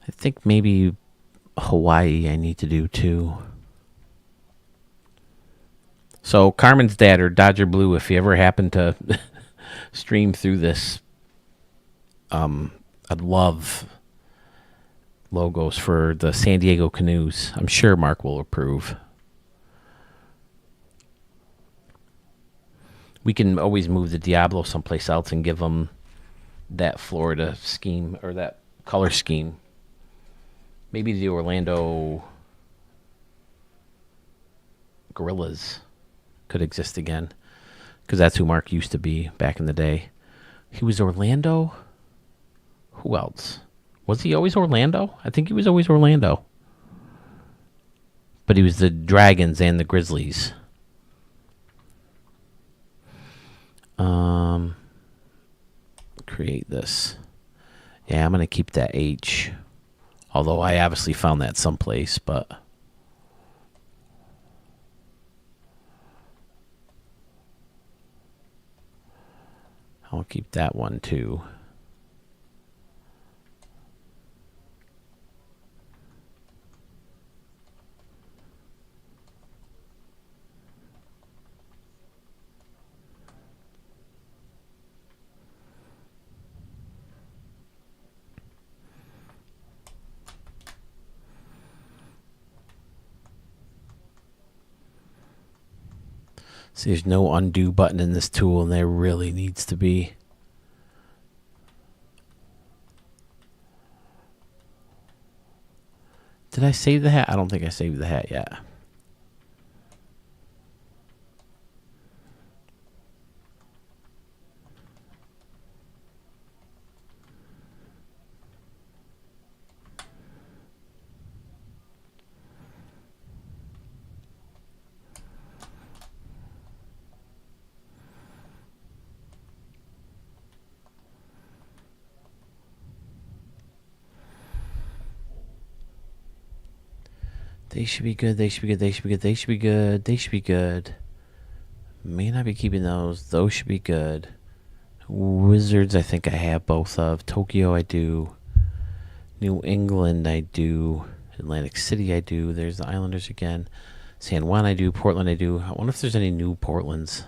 I think maybe Hawaii I need to do too. So Carmen's dad or Dodger Blue, if you ever happen to stream through this, I'd love logos for the San Diego Canoes. I'm sure Mark will approve. We can always move the Diablo someplace else and give them that Florida scheme or that color scheme. Maybe the Orlando Gorillas could exist again, because that's who Mark used to be back in the day. He was Orlando. Who else? Was he always Orlando? I think he was always Orlando. But he was the Dragons and the Grizzlies. Create this. Yeah, I'm going to keep that H. Although I obviously found that someplace, but I'll keep that one too. See, there's no undo button in this tool, and there really needs to be. Did I save the hat? I don't think I saved the hat yet. They should be good. They should be good. They should be good. They should be good. They should be good. May not be keeping those. Those should be good. Wizards, I think I have both of. Tokyo, I do. New England, I do. Atlantic City, I do. There's the Islanders again. San Juan, I do. Portland, I do. I wonder if there's any new Portlands.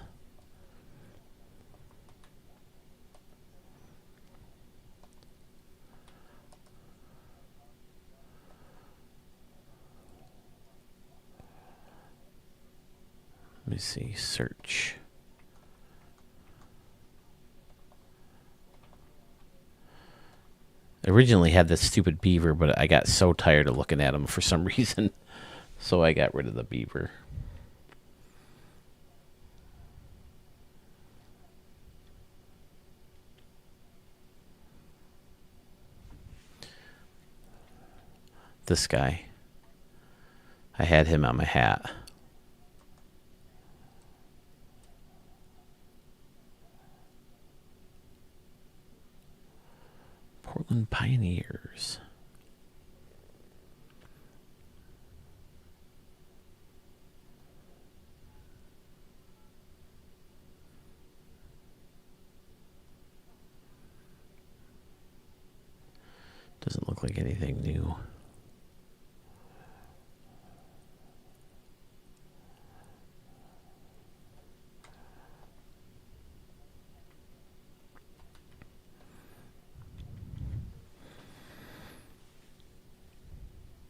me see. Search. I originally had this stupid beaver, but I got so tired of looking at him for some reason. So I got rid of the beaver. This guy. I had him on my hat. Portland Pioneers. Doesn't look like anything new.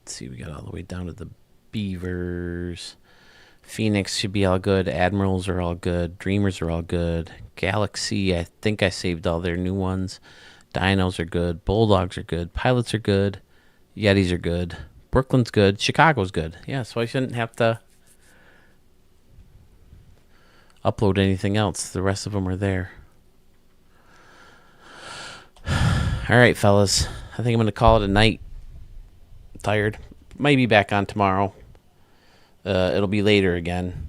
Let's see, we got all the way down to the Beavers. Phoenix should be all good. Admirals are all good. Dreamers are all good. Galaxy, I think I saved all their new ones. Dinos are good. Bulldogs are good. Pilots are good. Yetis are good. Brooklyn's good. Chicago's good. Yeah, so I shouldn't have to upload anything else. The rest of them are there. All right, fellas. I think I'm going to call it a night. Tired. Might be back on tomorrow. It'll be later again.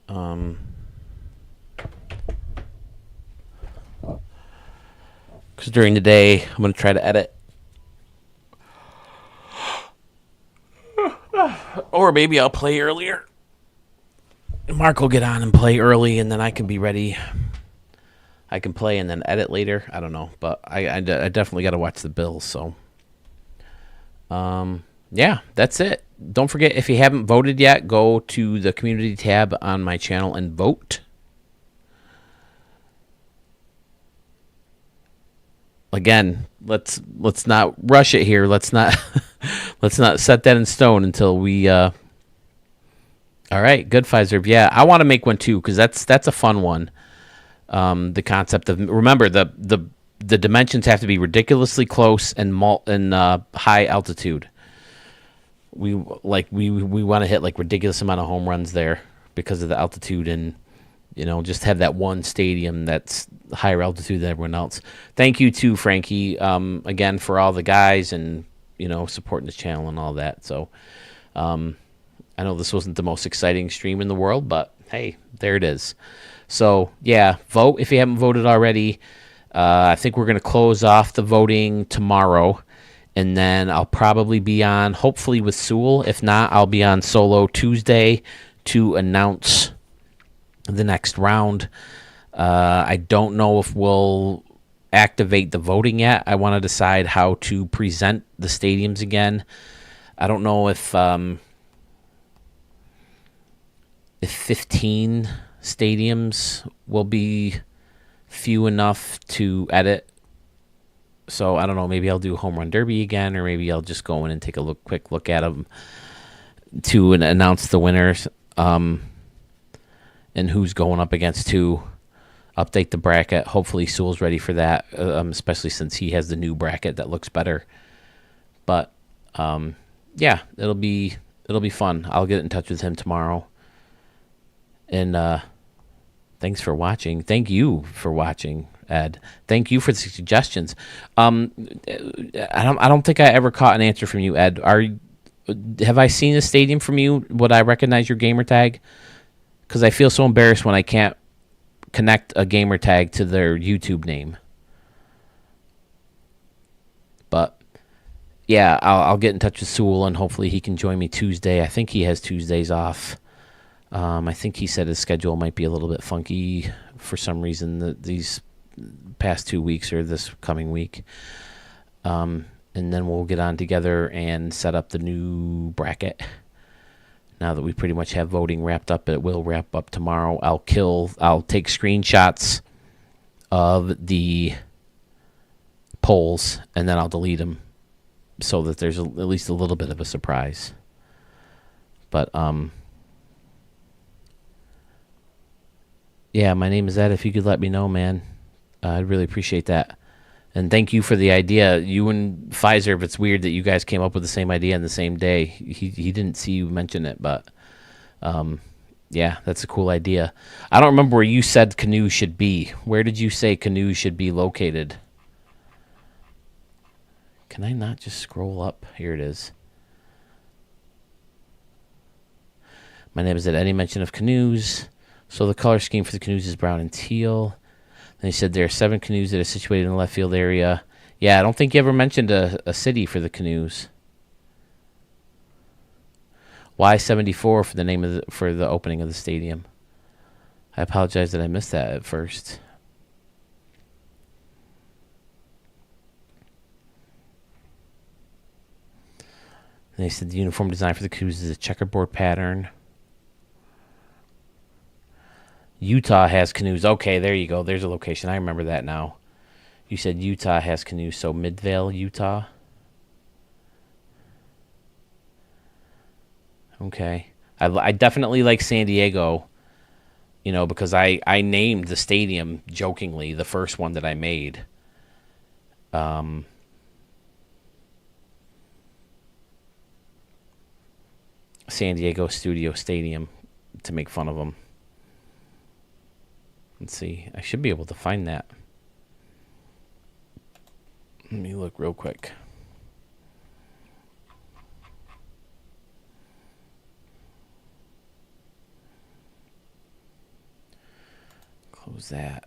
Because during the day, I'm going to try to edit. Or maybe I'll play earlier. Mark will get on and play early, and then I can be ready. I can play and then edit later. I don't know, but I definitely got to watch the Bills. So, yeah, that's it. Don't forget, if you haven't voted yet, go to the community tab on my channel and vote. Again, let's not rush it here. Let's not set that in stone until we. All right, good, Pfizer. Yeah, I want to make one too because that's a fun one. The concept of, remember, the dimensions have to be ridiculously close and high altitude. We want to hit like ridiculous amount of home runs there because of the altitude, and just have that one stadium that's higher altitude than everyone else. Thank you to Frankie again for all the guys and supporting this channel and all that. So I know this wasn't the most exciting stream in the world, but hey, there it is. So, yeah, vote if you haven't voted already. I think we're going to close off the voting tomorrow, and then I'll probably be on, hopefully with Sewell. If not, I'll be on solo Tuesday to announce the next round. I don't know if we'll activate the voting yet. I want to decide how to present the stadiums again. I don't know if 15 stadiums will be few enough to edit. So I don't know, maybe I'll do Home Run Derby again, or maybe I'll just go in and take a quick look at them to announce the winners and who's going up against who. Update the bracket. Hopefully Sewell's ready for that, especially since he has the new bracket that looks better. But yeah, it'll be fun. I'll get in touch with him tomorrow. And thanks for watching. Thank you for watching, Ed. Thank you for the suggestions. I don't think I ever caught an answer from you, Ed. Have I seen a stadium from you? Would I recognize your gamer tag? Because I feel so embarrassed when I can't connect a gamer tag to their YouTube name. But yeah, I'll get in touch with Sewell, and hopefully he can join me Tuesday. I think he has Tuesdays off. I think he said his schedule might be a little bit funky for some reason these past 2 weeks or this coming week. And then we'll get on together and set up the new bracket. Now that we pretty much have voting wrapped up, it will wrap up tomorrow. I'll take screenshots of the polls, and then I'll delete them so that there's at least a little bit of a surprise. But yeah, my name is Ed. If you could let me know, man, I'd really appreciate that. And thank you for the idea. You and Pfizer, if it's weird that you guys came up with the same idea on the same day. He didn't see you mention it, but yeah, that's a cool idea. I don't remember where you said Canoe should be. Where did you say Canoe should be located? Can I not just scroll up? Here it is. My name is Ed. Any mention of canoes? So the color scheme for the canoes is brown and teal. Then he said there are 7 canoes that are situated in the left field area. Yeah, I don't think you ever mentioned a city for the canoes. Why 74 for the name of for the opening of the stadium? I apologize that I missed that at first. And they said the uniform design for the canoes is a checkerboard pattern. Utah has canoes. Okay, there you go. There's a location. I remember that now. You said Utah has canoes, so Midvale, Utah. Okay. I definitely like San Diego, because I named the stadium jokingly, the first one that I made. San Diego Studio Stadium to make fun of them. Let's see. I should be able to find that. Let me look real quick. Close that.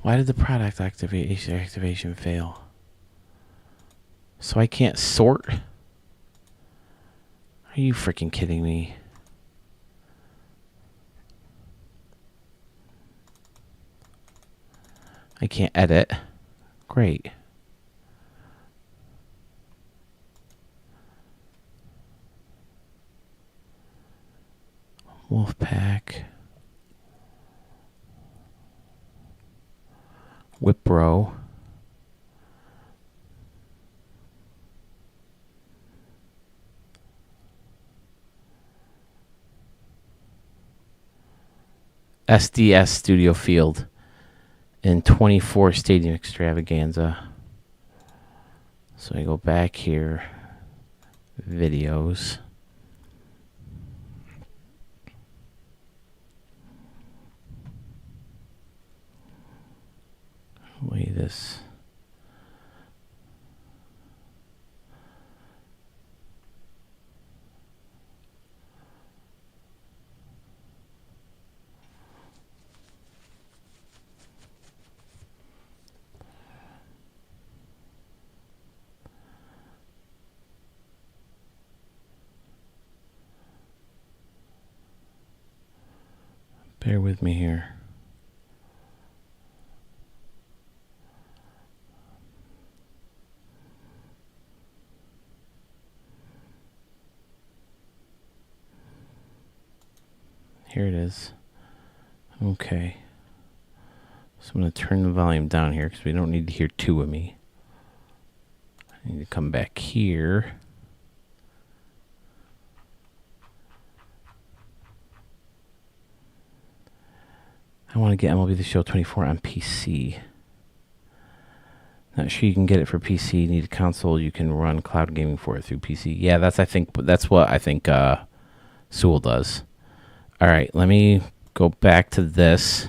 Why did the product activation fail? So I can't sort? Are you freaking kidding me? I can't edit. Great. Wolfpack. Wipro. SDS Studio Field in 24 Stadium Extravaganza. So I go back here, videos. Wait, this. Bear with me here. Here it is. Okay. So I'm going to turn the volume down here because we don't need to hear 2 of me. I need to come back here. I want to get MLB The Show 24 on PC. Not sure you can get it for PC. You need a console. You can run cloud gaming for it through PC. Yeah, that's what I think Sewell does. All right, let me go back to this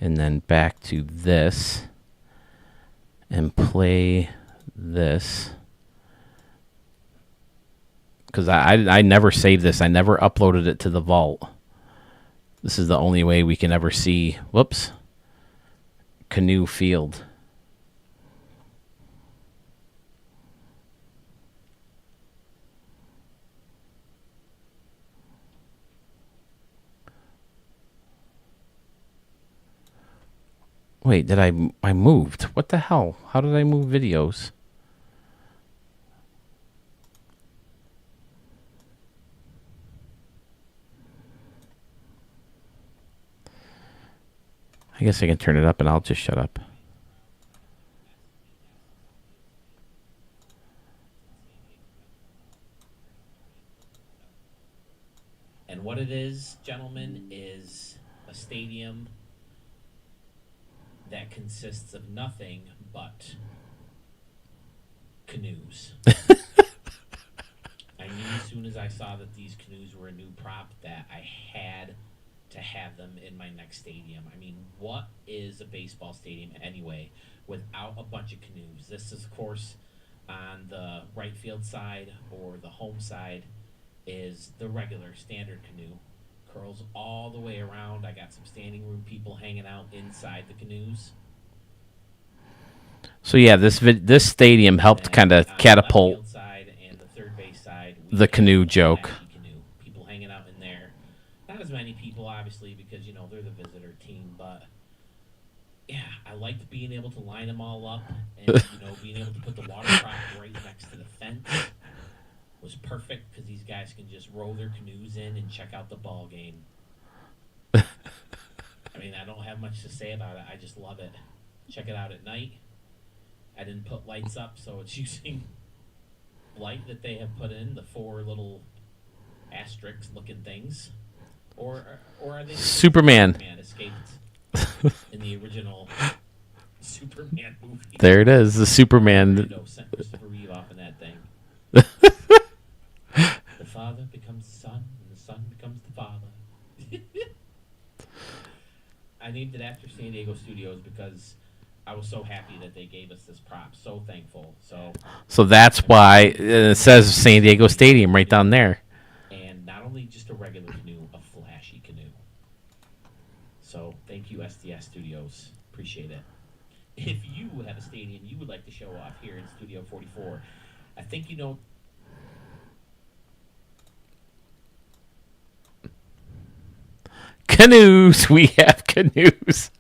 and then back to this and play this. Because I never saved this. I never uploaded it to the vault. This is the only way we can ever see. Whoops. Canoe Field. Wait, did I moved? What the hell? How did I move videos? I guess I can turn it up and I'll just shut up. And what it is, gentlemen, is a stadium that consists of nothing but canoes. I knew as soon as I saw that these canoes were a new prop that I had to have them in my next stadium. I mean, what is a baseball stadium anyway without a bunch of canoes? This is, of course, on the right field side or the home side is the regular standard canoe. Curls all the way around. I got some standing room people hanging out inside the canoes. So yeah, this stadium helped kind of catapult Side and the third base side, the canoe joke. Canoe. People hanging out in there. Not as many people, obviously, because they're the visitor team. But yeah, I liked being able to line them all up, and being able to put the water prop right next to the fence was perfect because these guys can just row their canoes in and check out the ball game. I mean, I don't have much to say about it. I just love it. Check it out at night. I didn't put lights up, so it's using light that they have put in, the 4 little asterisk-looking things. Or are they... Superman escaped in the original Superman movie. There it is, the Superman. Sent Christopher Reeve off in that thing. The father becomes the son, and the son becomes the father. I named it after San Diego Studios because I was so happy that they gave us this prop. So thankful. So that's why it says San Diego Stadium right down there. And not only just a regular canoe, a flashy canoe. So thank you, SDS Studios. Appreciate it. If you have a stadium you would like to show off here in Studio 44, I think Canoes. We have canoes.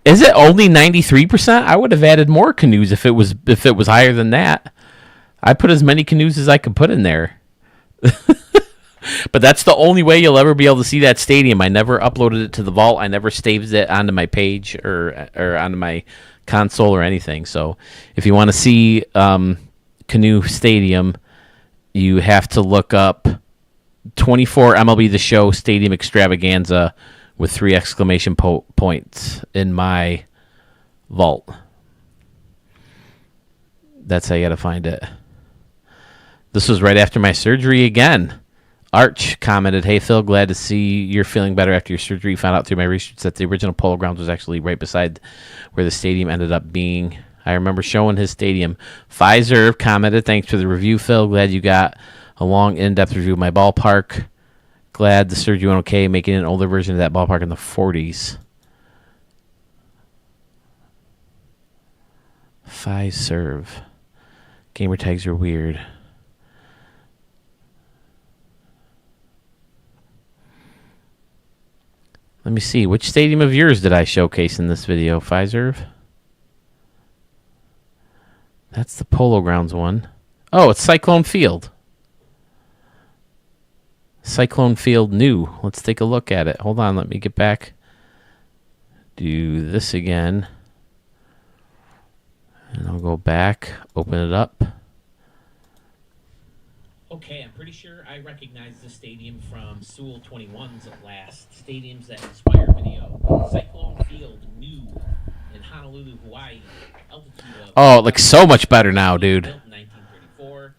Is it only 93%? I would have added more canoes if it was higher than that. I put as many canoes as I could put in there. But that's the only way you'll ever be able to see that stadium. I never uploaded it to the vault. I never saved it onto my page or onto my console or anything. So if you want to see Canoe Stadium, you have to look up 24 MLB The Show Stadium Extravaganza with 3 exclamation points in my vault. That's how you got to find it. This was right after my surgery again. Arch commented, "Hey Phil, glad to see you're feeling better after your surgery. Found out through my research that the original Polo Grounds was actually right beside where the stadium ended up being. I remember showing his stadium." Pfizer commented, "Thanks for the review, Phil. Glad you got a long, in-depth review of my ballpark. Glad the surgery went okay, making an older version of that ballpark in the 40s. Pfizer. Gamer tags are weird. Let me see. Which stadium of yours did I showcase in this video, Pfizer? That's the Polo Grounds one. Oh, it's Cyclone Field. Cyclone Field new. Let's take a look at it. Hold on. Let me get back. Do this again. And I'll go back. Open it up. Okay, I'm pretty sure I recognize this stadium from Sewell 21's last Stadiums That Inspire video. Cyclone Field, new in Honolulu, Hawaii. Altitude of... Oh, it looks so much better now, dude. Built in 1934.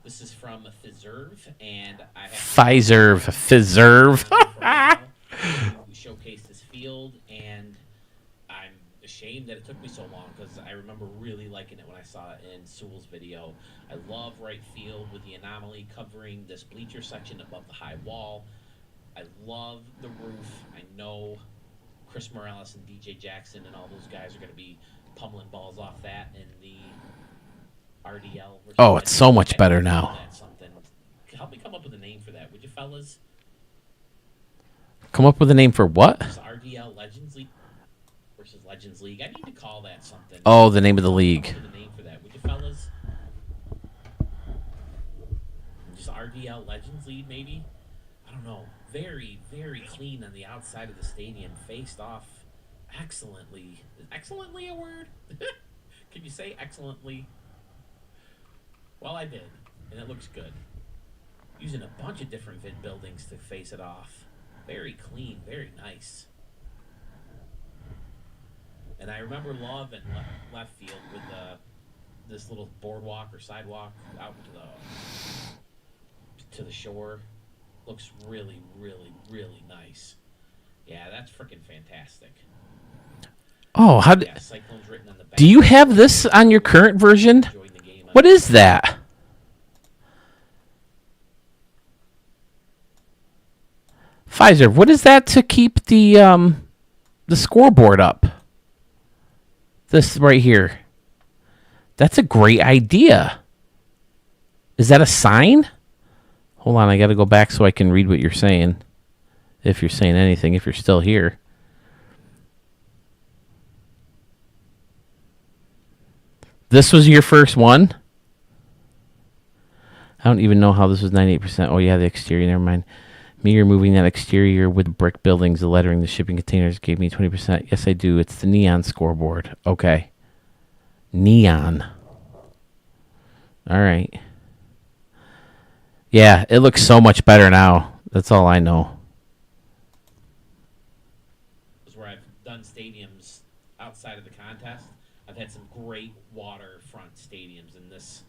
This is from Pfizer, and I have... Pfizer. who showcased this field, and I'm ashamed that it took me so long because I remember really liking it when I saw it in Sewell's video. I love right field with the anomaly covering this bleacher section above the high wall. I love the roof. I know Chris Morales and DJ Jackson and all those guys are going to be pummeling balls off that in the RDL. Oh, it's so much I better need to call now. that something. Help me come up with a name for that, would you, fellas? Come up with a name for what? This RDL Legends League versus Legends League. I need to call that something. Oh, the name of the Help me come league. up with a name for that, would you, fellas? Just RDL Legends League, maybe? I don't know. Very, very clean on the outside of the stadium. Faced off excellently. Is excellently a word? Can you say excellently? Well, I did, and it looks good. Using a bunch of different vid buildings to face it off. Very clean, very nice. And I remember Love in left field with this little boardwalk or sidewalk out to the shore. Looks really, really, really nice. Yeah, that's freaking fantastic. Oh, Yeah, Cyclones written on the back. do you have this on your current version? Enjoying the game. What is that? Pfizer, what is that to keep the scoreboard up? This right here. That's a great idea. Is that a sign? Hold on, I got to go back so I can read what you're saying. If you're saying anything, if you're still here. This was your first one? I don't even know how this was 98%. Oh, yeah, the exterior. Never mind. Me removing that exterior with brick buildings, the lettering, the shipping containers gave me 20%. Yes, I do. It's the neon scoreboard. Okay. Neon. All right. Yeah, it looks so much better now. That's all I know. Where I've done stadiums outside of the contest, I've had some great waterfront stadiums, and this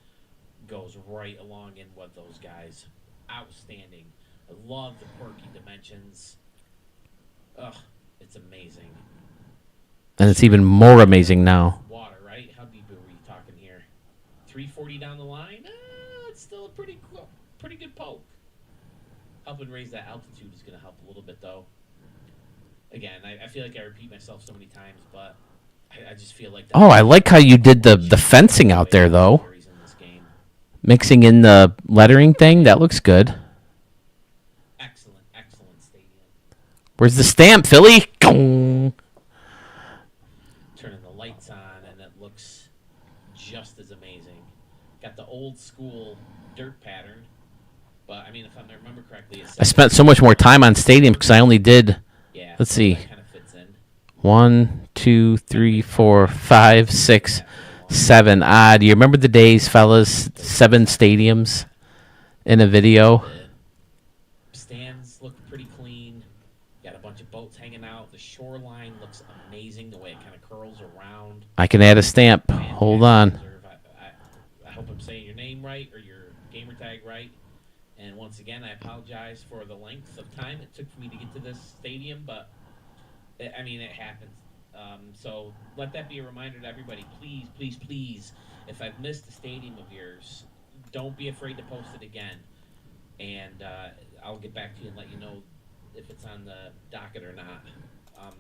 goes right along in with those guys. Outstanding. I love the quirky dimensions. Ugh, it's amazing. And it's even more amazing now. Water, right? How deep are we talking here? 340 down the line? It's still a pretty good poke. Helping raise that altitude is going to help a little bit, though. Again, I feel like I repeat myself so many times, but I just feel like... Oh, I like how you did the fencing out there, though. Mixing in the lettering thing. That looks good. Excellent stadium. Where's the stamp, Philly? Gong. Turning the lights on, and it looks just as amazing. Got the old school dirt pattern, but I mean, if I remember correctly, I spent so much more time on stadiums because I only did. Yeah, let's see. Kind of fits in. 1, 2, 3, 4, 5, 6, 7. Do you remember the days, fellas? 7 stadiums in a video. The stands look pretty clean. Got a bunch of boats hanging out. The shoreline looks amazing. The way it kind of curls around. I can add a stamp. Hold on. I hope I'm saying your name right or your gamer tag right. And once again, I apologize for the length of time it took for me to get to this stadium, but I mean, it happens. So let that be a reminder to everybody. Please, please, please, if I've missed a stadium of yours, don't be afraid to post it again. And I'll get back to you and let you know if it's on the docket or not.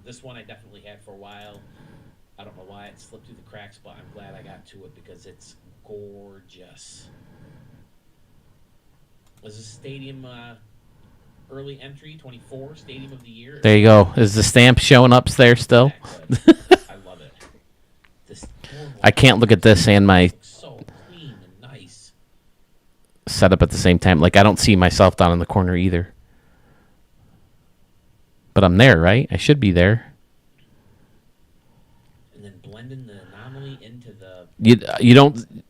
This one I definitely had for a while. I don't know why it slipped through the cracks, but I'm glad I got to it because it's gorgeous. Is this stadium early entry, 24, Stadium of the Year? There you go. Is the stamp showing up there still? I love it. This I can't look at this and my so clean and nice. setup at the same time. Like, I don't see myself down in the corner either. But I'm there, right? I should be there. And then blending the anomaly into the... You don't...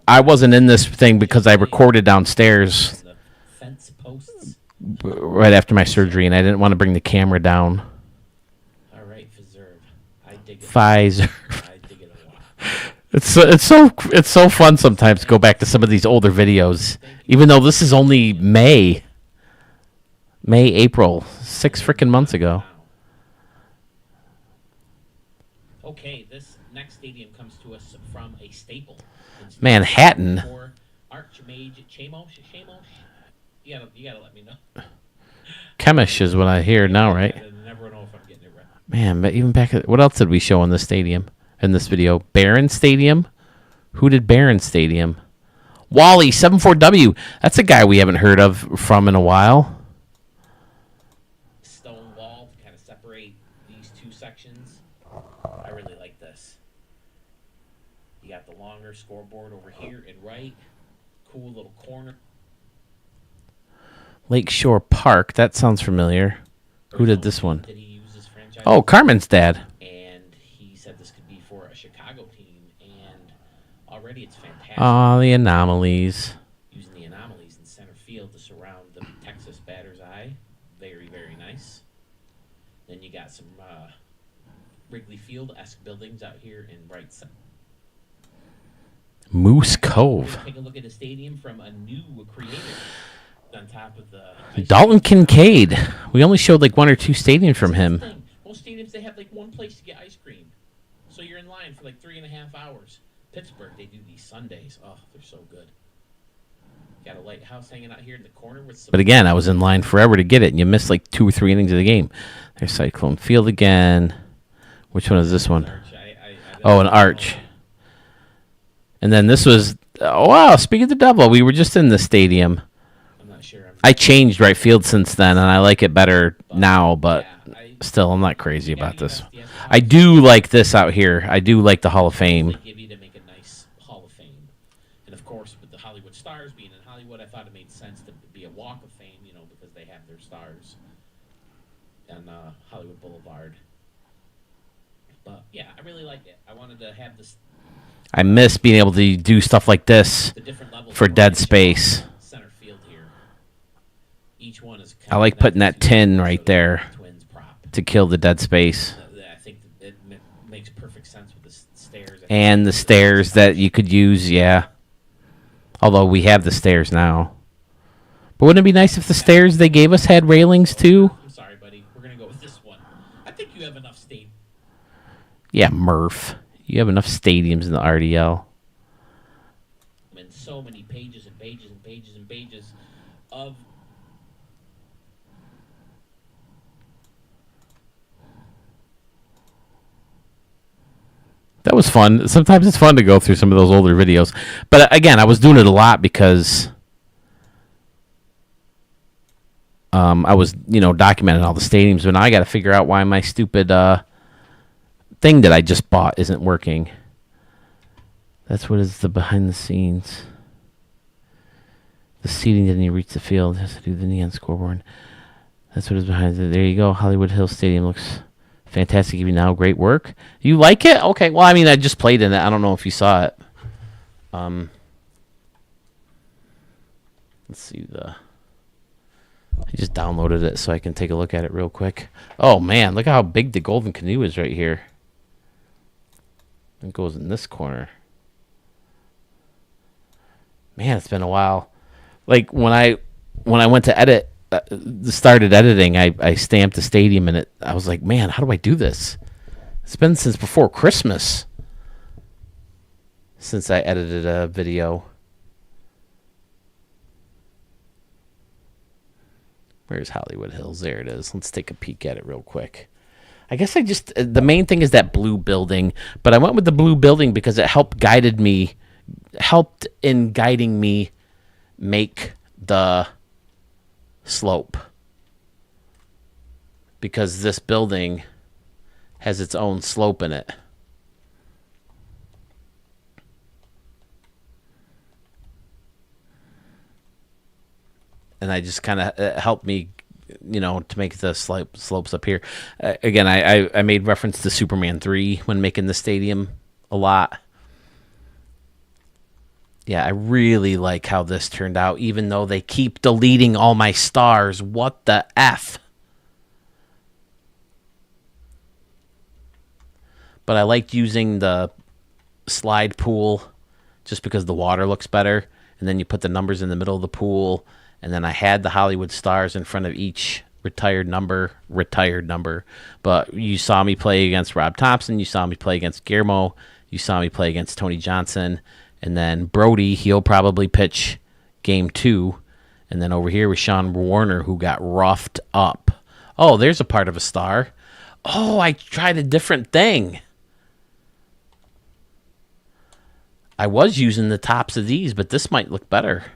I wasn't in this thing because I recorded downstairs The fence posts. right after my surgery, and I didn't want to bring the camera down. All right, Fizerv. I dig it. Pfizer. I dig it a lot. It's so fun sometimes to go back to some of these older videos, even though this is only April, 6 freaking months ago. Okay, this next stadium comes to us from a staple. Manhattan. Archmage Chamos. You gotta let me know. Chemish is what I hear now, right? I never know if I'm getting it right. Man, but even back at, what else did we show in the stadium in this video? Barron Stadium? Who did Barron Stadium? Wally 74W. That's a guy we haven't heard of from in a while. Stone wall to kind of separate these two sections. I really like this. You got the longer scoreboard over here and right. Cool little corner. Lakeshore Park. That sounds familiar. Who did this one? Did he use his franchise? Oh, Carmen's dad. And he said this could be for a Chicago team, and already it's fantastic. Oh, the anomalies. Using the anomalies in center field to surround the Texas batter's eye. Very, very nice. Then you got some Wrigley Field-esque buildings out here in right side. Moose Cove. Take a look at the stadium from a new creator on top of the Dalton Kincaid. We only showed like one or two stadiums from him. Most stadiums, they have like one place to get ice cream. So you're in line for like 3.5 hours. Pittsburgh, they do these Sundays. Oh, they're so good. Got a lighthouse hanging out here in the corner with some. But again, I was in line forever to get it, and you missed like 2 or 3 innings of the game. There's Cyclone Field again. Which one is this one? Oh, an arch. And then this was, oh wow, speaking of the devil, we were just in the stadium. I'm not sure. I changed right field since then, and I like it better now, but still, I'm not crazy about this. I do like this out here. I do like the Hall of Fame. They give you to make a nice Hall of Fame. And of course, with the Hollywood Stars being in Hollywood, I thought it made sense to be a Walk of Fame, you know, because they have their stars on Hollywood Boulevard. But yeah, I really liked it. I wanted to have this. I miss being able to do stuff like this for dead space. Center field here. Each one is. I like putting that tin right there to kill the dead space. I think it makes perfect sense with the stairs. And the stairs that you could use, yeah. Although we have the stairs now. But wouldn't it be nice if the stairs they gave us had railings too? I'm sorry, buddy. We're going to go with this one. I think you have enough state. Yeah, Murph. You have enough stadiums in the RDL. And so many pages and pages and pages and pages of. That was fun. Sometimes it's fun to go through some of those older videos. But again, I was doing it a lot because I was, documenting all the stadiums. But now I got to figure out why my stupid thing that I just bought isn't working. That's what is the behind the scenes. The seating didn't even reach the field. It has to do the neon scoreboard. That's what is behind it. There you go. Hollywood Hills Stadium looks fantastic even now. Great work. You like it? Okay. Well, I mean, I just played in it. I don't know if you saw it. Let's see I just downloaded it so I can take a look at it real quick. Oh, man. Look at how big the Golden Canoe is right here. It goes in this corner. Man, it's been a while. Like, when I went to edit, started editing, I stamped the stadium, and I was like, man, how do I do this? It's been since before Christmas since I edited a video. Where's Hollywood Hills? There it is. Let's take a peek at it real quick. I guess the main thing is that blue building, but I went with the blue building because it helped in guiding me make the slope. Because this building has its own slope in it. And I just kind of helped me, to make the slopes up here. Again, I made reference to Superman 3 when making the stadium a lot. Yeah, I really like how this turned out, even though they keep deleting all my stars. What the F? But I liked using the slide pool just because the water looks better. And then you put the numbers in the middle of the pool. And then I had the Hollywood Stars in front of each retired number. But you saw me play against Rob Thompson. You saw me play against Guillermo. You saw me play against Tony Johnson. And then Brody, he'll probably pitch game 2. And then over here was Sean Warner, who got roughed up. Oh, there's a part of a star. Oh, I tried a different thing. I was using the tops of these, but this might look better.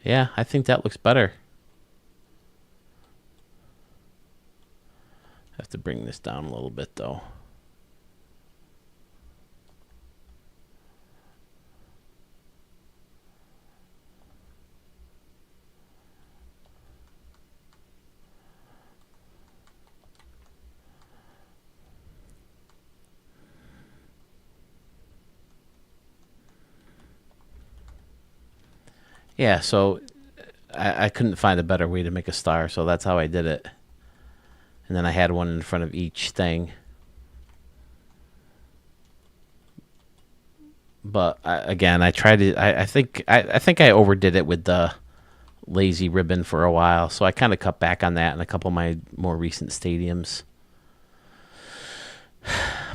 Yeah, I think that looks better. I have to bring this down a little bit, though. Yeah, so I couldn't find a better way to make a star, so that's how I did it. And then I had one in front of each thing. But again, I tried to. I think I overdid it with the lazy ribbon for a while, so I kind of cut back on that in a couple of my more recent stadiums.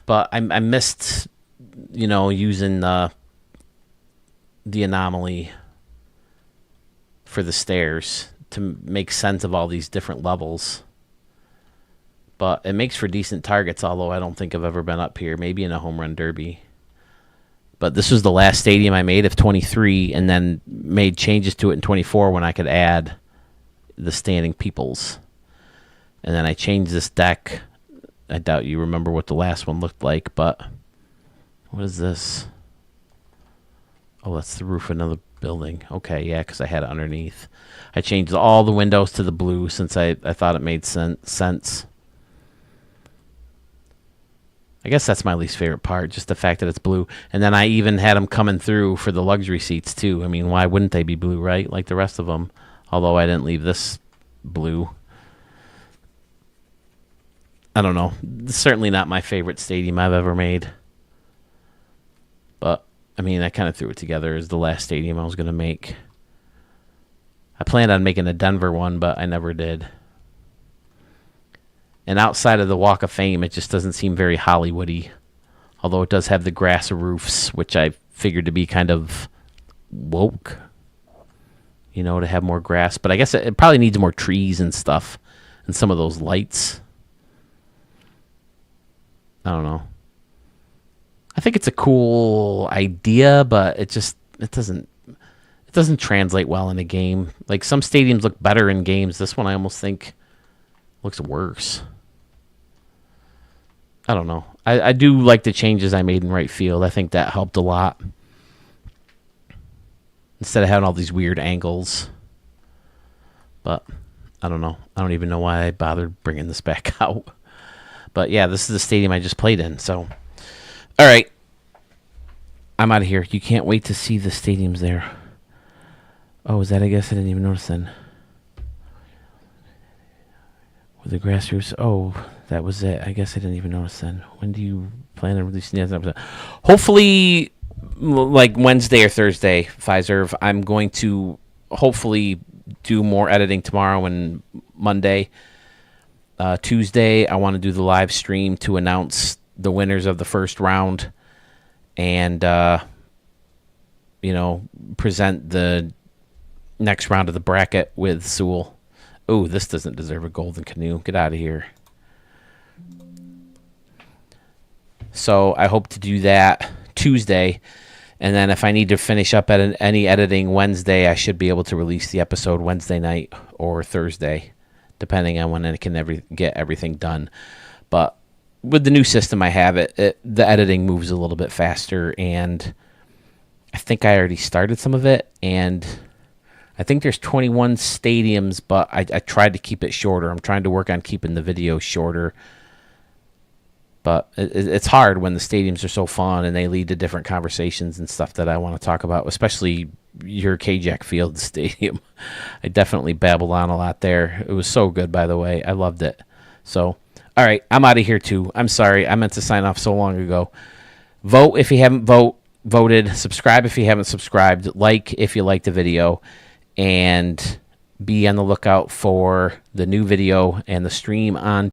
But I missed, using the anomaly for the stairs to make sense of all these different levels. But it makes for decent targets, although I don't think I've ever been up here. Maybe in a home run derby. But this was the last stadium I made of 23, and then made changes to it in 24 when I could add the standing peoples. And then I changed this deck. I doubt you remember what the last one looked like, but what is this? Oh, that's the roof of another building. Okay, yeah, because I had it underneath. I changed all the windows to the blue since I thought it made sense. I guess that's my least favorite part, just the fact that it's blue. And then I even had them coming through for the luxury seats, too. I mean, why wouldn't they be blue, right? Like the rest of them. Although I didn't leave this blue. I don't know. It's certainly not my favorite stadium I've ever made. But, I mean, I kind of threw it together as the last stadium I was going to make. I planned on making a Denver one, but I never did. And outside of the Walk of Fame, it just doesn't seem very Hollywoody. Although it does have the grass roofs, which I figured to be kind of woke, to have more grass. But I guess it probably needs more trees and stuff and some of those lights. I don't know. I think it's a cool idea, but it doesn't translate well in a game. Like some stadiums look better in games. This one I almost think looks worse. I don't know. I do like the changes I made in right field. I think that helped a lot. Instead of having all these weird angles. But I don't know. I don't even know why I bothered bringing this back out. But yeah, this is the stadium I just played in. So, all right. I'm out of here. You can't wait to see the stadiums there. Oh, is that? I guess I didn't even notice then. With the grass roofs. Oh, that was it. I guess I didn't even notice then. When do you plan on releasing the episode? Hopefully, like Wednesday or Thursday, Pfizer. I'm going to hopefully do more editing tomorrow and Monday. Tuesday, I want to do the live stream to announce the winners of the first round and, present the next round of the bracket with Sewell. Oh, this doesn't deserve a golden canoe. Get out of here. So I hope to do that Tuesday. And then if I need to finish up at any editing Wednesday, I should be able to release the episode Wednesday night or Thursday, depending on when I can get everything done. But with the new system I have, the editing moves a little bit faster. And I think I already started some of it. And I think there's 21 stadiums, but I tried to keep it shorter. I'm trying to work on keeping the video shorter. But it's hard when the stadiums are so fun and they lead to different conversations and stuff that I want to talk about, especially your K-Jack Field Stadium. I definitely babbled on a lot there. It was so good, by the way. I loved it. So, all right, I'm out of here too. I'm sorry. I meant to sign off so long ago. Vote if you haven't voted. Subscribe if you haven't subscribed. Like if you liked the video. And be on the lookout for the new video and the stream on